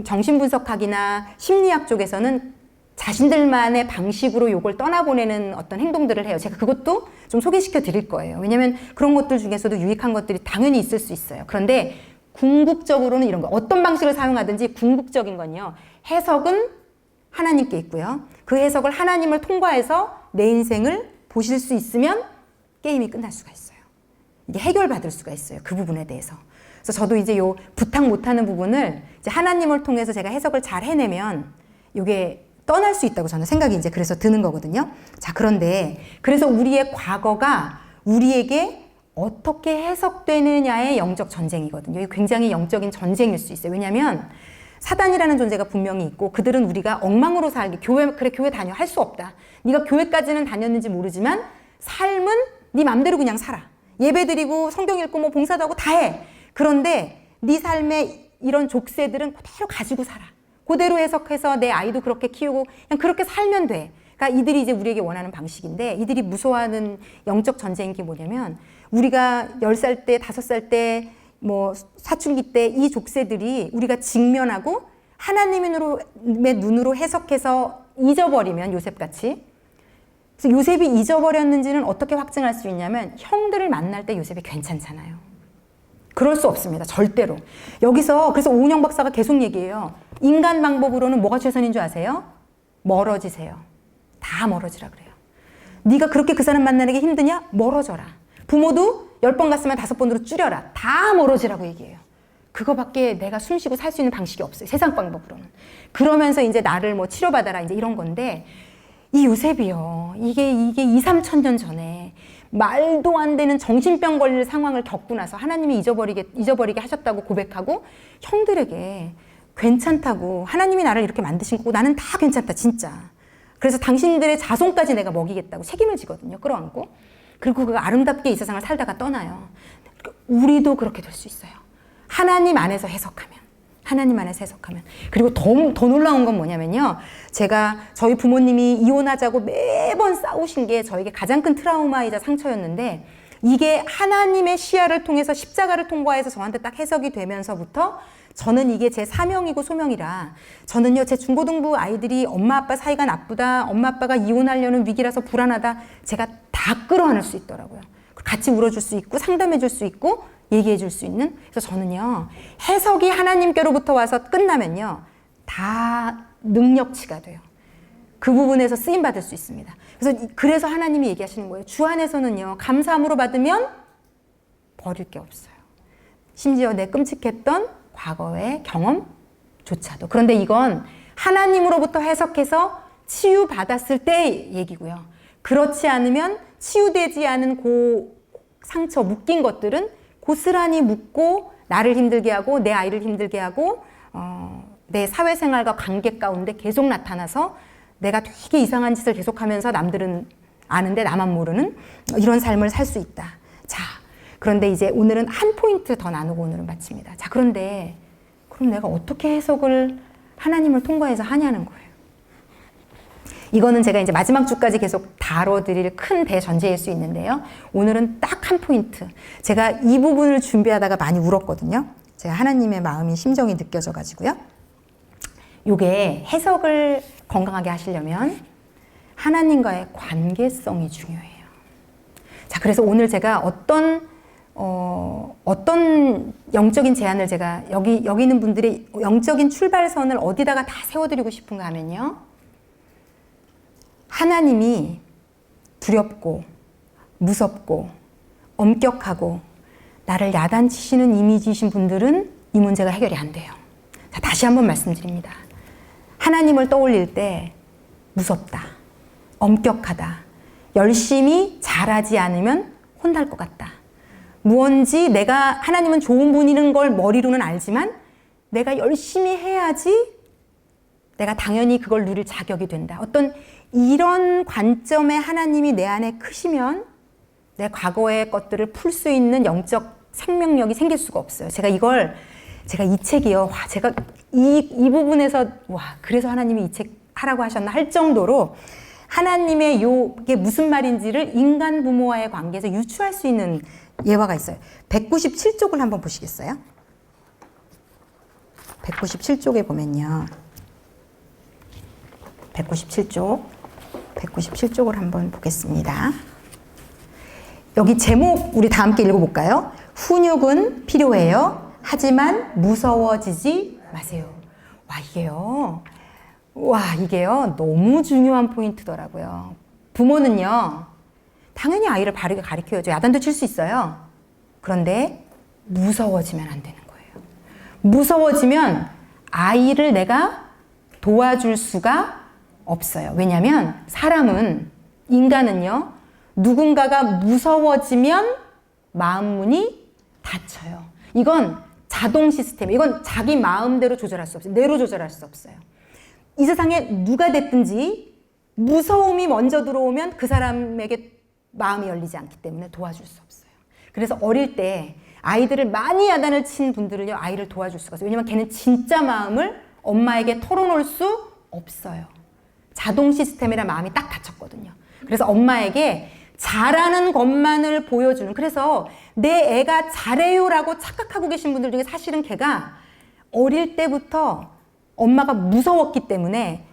정신분석학이나 심리학 쪽에서는 자신들만의 방식으로 이걸 떠나보내는 어떤 행동들을 해요. 제가 그것도 좀 소개시켜 드릴 거예요. 왜냐하면 그런 것들 중에서도 유익한 것들이 당연히 있을 수 있어요. 그런데 궁극적으로는 이런 거 어떤 방식을 사용하든지 궁극적인 건요. 해석은 하나님께 있고요. 그 해석을 하나님을 통과해서 내 인생을 보실 수 있으면 게임이 끝날 수가 있어요. 이게 해결받을 수가 있어요. 그 부분에 대해서. 그래서 저도 이제 요 부탁 못하는 부분을 이제 하나님을 통해서 제가 해석을 잘 해내면 이게 떠날 수 있다고 저는 생각이 이제 그래서 드는 거거든요. 자, 그런데 그래서 우리의 과거가 우리에게 어떻게 해석되느냐의 영적 전쟁이거든요. 이게 굉장히 영적인 전쟁일 수 있어요. 왜냐하면 사단이라는 존재가 분명히 있고 그들은 우리가 엉망으로 살게 그래 교회 다녀 할 수 없다. 네가 교회까지는 다녔는지 모르지만 삶은 네 맘대로 그냥 살아. 예배드리고 성경 읽고 뭐 봉사도 하고 다 해. 그런데 네 삶의 이런 족쇄들은 그대로 가지고 살아. 그대로 해석해서 내 아이도 그렇게 키우고 그냥 그렇게 살면 돼. 그러니까 이들이 이제 우리에게 원하는 방식인데 이들이 무서워하는 영적 전쟁인 게 뭐냐면 우리가 10살 때, 5살 때, 뭐 사춘기 때 이 족쇄들이 우리가 직면하고 하나님의 눈으로 해석해서 잊어버리면 요셉같이 그래서 요셉이 잊어버렸는지는 어떻게 확증할 수 있냐면 형들을 만날 때 요셉이 괜찮잖아요. 그럴 수 없습니다. 절대로. 여기서 그래서 오은영 박사가 계속 얘기해요. 인간 방법으로는 뭐가 최선인 줄 아세요? 멀어지세요. 다 멀어지라 그래요. 네가 그렇게 그 사람 만나는 게 힘드냐? 멀어져라. 부모도 10번 갔으면 5번으로 줄여라. 다 멀어지라고 얘기해요. 그거밖에 내가 숨쉬고 살 수 있는 방식이 없어요. 세상 방법으로는. 그러면서 이제 나를 뭐 치료받아라 이제 이런 건데 이 요셉이요. 이게 2, 3천 년 전에 말도 안 되는 정신병 걸릴 상황을 겪고 나서 하나님이 잊어버리게 하셨다고 고백하고 형들에게 괜찮다고 하나님이 나를 이렇게 만드신 거고 나는 다 괜찮다 진짜. 그래서 당신들의 자손까지 내가 먹이겠다고 책임을 지거든요. 끌어안고. 그리고 그 아름답게 이 세상을 살다가 떠나요. 우리도 그렇게 될 수 있어요. 하나님 안에서 해석하면. 하나님 안에서 해석하면. 그리고 더 놀라운 건 뭐냐면요. 저희 부모님이 이혼하자고 매번 싸우신 게 저에게 가장 큰 트라우마이자 상처였는데 이게 하나님의 시야를 통해서 십자가를 통과해서 저한테 딱 해석이 되면서부터 저는 이게 제 사명이고 소명이라 저는요 제 중고등부 아이들이 엄마 아빠 사이가 나쁘다 엄마 아빠가 이혼하려는 위기라서 불안하다 제가 다 끌어안을 수 있더라고요. 같이 울어줄 수 있고 상담해줄 수 있고 얘기해줄 수 있는 그래서 저는요 해석이 하나님께로부터 와서 끝나면요 다 능력치가 돼요. 그 부분에서 쓰임받을 수 있습니다. 그래서 하나님이 얘기하시는 거예요. 주 안에서는요 감사함으로 받으면 버릴 게 없어요. 심지어 내 끔찍했던 과거의 경험조차도. 그런데 이건 하나님으로부터 해석해서 치유받았을 때 얘기고요. 그렇지 않으면 치유되지 않은 그 상처, 묶인 것들은 고스란히 묶고 나를 힘들게 하고 내 아이를 힘들게 하고 내 사회생활과 관계 가운데 계속 나타나서 내가 되게 이상한 짓을 계속하면서 남들은 아는데 나만 모르는 이런 삶을 살 수 있다. 자, 그런데 이제 오늘은 한 포인트 더 나누고 오늘은 마칩니다. 자, 그런데 그럼 내가 어떻게 해석을 하나님을 통과해서 하냐는 거예요. 이거는 제가 이제 마지막 주까지 계속 다뤄드릴 큰 대전제일 수 있는데요. 오늘은 딱 한 포인트. 제가 이 부분을 준비하다가 많이 울었거든요. 제가 하나님의 마음이 심정이 느껴져가지고요. 요게 해석을 건강하게 하시려면 하나님과의 관계성이 중요해요. 자, 그래서 오늘 제가 어떤 영적인 제안을 제가 여기 있는 분들의 영적인 출발선을 어디다가 다 세워드리고 싶은가 하면요. 하나님이 두렵고 무섭고 엄격하고 나를 야단치시는 이미지이신 분들은 이 문제가 해결이 안 돼요. 자, 다시 한번 말씀드립니다. 하나님을 떠올릴 때 무섭다, 엄격하다, 열심히 잘하지 않으면 혼날 것 같다. 무언지 내가 하나님은 좋은 분이라는 걸 머리로는 알지만 내가 열심히 해야지 내가 당연히 그걸 누릴 자격이 된다. 어떤 이런 관점에 하나님이 내 안에 크시면 내 과거의 것들을 풀 수 있는 영적 생명력이 생길 수가 없어요. 제가 이 책이요. 제가 이 부분에서 그래서 하나님이 이 책 하라고 하셨나 할 정도로 하나님의 이게 무슨 말인지를 인간 부모와의 관계에서 유추할 수 있는 예화가 있어요. 197쪽을 한번 보시겠어요? 197쪽에 보면요. 197쪽을 한번 보겠습니다. 여기 제목 우리 다 함께 읽어볼까요? 훈육은 필요해요. 하지만 무서워지지 마세요. 이게요 너무 중요한 포인트더라고요. 부모는요 당연히 아이를 바르게 가르쳐야죠. 야단도 칠 수 있어요. 그런데 무서워지면 안 되는 거예요. 무서워지면 아이를 내가 도와줄 수가 없어요. 왜냐하면 인간은요 누군가가 무서워지면 마음문이 닫혀요. 이건 자동 시스템, 이건 자기 마음대로 조절할 수 없어요. 뇌로 조절할 수 없어요. 이 세상에 누가 됐든지 무서움이 먼저 들어오면 그 사람에게 마음이 열리지 않기 때문에 도와줄 수 없어요. 그래서 어릴 때 아이들을 많이 야단을 친 분들은요 아이를 도와줄 수가 없어요. 왜냐면 걔는 진짜 마음을 엄마에게 털어놓을 수 없어요. 자동 시스템이라 마음이 딱 닫혔거든요. 그래서 엄마에게 잘하는 것만을 보여주는, 그래서 내 애가 잘해요라고 착각하고 계신 분들 중에 사실은 걔가 어릴 때부터 엄마가 무서웠기 때문에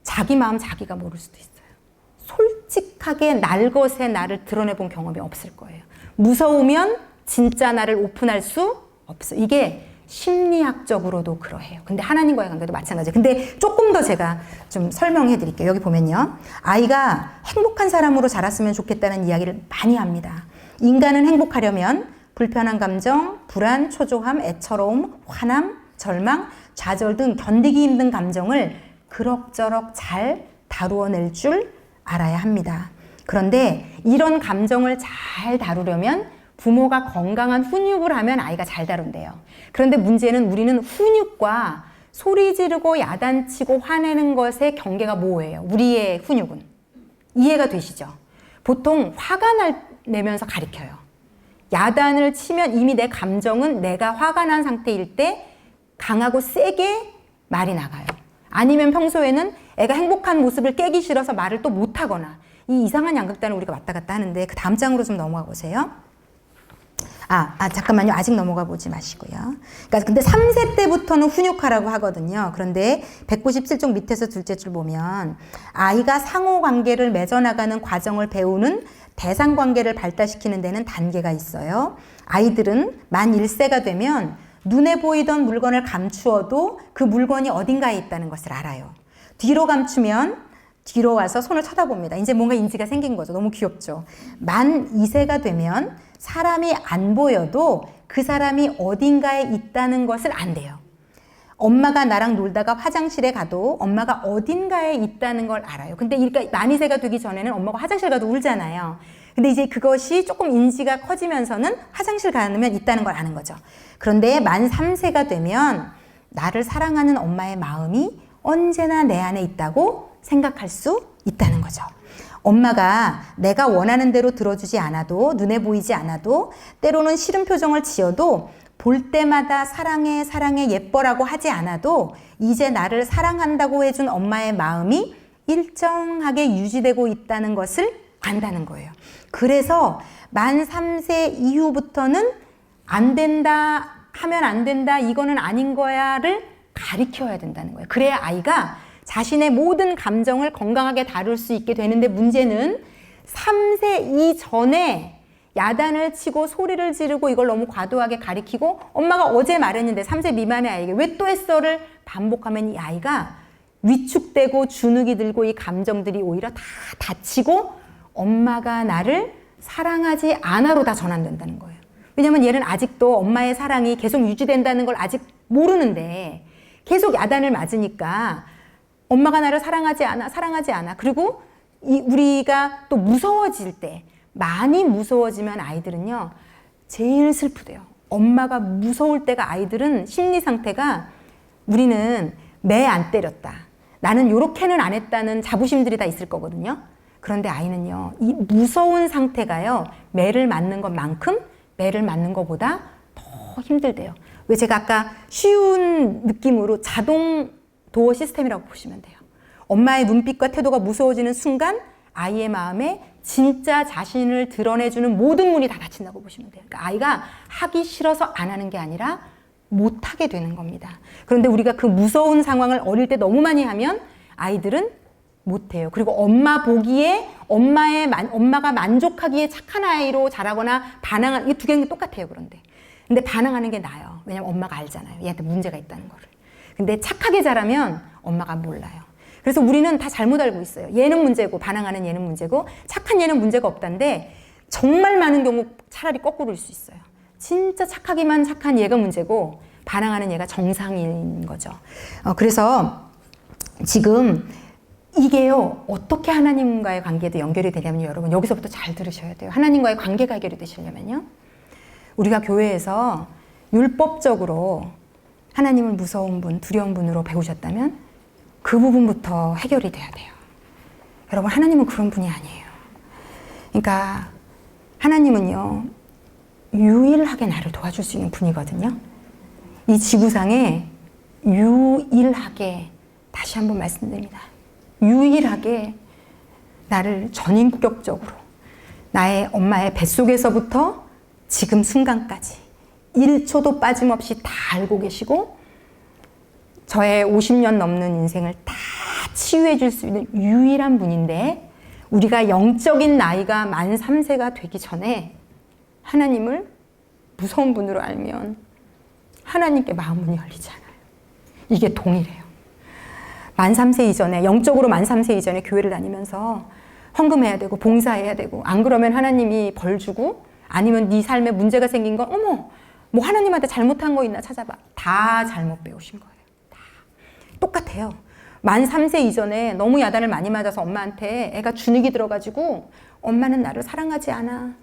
자기 마음 자기가 모를 수도 있어요. 솔직하게 날것의 나를 드러내본 경험이 없을 거예요. 무서우면 진짜 나를 오픈할 수 없어요. 이게 심리학적으로도 그러해요. 근데 하나님과의 관계도 마찬가지예요. 근데 조금 더 제가 좀 설명해 드릴게요. 여기 보면요. 아이가 행복한 사람으로 자랐으면 좋겠다는 이야기를 많이 합니다. 인간은 행복하려면 불편한 감정, 불안, 초조함, 애처로움, 화남, 절망, 좌절 등 견디기 힘든 감정을 그럭저럭 잘 다루어낼 줄 알아야 합니다. 그런데 이런 감정을 잘 다루려면 부모가 건강한 훈육을 하면 아이가 잘 다룬대요. 그런데 문제는 우리는 훈육과 소리 지르고 야단치고 화내는 것의 경계가 뭐예요? 우리의 훈육은. 이해가 되시죠? 보통 화가 내면서 가르쳐요. 야단을 치면 이미 내 감정은 내가 화가 난 상태일 때 강하고 세게 말이 나가요. 아니면 평소에는 애가 행복한 모습을 깨기 싫어서 말을 또 못하거나, 이 이상한 양극단을 우리가 왔다 갔다 하는데 그 다음 장으로 좀 넘어가 보세요. 잠깐만요. 아직 넘어가 보지 마시고요. 그러니까 근데 3세 때부터는 훈육하라고 하거든요. 그런데 197쪽 밑에서 둘째 줄 보면 아이가 상호관계를 맺어나가는 과정을 배우는 대상관계를 발달시키는 데는 단계가 있어요. 아이들은 만 1세가 되면 눈에 보이던 물건을 감추어도 그 물건이 어딘가에 있다는 것을 알아요. 뒤로 감추면 뒤로 와서 손을 쳐다봅니다. 이제 뭔가 인지가 생긴 거죠. 너무 귀엽죠. 만 2세가 되면 사람이 안 보여도 그 사람이 어딘가에 있다는 것을 안대요. 엄마가 나랑 놀다가 화장실에 가도 엄마가 어딘가에 있다는 걸 알아요. 근데 그러니까 만 2세가 되기 전에는 엄마가 화장실 가도 울잖아요. 근데 이제 그것이 조금 인지가 커지면서는 화장실 가면 있다는 걸 아는 거죠. 그런데 만 3세가 되면 나를 사랑하는 엄마의 마음이 언제나 내 안에 있다고 생각할 수 있다는 거죠. 엄마가 내가 원하는 대로 들어주지 않아도, 눈에 보이지 않아도, 때로는 싫은 표정을 지어도, 볼 때마다 사랑해 사랑해 예뻐라고 하지 않아도 이제 나를 사랑한다고 해준 엄마의 마음이 일정하게 유지되고 있다는 것을 안다는 거예요. 그래서 만 3세 이후부터는 안 된다, 하면 안 된다, 이거는 아닌 거야를 가르쳐야 된다는 거예요. 그래야 아이가 자신의 모든 감정을 건강하게 다룰 수 있게 되는데, 문제는 3세 이전에 야단을 치고 소리를 지르고 이걸 너무 과도하게 가리키고, 엄마가 어제 말했는데 3세 미만의 아이에게 왜 또 했어를 반복하면 이 아이가 위축되고 주눅이 들고 이 감정들이 오히려 다 다치고 엄마가 나를 사랑하지 않아로 다 전환된다는 거예요. 왜냐면 얘는 아직도 엄마의 사랑이 계속 유지된다는 걸 아직 모르는데 계속 야단을 맞으니까 엄마가 나를 사랑하지 않아, 사랑하지 않아. 그리고 우리가 또 무서워질 때, 많이 무서워지면 아이들은요, 제일 슬프대요. 엄마가 무서울 때가 아이들은 심리 상태가 우리는 매 안 때렸다. 나는 요렇게는 안 했다는 자부심들이 다 있을 거거든요. 그런데 아이는요, 이 무서운 상태가요, 매를 맞는 것만큼 매를 맞는 것보다 더 힘들대요. 왜 제가 아까 쉬운 느낌으로 자동 도어 시스템이라고 보시면 돼요. 엄마의 눈빛과 태도가 무서워지는 순간 아이의 마음에 진짜 자신을 드러내주는 모든 문이 다 닫힌다고 보시면 돼요. 그러니까 아이가 하기 싫어서 안 하는 게 아니라 못하게 되는 겁니다. 그런데 우리가 그 무서운 상황을 어릴 때 너무 많이 하면 아이들은 못해요. 그리고 엄마 보기에 엄마가 만족하기에 착한 아이로 자라거나 반항하는, 이 두 개는 똑같아요. 그런데 근데 반항하는 게 나아요. 왜냐면 엄마가 알잖아요. 얘한테 문제가 있다는 거를. 근데 착하게 자라면 엄마가 몰라요. 그래서 우리는 다 잘못 알고 있어요. 얘는 문제고 반항하는 얘는 문제고 착한 얘는 문제가 없다는데 정말 많은 경우 차라리 거꾸로일 수 있어요. 진짜 착하기만 착한 얘가 문제고 반항하는 얘가 정상인 거죠. 그래서 지금 이게요, 어떻게 하나님과의 관계도 연결이 되냐면 여러분 여기서부터 잘 들으셔야 돼요. 하나님과의 관계가 해결이 되시려면요, 우리가 교회에서 율법적으로 하나님을 무서운 분, 두려운 분으로 배우셨다면 그 부분부터 해결이 돼야 돼요. 여러분, 하나님은 그런 분이 아니에요. 그러니까 하나님은요, 유일하게 나를 도와줄 수 있는 분이거든요. 이 지구상에 유일하게, 다시 한번 말씀드립니다, 유일하게 나를 전인격적으로 나의 엄마의 뱃속에서부터 지금 순간까지 1초도 빠짐없이 다 알고 계시고 저의 50년 넘는 인생을 다 치유해 줄 수 있는 유일한 분인데, 우리가 영적인 나이가 만 3세가 되기 전에 하나님을 무서운 분으로 알면 하나님께 마음문이 열리지 않아요. 이게 동일해요. 만 3세 이전에, 영적으로 만 3세 이전에 교회를 다니면서 헌금해야 되고 봉사해야 되고, 안 그러면 하나님이 벌 주고, 아니면 네 삶에 문제가 생긴 건 어머 뭐 하나님한테 잘못한 거 있나 찾아봐. 다 잘못 배우신 거예요. 다 똑같아요. 만 3세 이전에 너무 야단을 많이 맞아서 엄마한테 애가 주눅이 들어가지고 엄마는 나를 사랑하지 않아,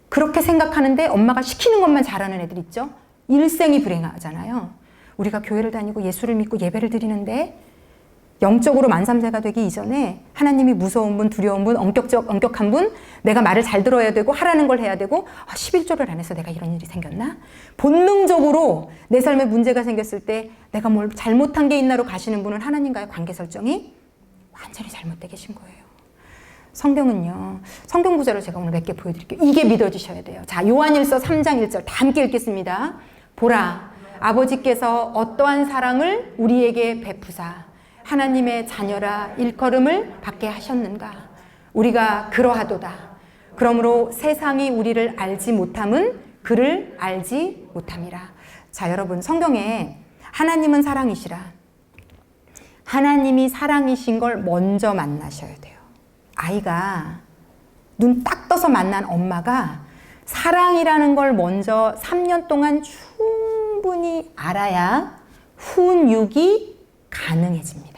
그렇게 생각하는데 엄마가 시키는 것만 잘하는 애들 있죠. 일생이 불행하잖아요. 우리가 교회를 다니고 예수를 믿고 예배를 드리는데 영적으로 만 3세가 되기 이전에 하나님이 무서운 분, 두려운 분, 엄격한 분, 내가 말을 잘 들어야 되고 하라는 걸 해야 되고, 11조를 안 해서 내가 이런 일이 생겼나? 본능적으로 내 삶에 문제가 생겼을 때 내가 뭘 잘못한 게 있나로 가시는 분은 하나님과의 관계 설정이 완전히 잘못되어 계신 거예요. 성경은요, 성경 구절을 제가 오늘 몇 개 보여드릴게요. 이게 믿어지셔야 돼요. 자, 요한일서 3장 1절 다 함께 읽겠습니다. 보라, 아버지께서 어떠한 사랑을 우리에게 베푸사 하나님의 자녀라 일컬음을 받게 하셨는가. 우리가 그러하도다. 그러므로 세상이 우리를 알지 못함은 그를 알지 못함이라. 자, 여러분, 성경에 하나님은 사랑이시라, 하나님이 사랑이신 걸 먼저 만나셔야 돼요. 아이가 눈 딱 떠서 만난 엄마가 사랑이라는 걸 먼저 3년 동안 충분히 알아야 훈육이 가능해집니다.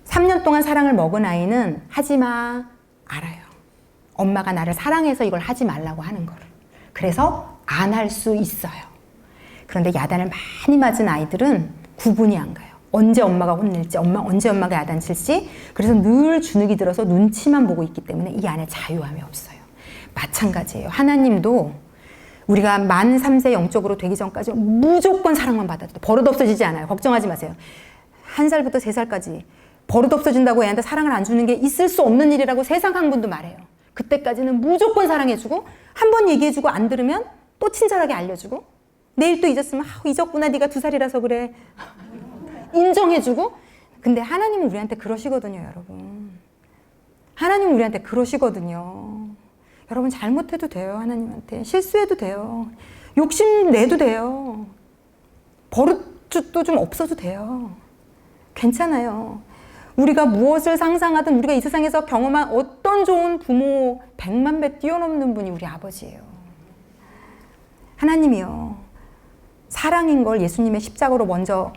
3년 동안 사랑을 먹은 아이는 하지마 알아요. 엄마가 나를 사랑해서 이걸 하지 말라고 하는 거를. 그래서 안 할 수 있어요. 그런데 야단을 많이 맞은 아이들은 구분이 안 가요. 언제 엄마가 혼낼지, 언제 엄마가 야단칠지. 그래서 늘 주눅이 들어서 눈치만 보고 있기 때문에 이 안에 자유함이 없어요. 마찬가지예요. 하나님도 우리가 만 3세 영적으로 되기 전까지 무조건 사랑만 받아도 버릇 없어지지 않아요. 걱정하지 마세요. 1살부터 3살까지 버릇 없어진다고 애한테 사랑을 안 주는 게 있을 수 없는 일이라고 세상 강분도 말해요. 그때까지는 무조건 사랑해주고, 한 번 얘기해주고 안 들으면 또 친절하게 알려주고, 내일 또 잊었으면 잊었구나, 네가 2살이라서 그래, 인정해주고. 근데 하나님은 우리한테 그러시거든요, 여러분. 하나님은 우리한테 그러시거든요. 여러분, 잘못해도 돼요. 하나님한테 실수해도 돼요. 욕심내도 돼요. 버릇도 좀 없어도 돼요. 괜찮아요. 우리가 무엇을 상상하든 우리가 이 세상에서 경험한 어떤 좋은 부모 100만 배 뛰어넘는 분이 우리 아버지예요. 하나님이요, 사랑인 걸 예수님의 십자가로 먼저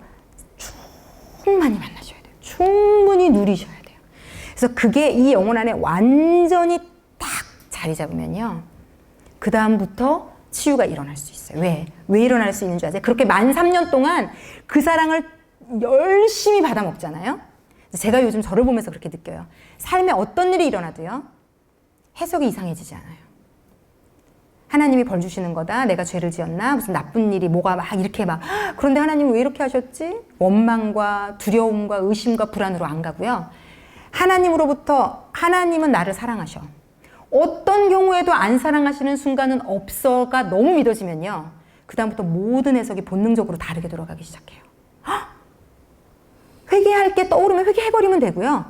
충만히 만나셔야 돼요. 충분히 누리셔야 돼요. 그래서 그게 이 영혼 안에 완전히 딱 자리 잡으면요. 그 다음부터 치유가 일어날 수 있어요. 왜 일어날 수 있는 줄 아세요? 그렇게 만 3년 동안 그 사랑을 열심히 받아 먹잖아요. 제가 요즘 저를 보면서 그렇게 느껴요. 삶에 어떤 일이 일어나도요. 해석이 이상해지지 않아요. 하나님이 벌 주시는 거다. 내가 죄를 지었나? 무슨 나쁜 일이 뭐가 막 이렇게 막 그런데 하나님 왜 이렇게 하셨지? 원망과 두려움과 의심과 불안으로 안 가고요. 하나님으로부터 하나님은 나를 사랑하셔. 어떤 경우에도 안 사랑하시는 순간은 없어가 너무 믿어지면요. 그 다음부터 모든 해석이 본능적으로 다르게 돌아가기 시작해요. 회개할 게 떠오르면 회개해버리면 되고요.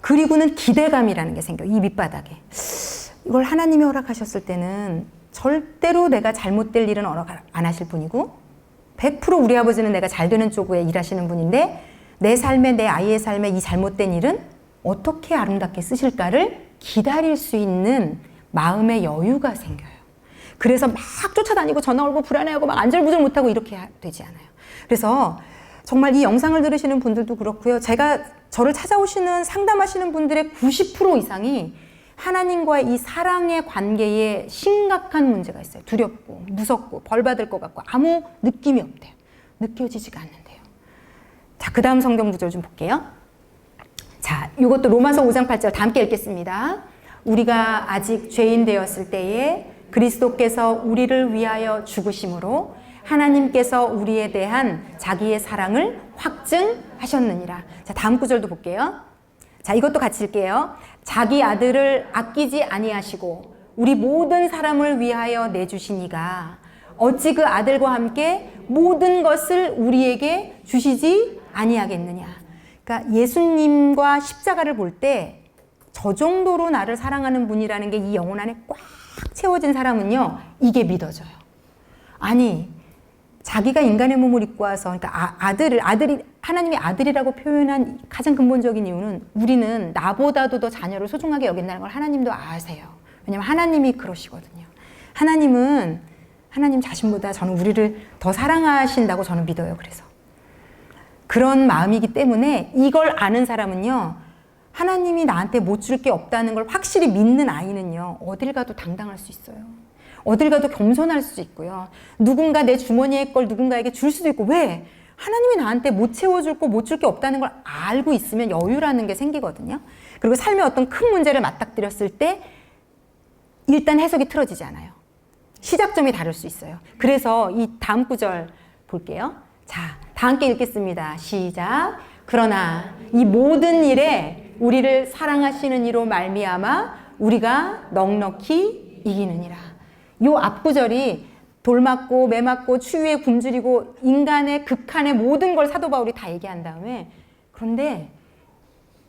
그리고는 기대감이라는 게 생겨요. 이 밑바닥에. 이걸 하나님이 허락하셨을 때는 절대로 내가 잘못될 일은 허락 안 하실 분이고 100% 우리 아버지는 내가 잘 되는 쪽에 일하시는 분인데 내 삶에 내 아이의 삶에 이 잘못된 일은 어떻게 아름답게 쓰실까를 기다릴 수 있는 마음의 여유가 생겨요. 그래서 막 쫓아다니고 전화 걸고 불안해하고 막 안절부절 못하고 이렇게 되지 않아요. 그래서 정말 이 영상을 들으시는 분들도 그렇고요. 제가 저를 찾아오시는 상담하시는 분들의 90% 이상이 하나님과의 이 사랑의 관계에 심각한 문제가 있어요. 두렵고 무섭고 벌 받을 것 같고 아무 느낌이 없대요. 느껴지지가 않는데요. 자, 그 다음 성경 구절 좀 볼게요. 자, 이것도 로마서 5장 8절 다 함께 읽겠습니다. 우리가 아직 죄인 되었을 때에 그리스도께서 우리를 위하여 죽으심으로 하나님께서 우리에 대한 자기의 사랑을 확증하셨느니라. 자, 다음 구절도 볼게요. 자, 이것도 같이 읽게요. 자기 아들을 아끼지 아니하시고 우리 모든 사람을 위하여 내주시니가 어찌 그 아들과 함께 모든 것을 우리에게 주시지 아니하겠느냐. 그러니까 예수님과 십자가를 볼 때 저 정도로 나를 사랑하는 분이라는 게 이 영혼 안에 꽉 채워진 사람은요, 이게 믿어져요. 아니, 자기가 인간의 몸을 입고 와서, 그러니까 아들이 하나님이 아들이라고 표현한 가장 근본적인 이유는 우리는 나보다도 더 자녀를 소중하게 여긴다는 걸 하나님도 아세요. 왜냐면 하나님이 그러시거든요. 하나님 자신보다 저는 우리를 더 사랑하신다고 저는 믿어요. 그래서 그런 마음이기 때문에 이걸 아는 사람은요, 하나님이 나한테 못 줄 게 없다는 걸 확실히 믿는 아이는요, 어딜 가도 당당할 수 있어요. 어딜 가도 겸손할 수 있고요. 누군가 내 주머니에 걸 누군가에게 줄 수도 있고. 왜? 하나님이 나한테 못 채워줄 거, 못 줄 게 없다는 걸 알고 있으면 여유라는 게 생기거든요. 그리고 삶의 어떤 큰 문제를 맞닥뜨렸을 때 일단 해석이 틀어지지 않아요. 시작점이 다를 수 있어요. 그래서 이 다음 구절 볼게요. 자, 다 함께 읽겠습니다. 시작. 그러나 이 모든 일에 우리를 사랑하시는 이로 말미암아 우리가 넉넉히 이기느니라. 요 앞구절이 돌 맞고 매 맞고 추위에 굶주리고 인간의 극한의 모든 걸 사도 바울이 다 얘기한 다음에, 그런데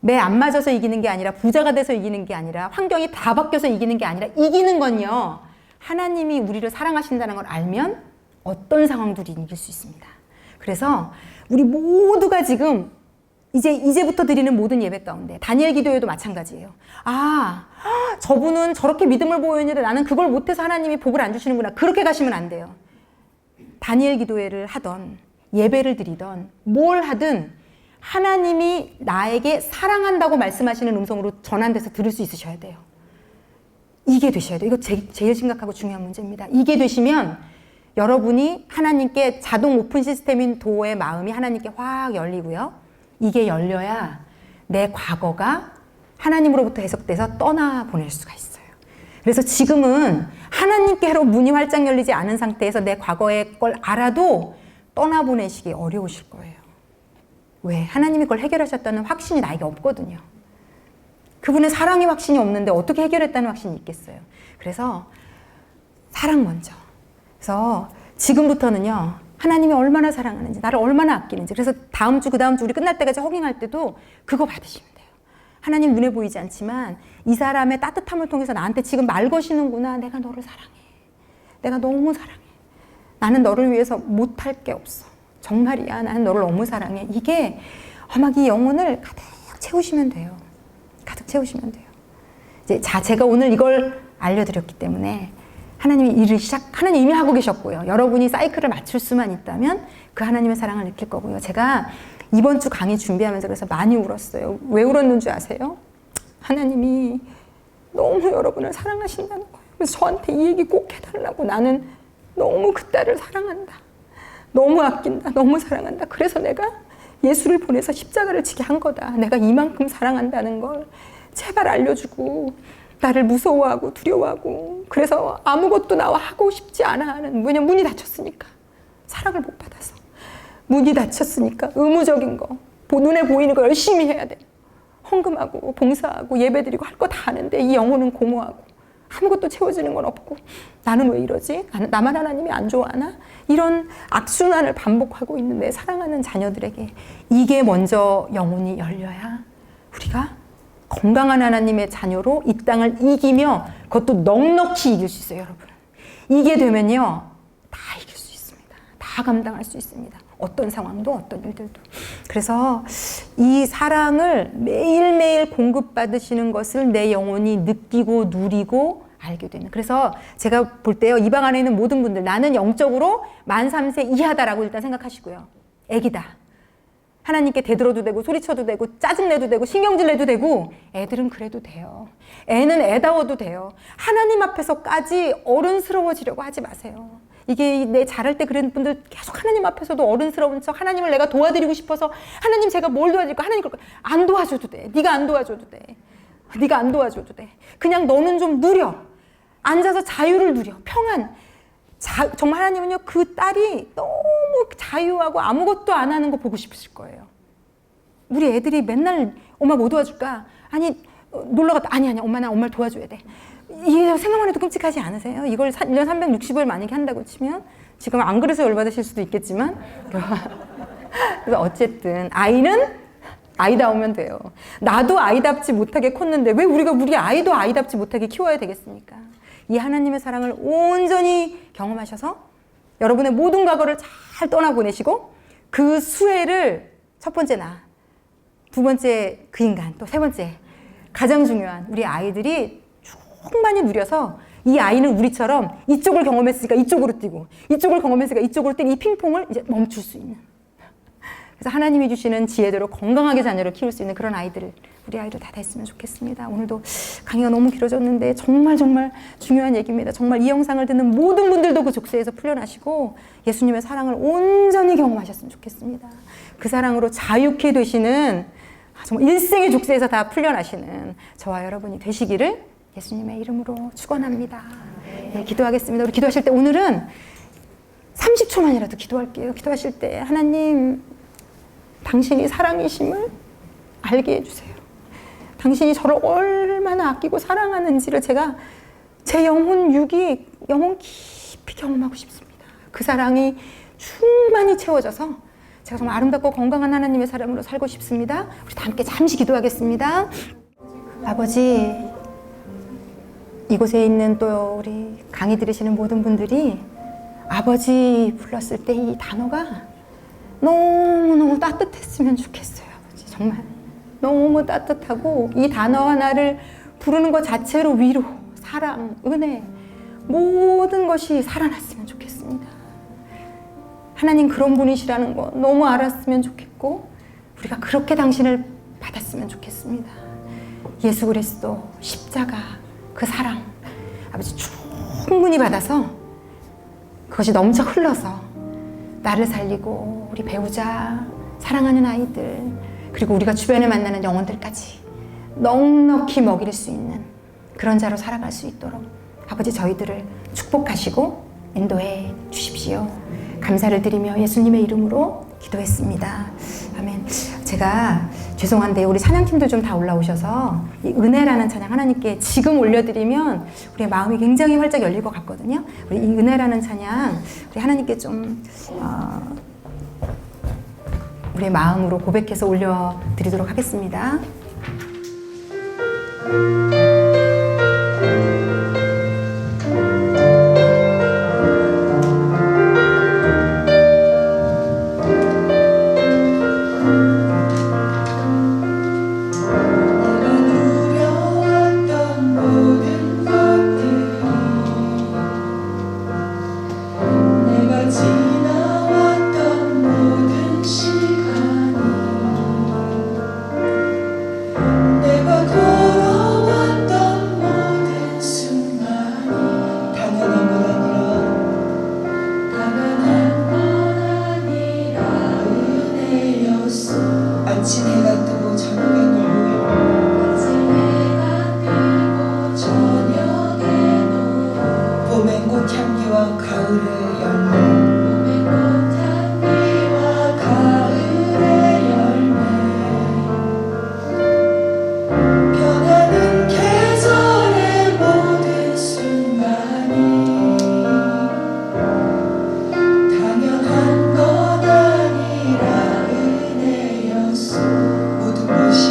매 안 맞아서 이기는 게 아니라 부자가 돼서 이기는 게 아니라 환경이 다 바뀌어서 이기는 게 아니라 이기는 건요, 하나님이 우리를 사랑하신다는 걸 알면 어떤 상황들이 이길 수 있습니다. 그래서 우리 모두가 지금 이제부터 드리는 모든 예배 가운데 다니엘 기도회도 마찬가지예요. 저분은 저렇게 믿음을 보였는데 나는 그걸 못해서 하나님이 복을 안 주시는구나. 그렇게 가시면 안 돼요. 다니엘 기도회를 하던 예배를 드리던 뭘 하든 하나님이 나에게 사랑한다고 말씀하시는 음성으로 전환돼서 들을 수 있으셔야 돼요. 이게 되셔야 돼요. 이거 제일 심각하고 중요한 문제입니다. 이게 되시면 여러분이 하나님께 자동 오픈 시스템인 도어의 마음이 하나님께 확 열리고요. 이게 열려야 내 과거가 하나님으로부터 해석돼서 떠나보낼 수가 있어요. 그래서 지금은 하나님께로 문이 활짝 열리지 않은 상태에서 내 과거의 걸 알아도 떠나보내시기 어려우실 거예요. 왜? 하나님이 그걸 해결하셨다는 확신이 나에게 없거든요. 그분의 사랑의 확신이 없는데 어떻게 해결했다는 확신이 있겠어요. 그래서 사랑 먼저. 그래서 지금부터는요, 하나님이 얼마나 사랑하는지, 나를 얼마나 아끼는지. 그래서 다음 주, 그 다음 주 우리 끝날 때까지 허깅할 때도 그거 받으시면 돼요. 하나님 눈에 보이지 않지만 이 사람의 따뜻함을 통해서 나한테 지금 말 거시는구나. 내가 너를 사랑해. 내가 너무 사랑해. 나는 너를 위해서 못할 게 없어. 정말이야. 나는 너를 너무 사랑해. 이게 막 이 영혼을 가득 채우시면 돼요. 가득 채우시면 돼요. 이제 제가 오늘 이걸 알려드렸기 때문에 하나님이 하나님 이미 하고 계셨고요. 여러분이 사이클을 맞출 수만 있다면 그 하나님의 사랑을 느낄 거고요. 제가 이번 주 강의 준비하면서 그래서 많이 울었어요. 왜 울었는 줄 아세요? 하나님이 너무 여러분을 사랑하신다는 거예요. 그래서 저한테 이 얘기 꼭 해달라고. 나는 너무 그 딸을 사랑한다. 너무 아낀다. 너무 사랑한다. 그래서 내가 예수를 보내서 십자가를 지게 한 거다. 내가 이만큼 사랑한다는 걸 제발 알려주고, 나를 무서워하고 두려워하고, 그래서 아무것도 나와 하고 싶지 않아 하는, 왜냐면 문이 닫혔으니까. 사랑을 못 받아서. 문이 닫혔으니까 의무적인 거, 눈에 보이는 거 열심히 해야 돼. 헌금하고 봉사하고 예배드리고 할 거 다 하는데 이 영혼은 공허하고 아무것도 채워지는 건 없고, 나는 왜 이러지? 나만 하나님이 안 좋아하나? 이런 악순환을 반복하고 있는 내 사랑하는 자녀들에게 이게 먼저 영혼이 열려야 우리가 건강한 하나님의 자녀로 이 땅을 이기며, 그것도 넉넉히 이길 수 있어요, 여러분. 이게 되면요, 다 이길 수 있습니다. 다 감당할 수 있습니다. 어떤 상황도, 어떤 일들도. 그래서 이 사랑을 매일매일 공급받으시는 것을 내 영혼이 느끼고 누리고 알게 되는. 그래서 제가 볼 때요, 이 방 안에 있는 모든 분들, 나는 영적으로 만 3세 이하다라고 일단 생각하시고요. 애기다. 하나님께 대들어도 되고 소리쳐도 되고 짜증내도 되고 신경질 내도 되고, 애들은 그래도 돼요. 애는 애다워도 돼요. 하나님 앞에서까지 어른스러워지려고 하지 마세요. 이게 내 자랄 때 그런 분들 계속 하나님 앞에서도 어른스러운 척, 하나님을 내가 도와드리고 싶어서, 하나님 제가 뭘 도와드릴까? 하나님 안 도와줘도 돼. 네가 안 도와줘도 돼. 네가 안 도와줘도 돼. 그냥 너는 좀 누려. 앉아서 자유를 누려. 평안. 정말 하나님은요, 그 딸이 너무 자유하고 아무것도 안 하는 거 보고 싶으실 거예요. 우리 애들이 맨날 엄마 뭐 도와줄까? 아니 놀러 갔다. 아니 엄마 나 엄마를 도와줘야 돼. 이게 생각만 해도 끔찍하지 않으세요? 이걸 1년 360일 만약에 한다고 치면, 지금 안 그래서 열받으실 수도 있겠지만 그래서 어쨌든 아이는 아이다우면 돼요. 나도 아이답지 못하게 컸는데 왜 우리가 우리 아이도 아이답지 못하게 키워야 되겠습니까? 이 하나님의 사랑을 온전히 경험하셔서 여러분의 모든 과거를 잘 떠나보내시고, 그 수혜를 첫 번째 나, 두 번째 그 인간, 또 세 번째 가장 중요한 우리 아이들이 충만히 누려서, 이 아이는 우리처럼 이쪽을 경험했으니까 이쪽으로 뛰고, 이쪽을 경험했으니까 이쪽으로 뛰는 이 핑퐁을 이제 멈출 수 있는. 그래서 하나님이 주시는 지혜대로 건강하게 자녀를 키울 수 있는 그런 아이들, 우리 아이들 다 됐으면 좋겠습니다. 오늘도 강의가 너무 길어졌는데 정말 중요한 얘기입니다. 정말 이 영상을 듣는 모든 분들도 그 족쇄에서 풀려나시고 예수님의 사랑을 온전히 경험하셨으면 좋겠습니다. 그 사랑으로 자유케 되시는, 정말 일생의 족쇄에서 다 풀려나시는 저와 여러분이 되시기를 예수님의 이름으로 축원합니다. 네, 기도하겠습니다. 우리 기도하실 때 오늘은 30초만이라도 기도할게요. 기도하실 때 하나님, 당신이 사랑이심을 알게 해주세요. 당신이 저를 얼마나 아끼고 사랑하는지를 제가 제 영혼 깊이 경험하고 싶습니다. 그 사랑이 충만히 채워져서 제가 정말 아름답고 건강한 하나님의 사람으로 살고 싶습니다. 우리 다 함께 잠시 기도하겠습니다. 아버지, 이곳에 있는 또 우리 강의 들으시는 모든 분들이 아버지 불렀을 때 이 단어가 너무너무 따뜻했으면 좋겠어요. 아버지, 정말 너무 따뜻하고, 이 단어 하나를 부르는 것 자체로 위로, 사랑, 은혜, 모든 것이 살아났으면 좋겠습니다. 하나님 그런 분이시라는 거 너무 알았으면 좋겠고, 우리가 그렇게 당신을 받았으면 좋겠습니다. 예수 그리스도 십자가 그 사랑, 아버지 충분히 받아서 그것이 넘쳐 흘러서 나를 살리고 우리 배우자, 사랑하는 아이들, 그리고 우리가 주변에 만나는 영혼들까지 넉넉히 먹일 수 있는 그런 자로 살아갈 수 있도록 아버지 저희들을 축복하시고 인도해 주십시오. 감사를 드리며 예수님의 이름으로 기도했습니다. 아멘. 제가 죄송한데 우리 찬양팀들 좀 다 올라오셔서 이 은혜라는 찬양 하나님께 지금 올려드리면 우리의 마음이 굉장히 활짝 열릴 것 같거든요. 우리 이 은혜라는 찬양 우리 하나님께 좀 우리의 마음으로 고백해서 올려드리도록 하겠습니다. 지나왔던 모든 시간이 아침 해가 뜨고 저녁에 봄의 꽃향기와 가을의 열매 변하는 계절의 모든 순간이 당연한 것 아니라 은혜였소. 모든 것이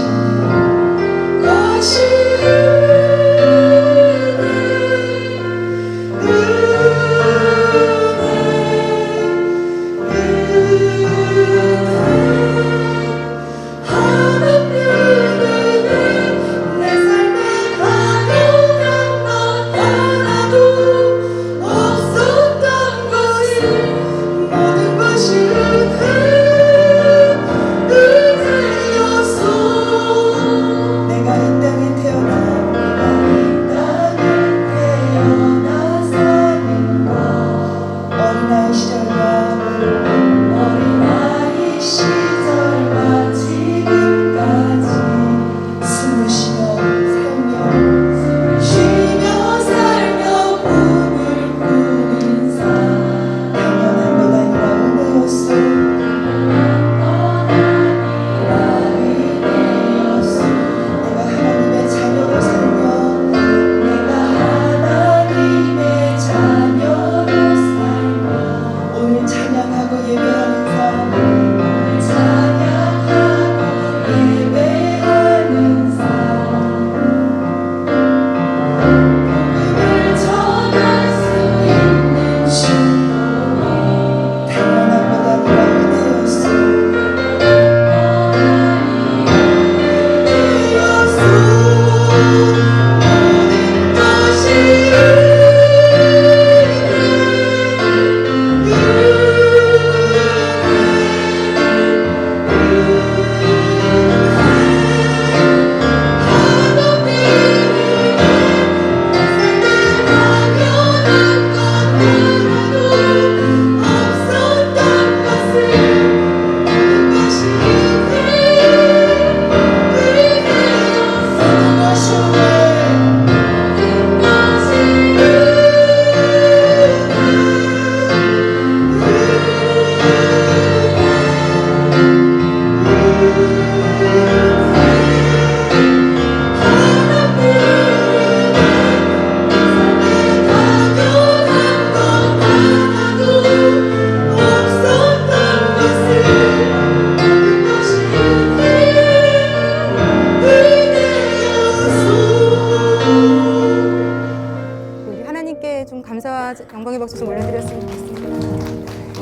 좀 감사와 영광의 박수 좀 올려드렸으면 좋겠습니다.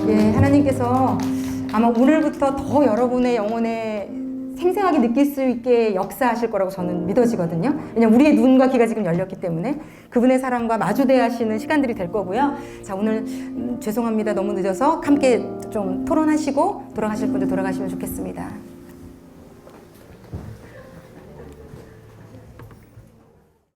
예, 하나님께서 아마 오늘부터 더 여러분의 영혼에 생생하게 느낄 수 있게 역사하실 거라고 저는 믿어지거든요. 왜냐면 우리의 눈과 귀가 지금 열렸기 때문에 그분의 사랑과 마주대하시는 시간들이 될 거고요. 자, 오늘 죄송합니다. 너무 늦어서 함께 좀 토론하시고 돌아가실 분들 돌아가시면 좋겠습니다.